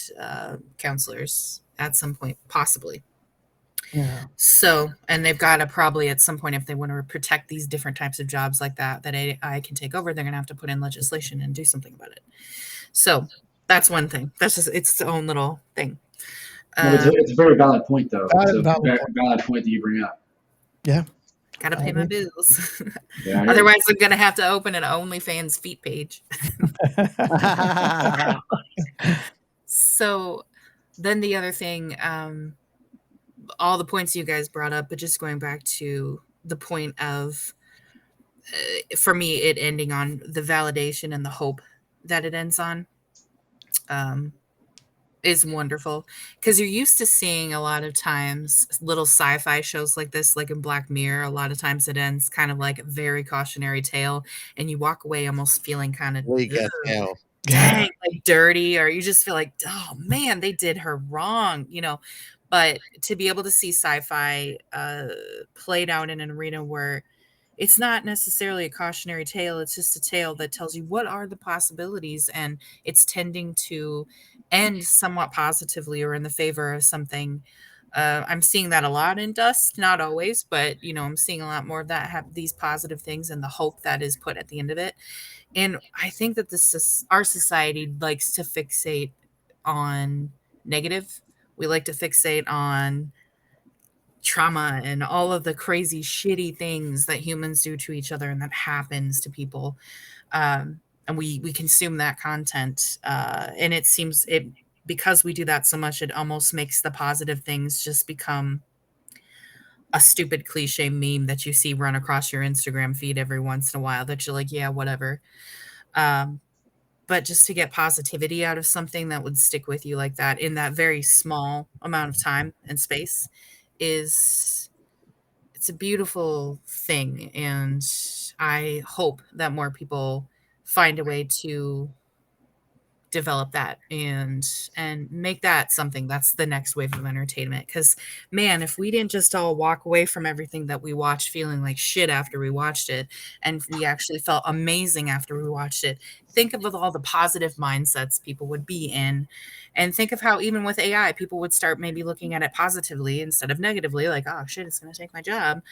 counselors at some point, possibly. Yeah. So, and they've got to probably at some point, if they want to protect these different types of jobs like that AI can take over, they're going to have to put in legislation and do something about it. So that's one thing. That's just its own little thing. No, it's a very valid point, though. It's a Valid valid point that you bring up. Yeah. Gotta pay my bills. Yeah, Otherwise, I'm gonna have to open an OnlyFans feet page. So then the other thing, all the points you guys brought up, but just going back to the point of, for me, it ending on the validation and the hope that it ends on, is wonderful, because you're used to seeing a lot of times little sci-fi shows like this, like in Black Mirror. A lot of times it ends kind of like a very cautionary tale, and you walk away almost feeling kind of dang, like dirty, or you just feel like, oh man, they did her wrong, But to be able to see sci-fi played out in an arena where it's not necessarily a cautionary tale, it's just a tale that tells you what are the possibilities, and it's tending to end somewhat positively or in the favor of something. I'm seeing that a lot in Dust, not always, but I'm seeing a lot more of that, have these positive things and the hope that is put at the end of it. And I think that our society likes to fixate on negative. We like to fixate on trauma and all of the crazy, shitty things that humans do to each other and that happens to people. And we consume that content. And it seems it because we do that so much, it almost makes the positive things just become a stupid cliche meme that you see run across your Instagram feed every once in a while that you're like, yeah, whatever. Um, but just to get positivity out of something that would stick with you like that in that very small amount of time and space is it's a beautiful thing. And I hope that more people find a way to develop that and make that something that's the next wave of entertainment. Because man, if we didn't just all walk away from everything that we watched feeling like shit after we watched it, and we actually felt amazing after we watched it, think of all the positive mindsets people would be in, and think of how even with AI people would start maybe looking at it positively instead of negatively, like, oh shit, it's going to take my job.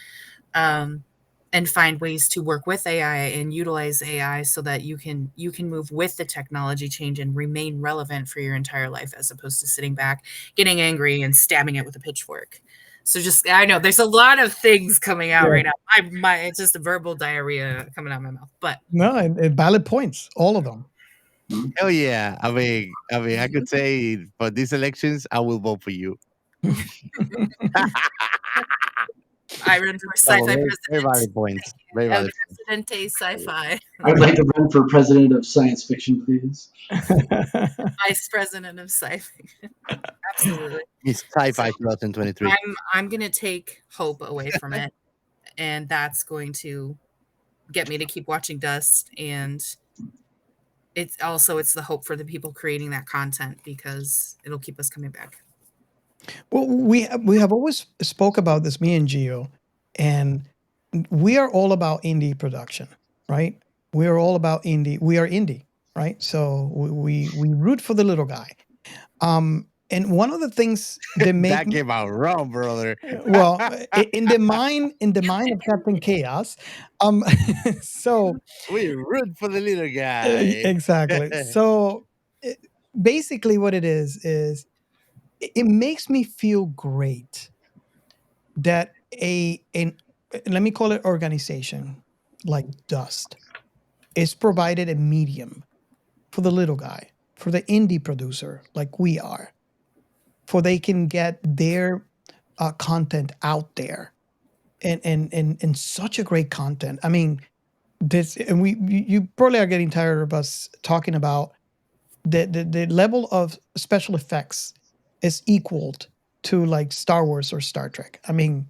um, and find ways to work with AI and utilize AI so that you can move with the technology change and remain relevant for your entire life, as opposed to sitting back, getting angry, and stabbing it with a pitchfork. So just I know there's a lot of things coming out right now. My it's just a verbal diarrhea coming out of my mouth. But No, and valid points, all of them. Hell yeah! I could say for these elections, I will vote for you. I run for No, sci-fi very, president. very valid points. Very El valid. Presidente Sci-Fi. I'd like to run for president of science fiction, please. Vice president of sci-fi. Absolutely. It's SciFi 2023. I'm gonna take hope away from it, and that's going to get me to keep watching Dust. And it's the hope for the people creating that content, because it'll keep us coming back. Well, we have always spoke about this, me and Gio, and we are all about indie production, right? We are all about indie. We are indie, right? So we root for the little guy. And one of the things that make That came out wrong, brother. well in the mind of Captain Chaos, so We root for the little guy. exactly. So basically, what it is it makes me feel great that an let me call it organization like Dust is provided a medium for the little guy, for the indie producer like we are, for they can get their content out there, and such a great content. I mean, this, and you probably are getting tired of us talking about the level of special effects is equaled to like Star Wars or Star Trek. I mean,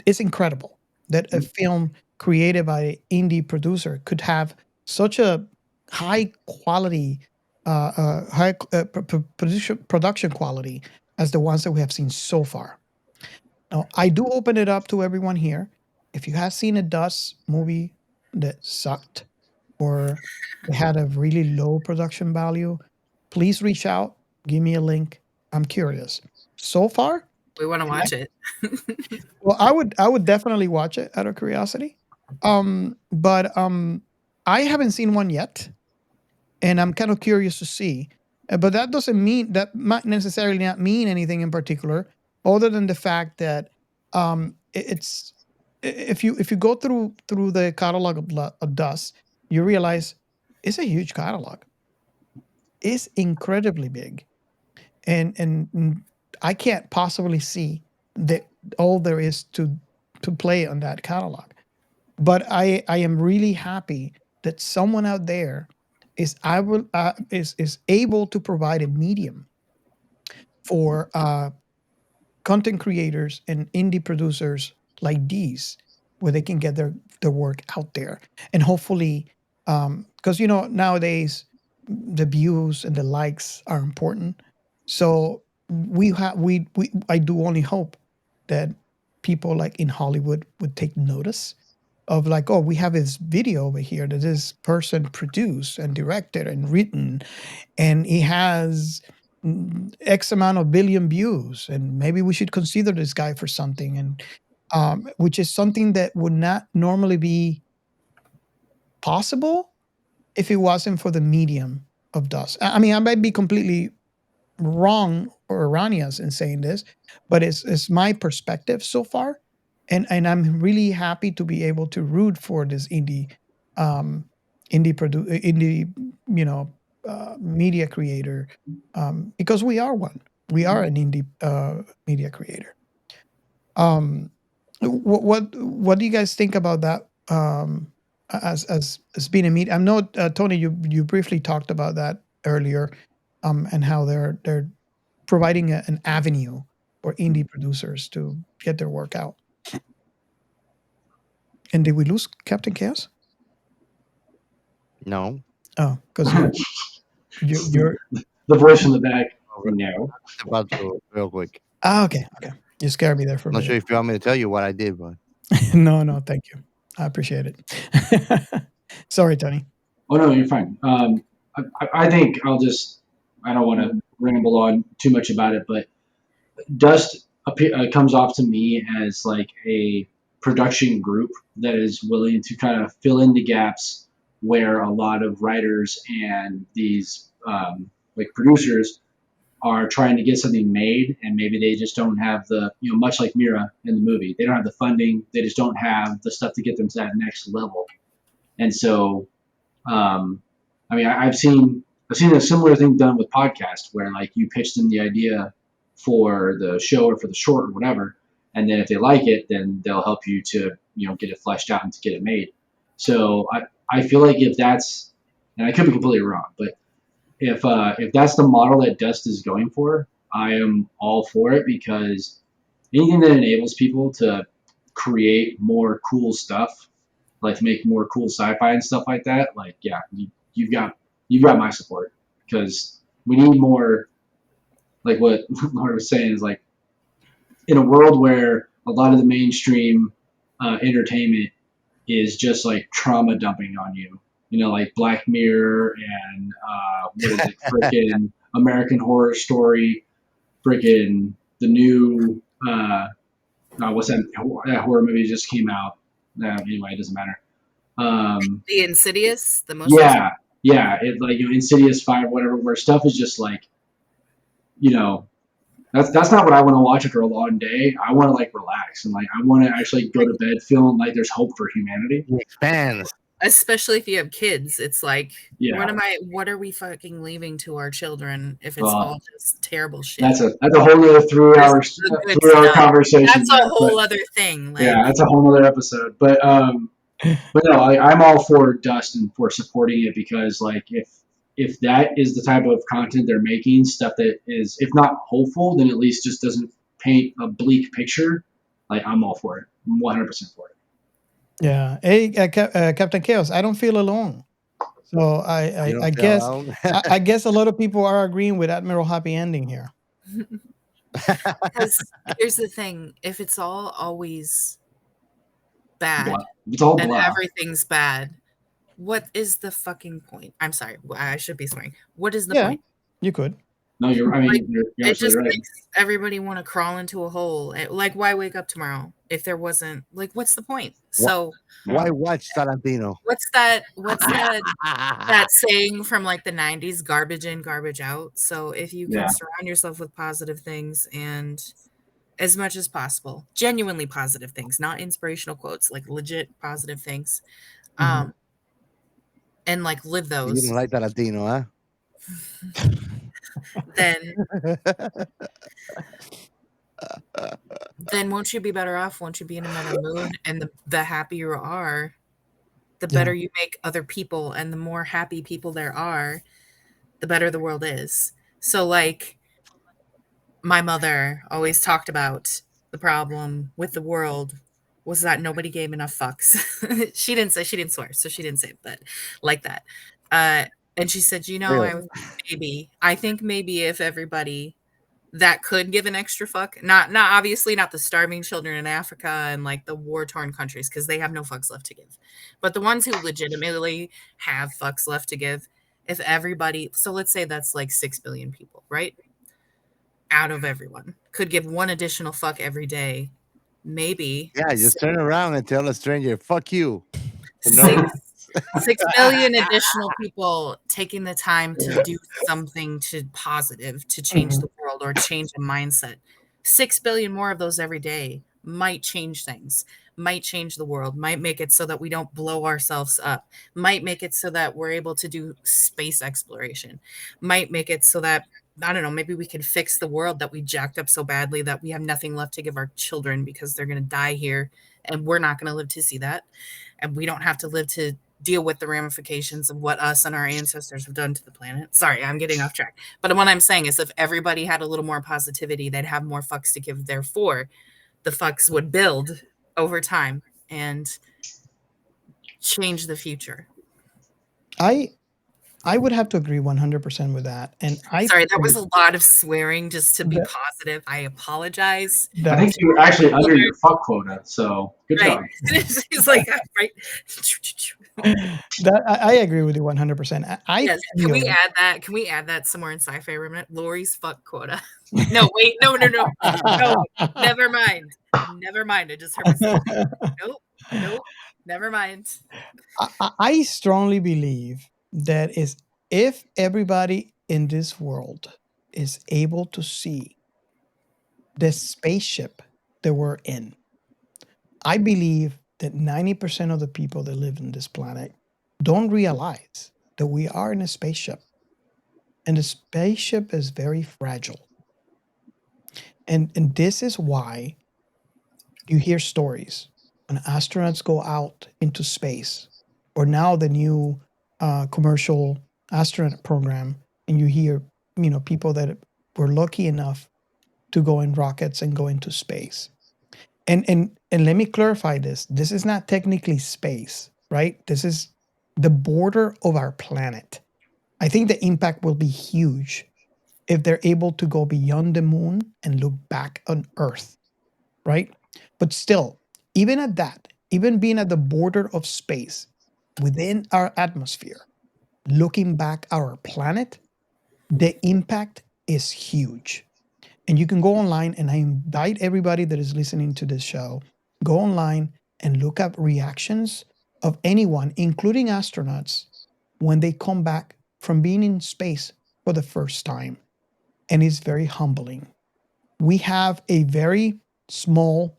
it's incredible that a film created by an indie producer could have such a high quality, production quality as the ones that we have seen so far. Now, I do open it up to everyone here. If you have seen a Dust movie that sucked or had a really low production value, please reach out, give me a link. I'm curious. So far, We want to watch it. well, I would definitely watch it out of curiosity. But I haven't seen one yet, and I'm kind of curious to see. But that doesn't mean that might necessarily not mean anything in particular, other than the fact that it's if you go through the catalog of Dust, you realize it's a huge catalog. It's incredibly big, and I can't possibly see that all there is to play on that catalog. But I am really happy that someone out there is able to provide a medium for content creators and indie producers like these, where they can get their work out there, and hopefully, because nowadays the views and the likes are important. So we I do only hope that people like in Hollywood would take notice of like, oh, we have this video over here that this person produced and directed and written, and he has X amount of billion views, and maybe we should consider this guy for something, and which is something that would not normally be possible if it wasn't for the medium of Dust. I mean, I might be completely wrong or erroneous in saying this, but it's my perspective so far, and I'm really happy to be able to root for this um, indie you know media creator, because we are one. We are an indie media creator. Um, what do you guys think about that? As being a media, I know Tony, you briefly talked about that earlier, and how they're providing an avenue for indie producers to get their work out. And did we lose Captain Chaos? No. Oh, because you're The voice in the back. Over. No. About to real quick. okay. You scared me there for a Not sure minute. if you want me to tell you what I did, but No, thank you. I appreciate it. Sorry, Tony. Oh no, you're fine. I think I don't want to ramble on too much about it, but Dust comes off to me as like a production group that is willing to kind of fill in the gaps where a lot of writers and these like producers are trying to get something made, and maybe they just don't have the, much like Mira in the movie, they don't have the funding, they just don't have the stuff to get them to that next level. And so um, I mean, I've seen a similar thing done with podcasts where like you pitch them the idea for the show or for the short or whatever, and then if they like it, then they'll help you to get it fleshed out and to get it made. So I feel like if that's, and I could be completely wrong, but if that's the model that Dust is going for, I am all for it, because anything that enables people to create more cool stuff, like to make more cool sci-fi and stuff like that, like yeah, you've got my support, because we need more. Like what Laura was saying is like, in a world where a lot of the mainstream entertainment is just like trauma dumping on you, like Black Mirror and what is it, freaking American Horror Story, freaking the new what's that horror movie just came out? Anyway, it doesn't matter. The Insidious, the most recent. Yeah, it like Insidious 5, whatever, where stuff is just like, you know, that's not what I want to watch after a long day. I want to like relax, and like I want to actually go to bed feeling like there's hope for humanity. it expands. Especially if you have kids, it's like, Yeah. what are we fucking leaving to our children if it's all just terrible shit? That's a whole other 3 hour The good 3 hour stuff. conversation. That's a there, whole but- other thing. Like, yeah, that's a whole other episode. But no, I'm all for Dust and for supporting it, because like if that is the type of content they're making, stuff that is, if not hopeful, then at least just doesn't paint a bleak picture, like I'm all for it. I'm 100% for it. Yeah. Hey, Captain Chaos, I don't feel alone. So You don't I feel guess alone? I guess a lot of people are agreeing with Admiral Happy Ending here. because here's the thing: if it's all always bad Blah. It's all and blah. everything's bad, what is the fucking point? I'm sorry, I should be swearing. What is the Yeah. point? You could. No, you're Like, you're It just absolutely right. makes everybody want to crawl into a hole. Like, why wake up tomorrow if there wasn't, like, what's the point? So Why watch Tarantino? what's that that saying from like the 90s, garbage in, garbage out? So if you can Yeah. surround yourself with positive things, and as much as possible, genuinely positive things, not inspirational quotes, like legit positive things, Mhm. and like live You those, don't like Tarantino, then huh? won't you be better off? Won't you be in a better mood? And the happier you are, the Yeah. better you make other people, and the more happy people there are, the better the world is. So like, my mother always talked about the problem with the world was that nobody gave enough fucks. She didn't swear, so she didn't say it, but like that. And she said, Really? I think maybe if everybody that could give an extra fuck, not obviously not the starving children in Africa and like the war-torn countries, because they have no fucks left to give, but the ones who legitimately have fucks left to give, if everybody, so let's say that's like 6 billion people, right? Out of everyone could give one additional fuck every day, maybe Yeah, just turn around and tell a stranger, fuck you. six 6 billion additional people taking the time to do something to positive to change the world or change a mindset. 6 billion more of those every day might change things, might change the world, might make it so that we don't blow ourselves up, might make it so that we're able to do space exploration, might make it so that, I don't know, maybe we can fix the world that we jacked up so badly that we have nothing left to give our children because they're going to die here and we're not going to live to see that. And we don't have to live to deal with the ramifications of what us and our ancestors have done to the planet. Sorry, I'm getting off track. But what I'm saying is if everybody had a little more positivity, they'd have more fucks to give. Therefore, the fucks would build over time and change the future. I would have to agree 100% with that. And Sorry, that was a lot of swearing just to be positive. I apologize. I think you were actually under your fuck quota, so good job. He's like, right. That I agree with you 100%. Yes. Can we add that? Can we add that somewhere in Sci-Fi Room? Lorie's fuck quota. No, wait, no. Never mind. I just heard myself. Nope. Never mind. I strongly believe that if everybody in this world is able to see the spaceship that we're in, I believe that 90% of the people that live in this planet don't realize that we are in a spaceship. And the spaceship is very fragile. And this is why you hear stories when astronauts go out into space, or now the new commercial astronaut program, and you hear, people that were lucky enough to go in rockets and go into space. And let me clarify this. This is not technically space, right? This is the border of our planet. I think the impact will be huge if they're able to go beyond the moon and look back on Earth, right? But still, even at that, even being at the border of space within our atmosphere, looking back our planet, the impact is huge. And you can go online, and I invite everybody that is listening to this show, go online and look up reactions of anyone, including astronauts, when they come back from being in space for the first time. And it's very humbling. We have a very small,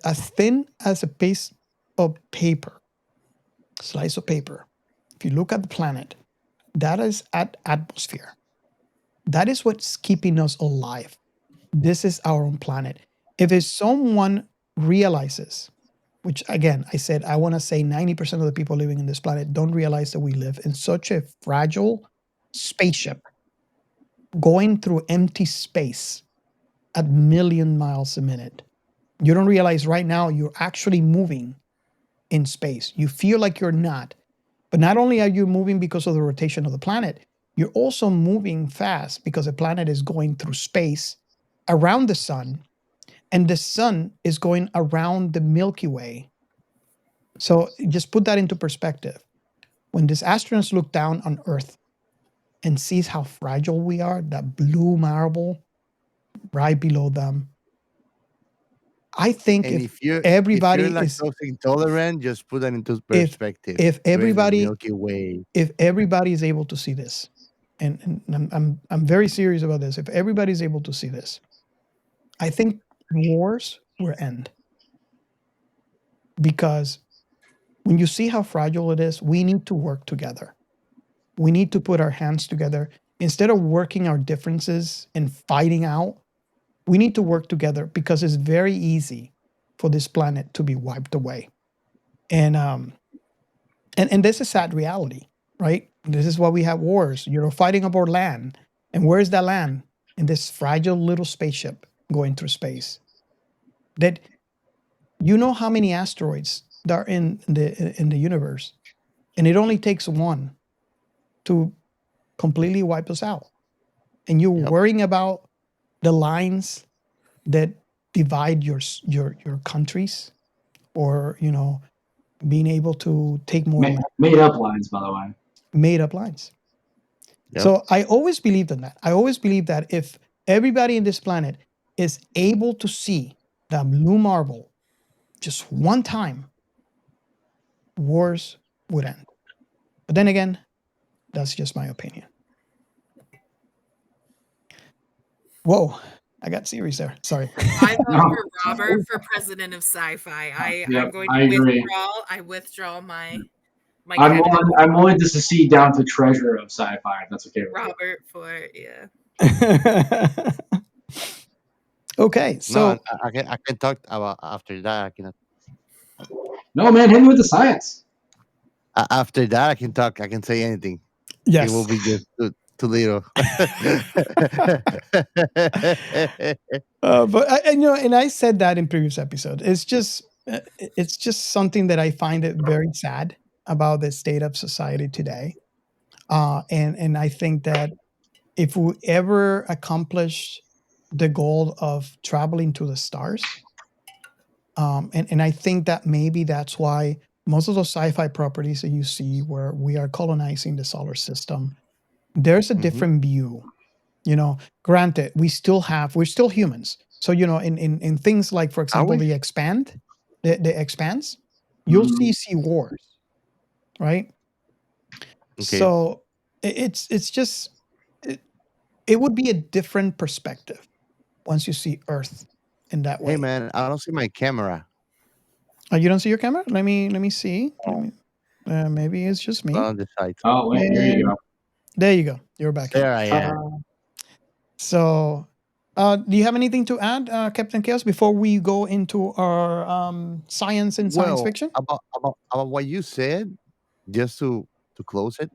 as thin as a piece of paper, slice of paper. If you look at the planet, that is at atmosphere. That is what's keeping us alive. This is our own planet. If someone realizes, which again, I said, I want to say 90% of the people living in this planet don't realize that we live in such a fragile spaceship going through empty space at million miles a minute. You don't realize right now you're actually moving in space. You feel like you're not. But not only are you moving because of the rotation of the planet, you're also moving fast because the planet is going through space around the sun, and the sun is going around the Milky Way. So just put that into perspective. When these astronauts look down on Earth and sees how fragile we are, that blue marble right below them, I think if everybody if you're is lactose intolerant, just put that into perspective. if We're in the everybody Milky Way. if everybody is able to see this, and I'm very serious about this. If everybody is able to see this, I think wars will end. Because when you see how fragile it is, we need to work together. We need to put our hands together. Instead of working our differences and fighting out, we need to work together, because it's very easy for this planet to be wiped away. And this is sad reality, right? This is why we have wars. You're fighting about land. And where's that land? In this fragile little spaceship going through space. That, you know how many asteroids there are in the universe, and it only takes one to completely wipe us out. And you're worrying about the lines that divide your countries, or being able to take more made up lines, by the way. Made up lines. Yep. So I always believed in that. I always believed that if everybody in this planet is able to see that blue marble just one time, wars would end. But then again, that's just my opinion. Whoa, I got serious there. Sorry. I vote No. for Robert for president of sci-fi. I'm Yep, going to I agree. withdraw. I withdraw my I'm candidate. willing. I'm willing to secede down to treasurer of sci-fi. If that's okay with you. Robert for yeah. Okay, No, so I can talk about after that. I can No, man, hit me with the science. after that I can talk. I can say anything. It will yes. be just too little. But and I said that in previous episode. It's just something that I find it very sad about the state of society today. And I think that if we ever accomplish the goal of traveling to the stars, and I think that maybe that's why most of those sci-fi properties that you see where we are colonizing the solar system, there's a Mhm. different view. Granted, we're still humans. So, in things like, for Are example, we? the expanse, you'll Mhm. see wars, right? Okay. So it's just it, it would be a different perspective once you see Earth in that Hey way. man, I don't see my camera. You don't see your camera? Let me see. Maybe it's just It's not me. on the site. Oh wait, here you And go. there you go. You're back in. There I am. So, do you have anything to add, Captain Chaos, before we go into our science and science Well, fiction? about what you said, just to close it,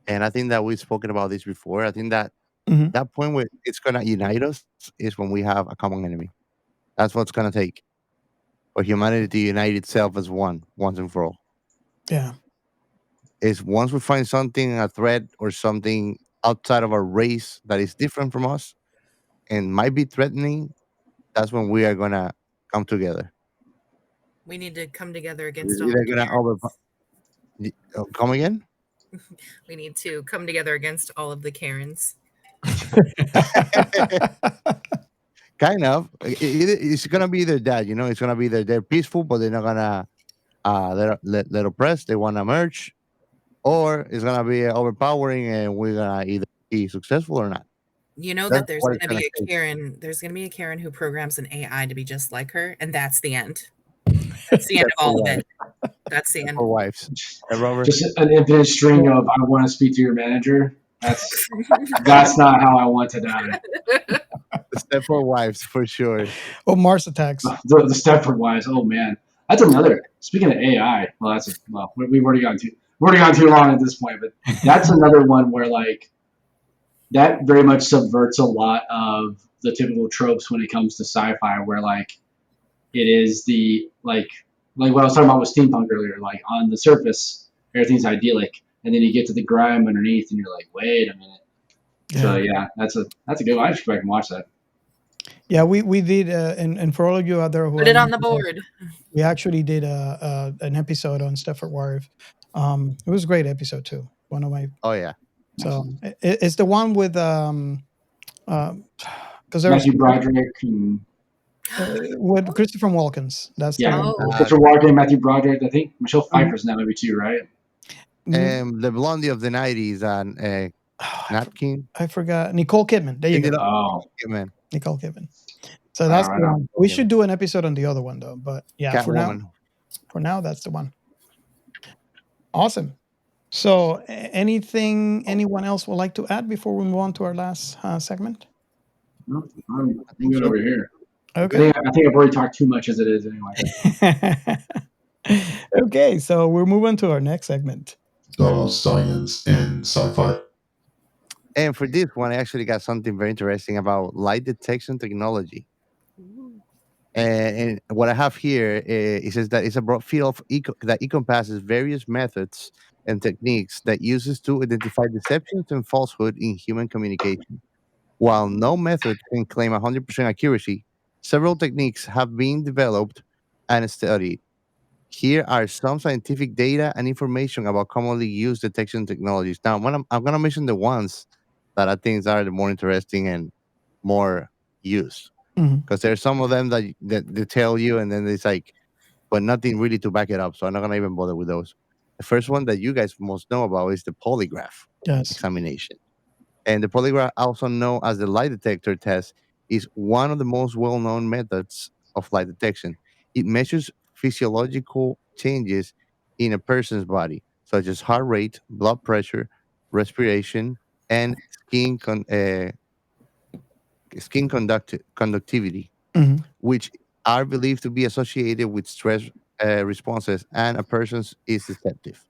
and I think that we've spoken about this before. I think that Mhm. that point where it's gonna unite us is when we have a common enemy. That's what's gonna take for humanity to unite itself as one, once and for all. Yeah. Is once we find something, a threat or something outside of our race that is different from us and might be threatening, that's when we are gonna come together. We need to come together against It's all either the gonna over Karens. come again. We need to come together against all of the Karens. Kind of. It's gonna be either that, it's gonna be either they're peaceful, but they're not gonna let oppress. They wanna merge, or it's gonna be overpowering, and we're gonna either be successful or not. You know That's that there's what going it's to gonna be a take. Karen. There's going to be a Karen who programs an AI to be just like her, and that's the end. That's the end Except of for all of wives. it. That's the Except end. for wives. Robert. Just an infinite string of I want to speak to your manager. That's not how I want to die. Except for wives, for sure. Oh, Mars attacks. The Stepford wives. Oh man, that's another. Speaking of AI, well, we've already gone too long at this point, but that's another one where like that very much subverts a lot of the typical tropes when it comes to sci-fi, where like it is the like what I was talking about with steampunk earlier. Like on the surface, everything's idyllic, and then you get to the grime underneath, and you're like, wait a minute. So Yeah. yeah, that's a good one. I should go back and watch that. Yeah, we did, and for all of you out there who Put it haven't, on the board. we actually did an episode on Stepford Wife. It was a great episode too. One of my Oh yeah. so it's the one with because there was Matthew Broderick and with Christopher Walken's. That's the yeah, one. Oh, Christopher Walken, Matthew Broderick. I think Michelle Mhm. Pfeiffer's in that movie too, right? The blondie of the '90s and Nat King. I forgot Nicole Kidman. There you Ended go, up Oh, man. Nicole Kidman. So that's right the on. one. We should do an episode on the other one though. But yeah, Catwoman. for now, that's the one. Awesome. So, anything anyone else would like to add before we move on to our last segment? No, I'm I think good so. over here. Okay. I think I've already talked too much as it is anyway. Okay, so we're moving to our next segment. Science and sci-fi. And for this one, I actually got something very interesting about light detection technology. And what I have here, it says that it's a broad field that encompasses various methods and techniques that uses to identify deceptions and falsehood in human communication. While no method can claim 100% accuracy, several techniques have been developed and studied. Here are some scientific data and information about commonly used detection technologies. Now, I'm gonna mention the ones that I think are the more interesting and more used, Mhm. because there's some of them that they tell you, and then it's like but nothing really to back it up. So I'm not gonna even bother with those. The first one that you guys most know about is the polygraph Yes. examination. And the polygraph, also known as the lie detector test, is one of the most well known methods of lie detection. It measures physiological changes in a person's body, such as heart rate, blood pressure, respiration, and conductivity, Mhm. which are believed to be associated with stress responses and a person's is deceptive.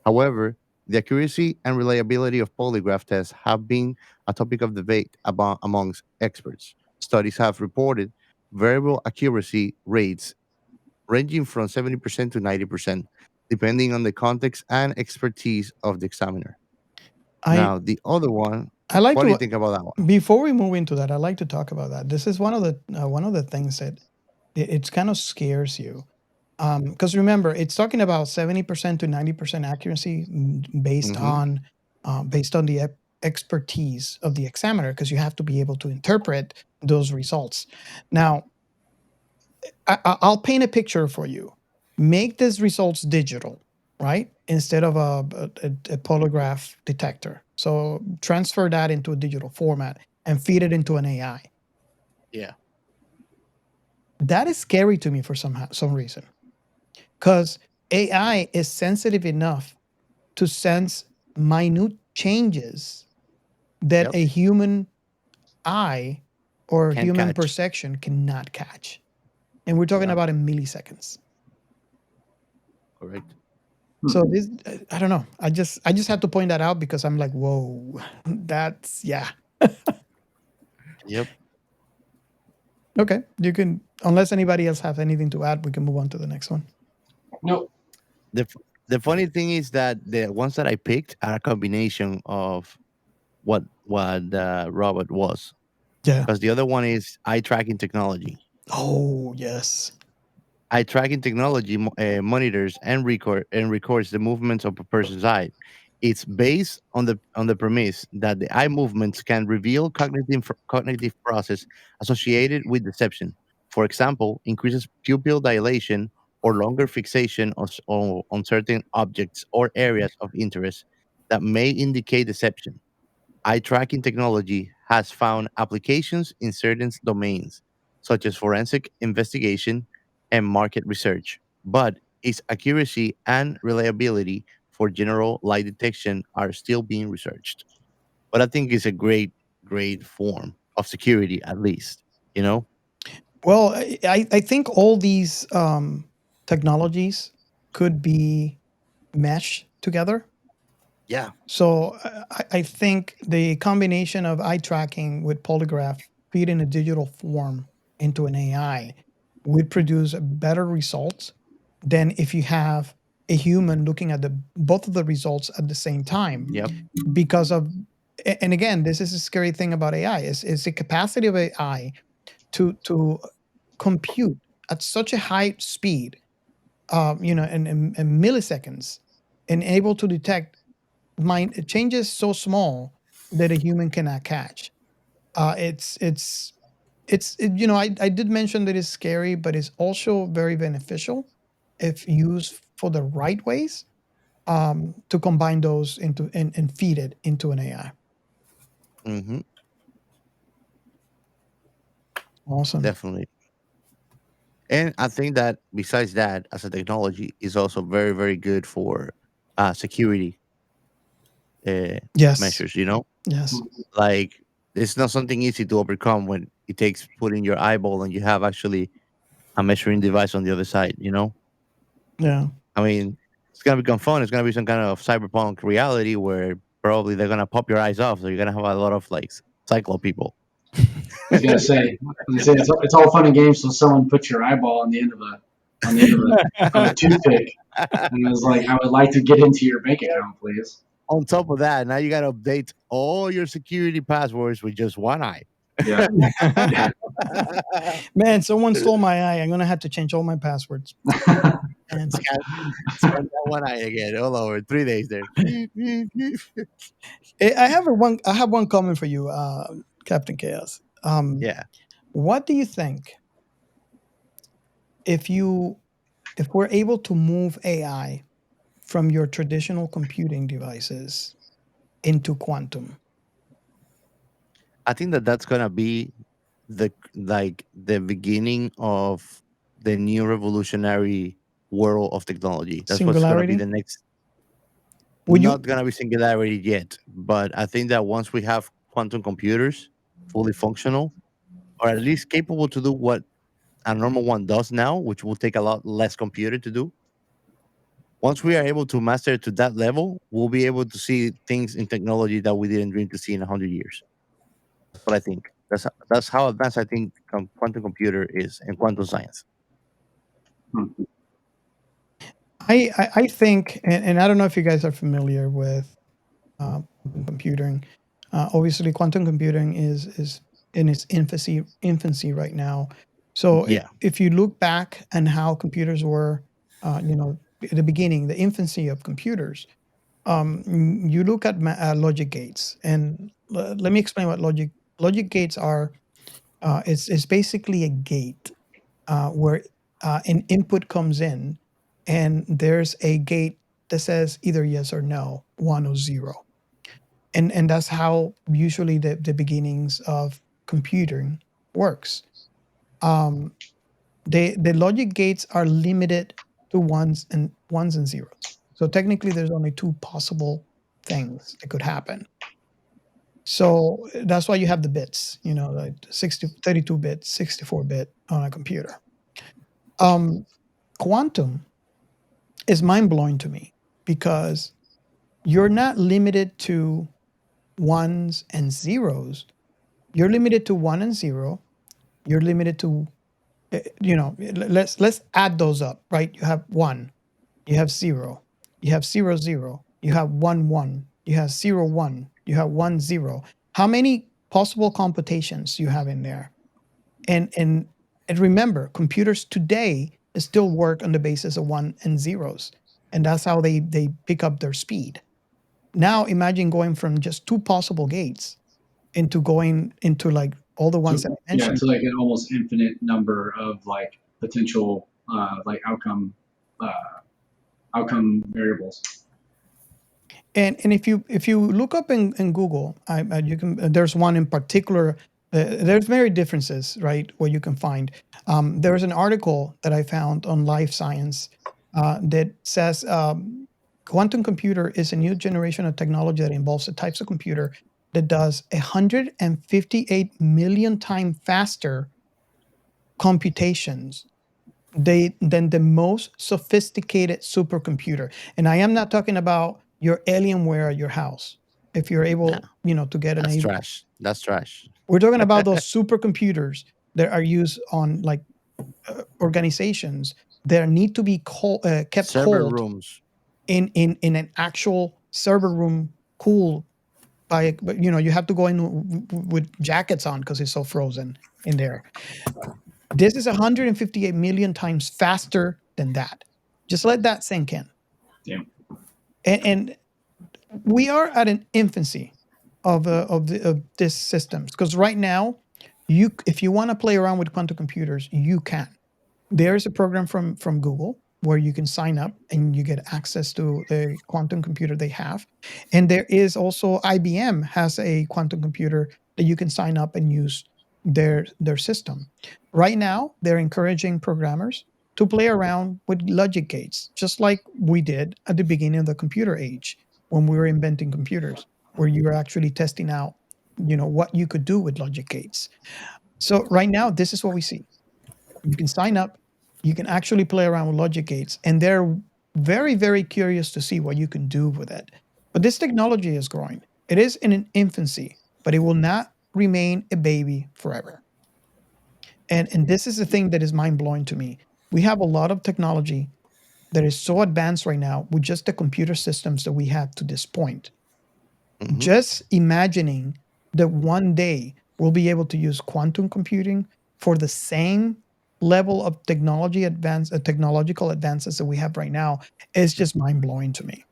However, the accuracy and reliability of polygraph tests have been a topic of debate amongst experts. Studies have reported variable accuracy rates ranging from 70% to 90%, depending on the context and expertise of the examiner. I Now, the other one, I like what do you to think about that one? before we move into that, I like to talk about that. This is one of the things that it's kind of scares you. Because remember, it's talking about 70% to 90% accuracy Hmm. based on the expertise of the examiner, because you have to be able to interpret those results. Now, I'll paint a picture for you. Make these results digital, right? Instead of a polygraph detector. So transfer that into a digital format and feed it into an AI. Yeah. That is scary to me for some reason, because AI is sensitive enough to sense minute changes that Yep. a human eye or Can't human catch. perception cannot catch. And we're talking Yeah. about in milliseconds. Correct. So this, I don't know. I just had to point that out because I'm like, whoa, that's yeah. Yep. Okay, you can. Unless anybody else have anything to add, we can move on to the next one. Nope. The funny thing is that the ones that I picked are a combination of what the robot was, Yeah. because the other one is eye tracking technology. Oh yes. Eye tracking technology monitors and records the movements of a person's eye. It's based on the premise that the eye movements can reveal cognitive process associated with deception. For example, increases pupil dilation or longer fixation on certain objects or areas of interest that may indicate deception. Eye tracking technology has found applications in certain domains, such as forensic investigation and market research, but its accuracy and reliability for general lie detection are still being researched. But I think it's a great form of security, at least, you know? Well, I think all these technologies could be meshed together. Yeah. So I think the combination of eye tracking with polygraph feed in a digital form into an AI would produce better results than if you have a human looking at the both of the results at the same time. Yep. Because of and again, this is a scary thing about AI is the capacity of AI to compute at such a high speed, in milliseconds, and able to detect mind changes so small that a human cannot catch. I did mention that it's scary, but it's also very beneficial if used for the right ways, to combine those into and feed it into an AI. Hmm. Awesome. Definitely. And I think that besides that, as a technology, is also very good for security uh, Yes. measures. You know, Yes. like it's not something easy to overcome when it takes putting your eyeball and you have actually a measuring device on the other side. You know, Yeah. I mean, it's gonna become fun. It's gonna be some kind of cyberpunk reality where probably they're gonna pop your eyes off, so you're gonna have a lot of like cyclo people. I was gonna say it's all fun and games till someone puts your eyeball on the end of a toothpick, and was like, I would like to get into your bank account, please. On top of that, now you gotta update all your security passwords with just one eye. Yeah, yeah. Man, someone stole my eye. I'm gonna have to change all my passwords. And scan, scan that one eye again all over 3 days there. I have one comment for you, Captain Chaos. Yeah. What do you think if you if we're able to move AI from your traditional computing devices into quantum. I think that that's gonna be the beginning of the new revolutionary world of technology. That's what's gonna be Singularity? the next. Would Not you? gonna be singularity yet, but I think that once we have quantum computers fully functional, or at least capable to do what a normal one does now, which will take a lot less computer to do. Once we are able to master it to that level, we'll be able to see things in technology that we didn't dream to see in 100 years. That's what I think. That's how advanced I think quantum computer is and quantum science. Hmm. I think, and I don't know if you guys are familiar with quantum computing. Obviously, quantum computing is in its infancy right now. So Yeah, if you look back and how computers were, at the beginning, the infancy of computers, you look at logic gates, and let me explain what logic gates are. It's basically a gate where an input comes in, and there's a gate that says either yes or no, one or zero, and that's how usually the beginnings of computing works. Um, the logic gates are limited to ones and zeros. So technically, there's only two possible things that could happen. So that's why you have the bits, like 32 bit, 64-bit on a computer. Um, Quantum is mind blowing to me because you're not limited to ones and zeros. You're limited to one and zero. You're limited to, let's add those up, right? You have one, you have zero, you have zero zero, you have one one, you have zero one, you have one zero. How many possible computations you have in there? And remember, computers today still work on the basis of one and zeros, and that's how they pick up their speed. Now imagine going from just two possible gates into going into like all the ones So that I yeah, mentioned. to like an almost infinite number of like potential like uh, outcome variables. And if you look up in Google, you can. There's one in particular. There's very differences, right? Where you can find. There's an article that I found on Life Science that says quantum computer is a new generation of technology that involves the types of computer that does 158 million times faster computations than the most sophisticated supercomputer. And I am not talking about your Alienware at your house. If you're nah, able, to get an that's able, trash. That's trash. we're talking about those supercomputers that are used on like organizations that need to be kept Server cold rooms. in an actual server room, cool by, but you have to go in with jackets on because it's so frozen in there. This is 158 million times faster than that. Just let that sink in. Damn. And we are at an infancy of this systems because right now, if you want to play around with quantum computers, you can. There's a program from Google where you can sign up and you get access to the quantum computer they have. And there is also IBM has a quantum computer that you can sign up and use their system. Right now, they're encouraging programmers to play around with logic gates, just like we did at the beginning of the computer age when we were inventing computers, where you were actually testing out, what you could do with logic gates. So right now, this is what we see. You can sign up, you can actually play around with logic gates, and they're very, very curious to see what you can do with it. But this technology is growing. It is in an infancy, but it will not remain a baby forever. And this is the thing that is mind blowing to me. We have a lot of technology that is so advanced right now with just the computer systems that we have to this point. Hmm. Just imagining that one day we'll be able to use quantum computing for the same level of technological advances that we have right now is just mind blowing to me.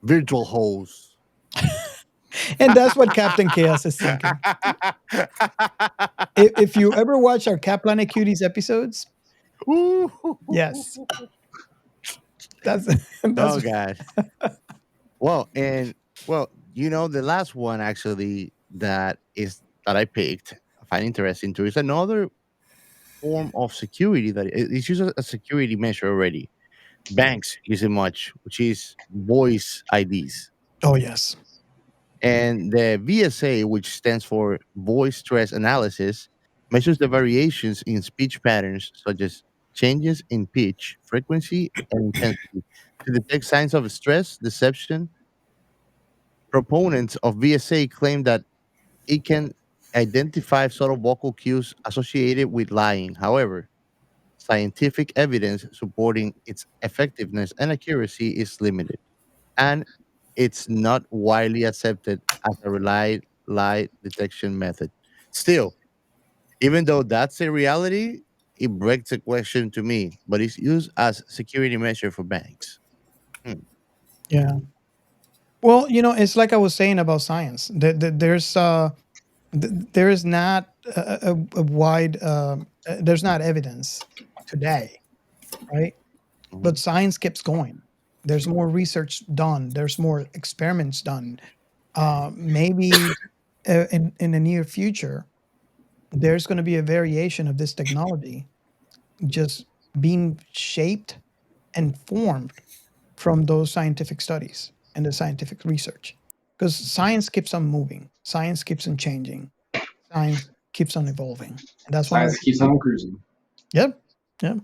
Virtual holes. And that's what Captain Chaos is thinking. If you ever watch our Cat Planet Cuties episodes, Ooh. yes, That's Oh that's God. Well, and well, the last one actually that I picked, I find interesting too, is another form of security that it's used as a security measure already. Banks use it much, which is voice IDs. oh yes. And the VSA, which stands for Voice Stress Analysis, measures the variations in speech patterns, such as changes in pitch, frequency, and intensity, to detect signs of stress, deception. Proponents of VSA claim that it can identify subtle vocal cues associated with lying. However, scientific evidence supporting its effectiveness and accuracy is limited, and it's not widely accepted as a reliable lie detection method. Still, even though that's a reality, it breaks the question to me, but it's used as security measure for banks. Hmm. Yeah. Well, it's like I was saying about science. There is not a wide there's not evidence today, right? Mhm. But science keeps going. There's more research done. There's more experiments done. Maybe in the near future, there's going to be a variation of this technology just being shaped and formed from those scientific studies and the scientific research. Because science keeps on moving, science keeps on changing, science keeps on evolving, and that's one of the Science keeps on cruising. yep, yep,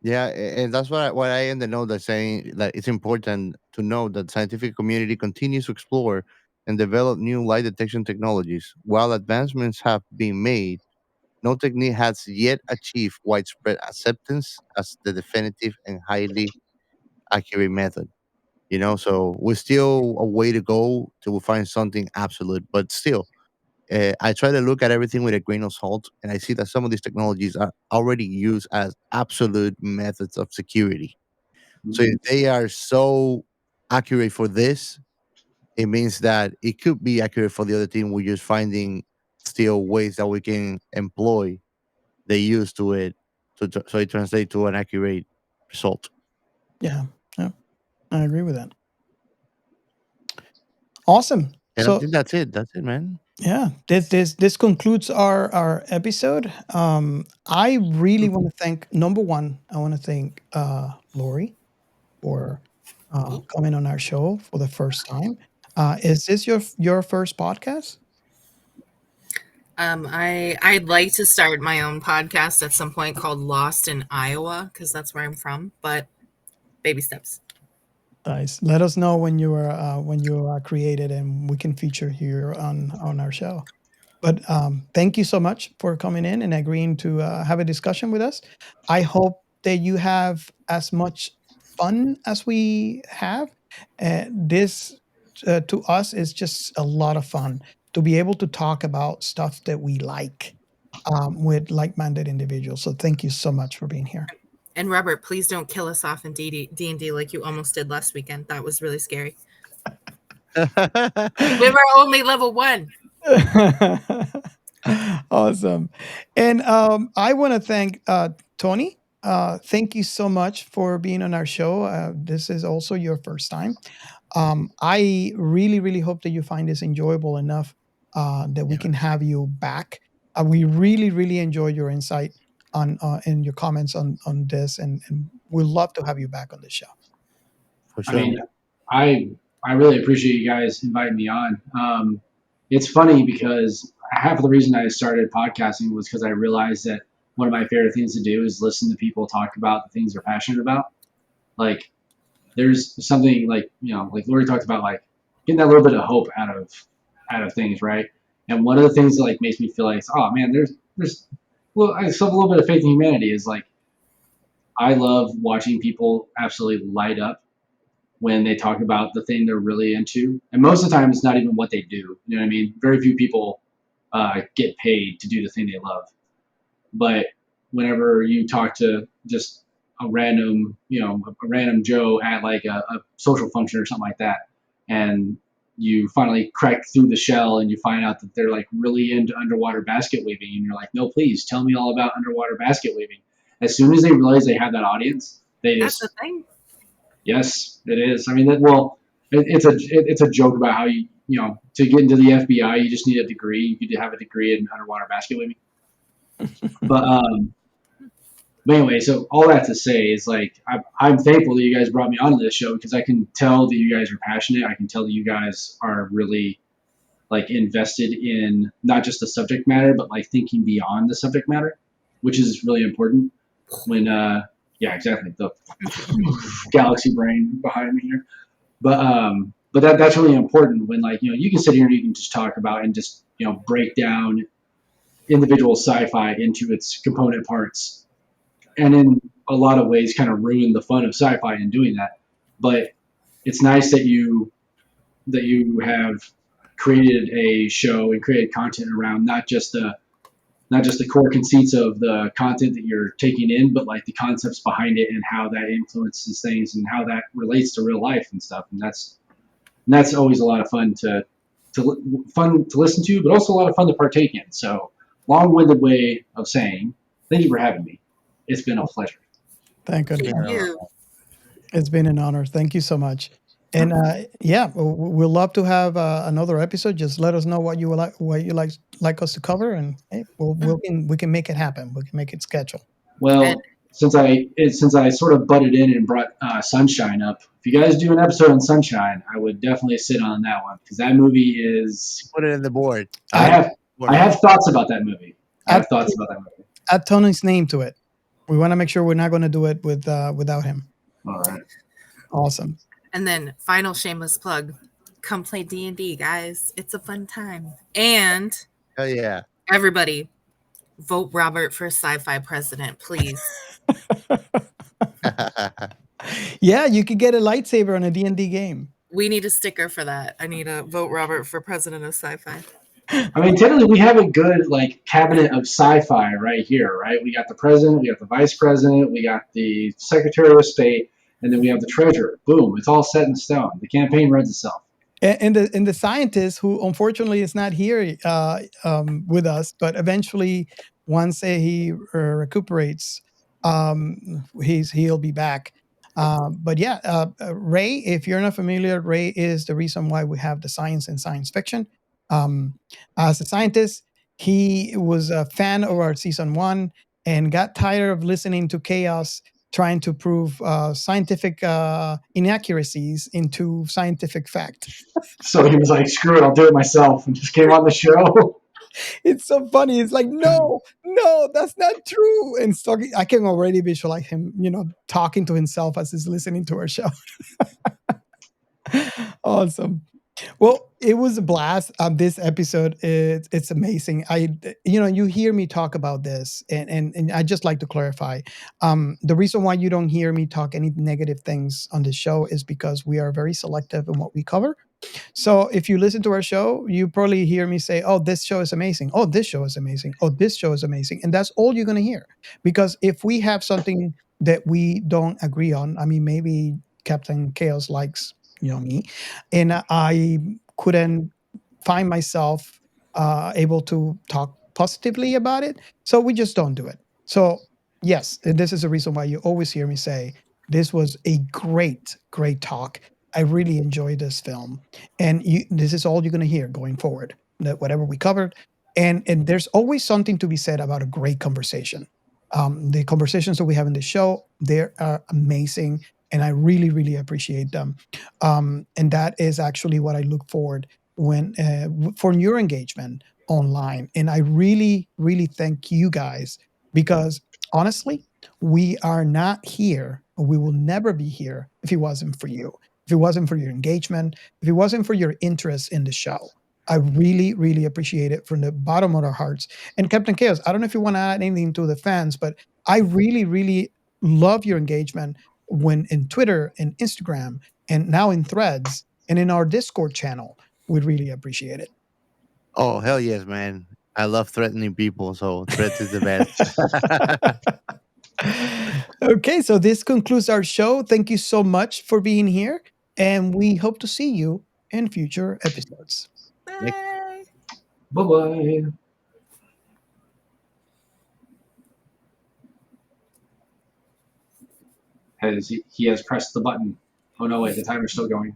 Yeah, and that's what I end the note that saying that it's important to know that scientific community continues to explore and develop new lie detection technologies. While advancements have been made, no technique has yet achieved widespread acceptance as the definitive and highly accurate method. So we're still a way to go till we find something absolute. But still, I try to look at everything with a grain of salt, and I see that some of these technologies are already used as absolute methods of security. So if Mhm. they are so accurate for this, it means that it could be accurate for the other team. We're just finding still ways that we can employ the use to it, so it translates to an accurate result. yeah, yeah. I agree with that. Awesome. And I So think that's it. That's it, man. yeah, this concludes our episode. I really want to thank number one. I want to thank Lorie for coming on our show for the first time. Is this your first podcast? I'd like to start my own podcast at some point called Lost in Iowa because that's where I'm from. But baby steps. Nice. Let us know when you are created, and we can feature you on our show. But thank you so much for coming in and agreeing to have a discussion with us. I hope that you have as much fun as we have. This to us is just a lot of fun to be able to talk about stuff that we like with like-minded individuals. So thank you so much for being here. And Robert, please don't kill us off in D&D like you almost did last weekend. That was really scary. We were only level 1. Awesome. And I want to thank Tony. Thank you so much for being on our show. This is also your first time. I really, really hope that you find this enjoyable enough that we Yeah, can have you back. We really, really enjoy your insight on and your comments on this, and we'd love to have you back on the show. for I sure, mean, man. I really appreciate you guys inviting me on. It's funny because half of the reason I started podcasting was because I realized that one of my favorite things to do is listen to people talk about the things they're passionate about. Like there's something like like Lorie talked about, like getting that little bit of hope out of things, right? And one of the things that like makes me feel like, oh man, there's well, I still have a little bit of faith in humanity. Is like I love watching people absolutely light up when they talk about the thing they're really into. And most of the time, it's not even what they do. You know what I mean? Very few people get paid to do the thing they love. But whenever you talk to just a random Joe at like a social function or something like that, and you finally crack through the shell and you find out that they're like really into underwater basket weaving, and you're like, no, please tell me all about underwater basket weaving. As soon as they realize they have that audience, they That's the just thing. Yes, it is. I mean, it's a joke about how to get into the FBI you just need a degree. You could have a degree in underwater basket weaving. But but anyway, so all that to say is like I'm thankful that you guys brought me onto this show because I can tell that you guys are passionate. I can tell that you guys are really like invested in not just the subject matter, but like thinking beyond the subject matter, which is really important. When yeah, exactly, the galaxy brain behind me here. But that's really important when like you can sit here and you can just talk about and just break down individual sci-fi into its component parts, and in a lot of ways kind of ruin the fun of sci-fi in doing that. But it's nice that you have created a show and created content around not just the core conceits of the content that you're taking in, but like the concepts behind it and how that influences things and how that relates to real life and stuff. And that's always a lot of fun fun to listen to, but also a lot of fun to partake in. So long-winded way of saying thank you for having me. It's been a pleasure. Thank Thank goodness. you. It's been an honor. Thank you so much. And yeah, we'll love to have another episode. Just let us know what you would what you like us to cover, and hey, we can make it happen. We can make it schedule. Well, since I sort of butted in and brought Sunshine up, if you guys do an episode on Sunshine, I would definitely sit on that one because that movie is. Put it in the board. I have thoughts about that movie. I have thoughts about that movie. Add Tony's name to it. We want to make sure we're not going to do it without him. All right. Awesome. And then final shameless plug. Come play D&D, guys. It's a fun time. And Oh yeah. everybody, vote Robert for SciFi president, please. Yeah, you could get a lightsaber on a D&D game. We need a sticker for that. I need to vote Robert for president of SciFi. I mean, technically, we have a good like cabinet of sci-fi right here, right? We got the president, we got the vice president, we got the secretary of state, and then we have the treasurer. Boom! It's all set in stone. The campaign runs itself. And the scientist who unfortunately is not here with us, but eventually once he recuperates, he'll be back. But yeah, Ray, if you're not familiar, Ray is the reason why we have the science and science fiction. As a scientist, he was a fan of our season 1 and got tired of listening to chaos trying to prove scientific inaccuracies into scientific fact. So he was like, "Screw it, I'll do it myself," and just came on the show. It's so funny. It's like, no, that's not true. And so I can already visualize him, talking to himself as he's listening to our show. Awesome. Well, it was a blast. This episode, it's amazing. You hear me talk about this, and I just like to clarify. The reason why you don't hear me talk any negative things on this show is because we are very selective in what we cover. So if you listen to our show, you probably hear me say, "Oh, this show is amazing. Oh, this show is amazing. Oh, this show is amazing," and that's all you're going to hear. Because if we have something that we don't agree on, I mean, maybe Captain Chaos likes me, and I couldn't find myself able to talk positively about it, so we just don't do it. So yes, and this is the reason why you always hear me say this was a great talk. I really enjoyed this film, and this is all you're going to hear going forward. That whatever we covered, and there's always something to be said about a great conversation. The conversations that we have in the show, they are amazing, and I really appreciate them. And that is actually what I look forward when for your engagement online. And I really thank you guys because honestly, we are not here. We will never be here if it wasn't for you. If it wasn't for your engagement, if it wasn't for your interest in the show. I really appreciate it from the bottom of our hearts. And Captain Chaos, I don't know if you want to add anything to the fans, but I really love your engagement when in Twitter and Instagram and now in Threads and in our Discord channel. We really appreciate it. Oh hell yes, man! I love threatening people, so threats is the best. Okay, so this concludes our show. Thank you so much for being here, and we hope to see you in future episodes. Bye. Bye-bye. He has pressed the button. Oh no, wait, the timer's still going.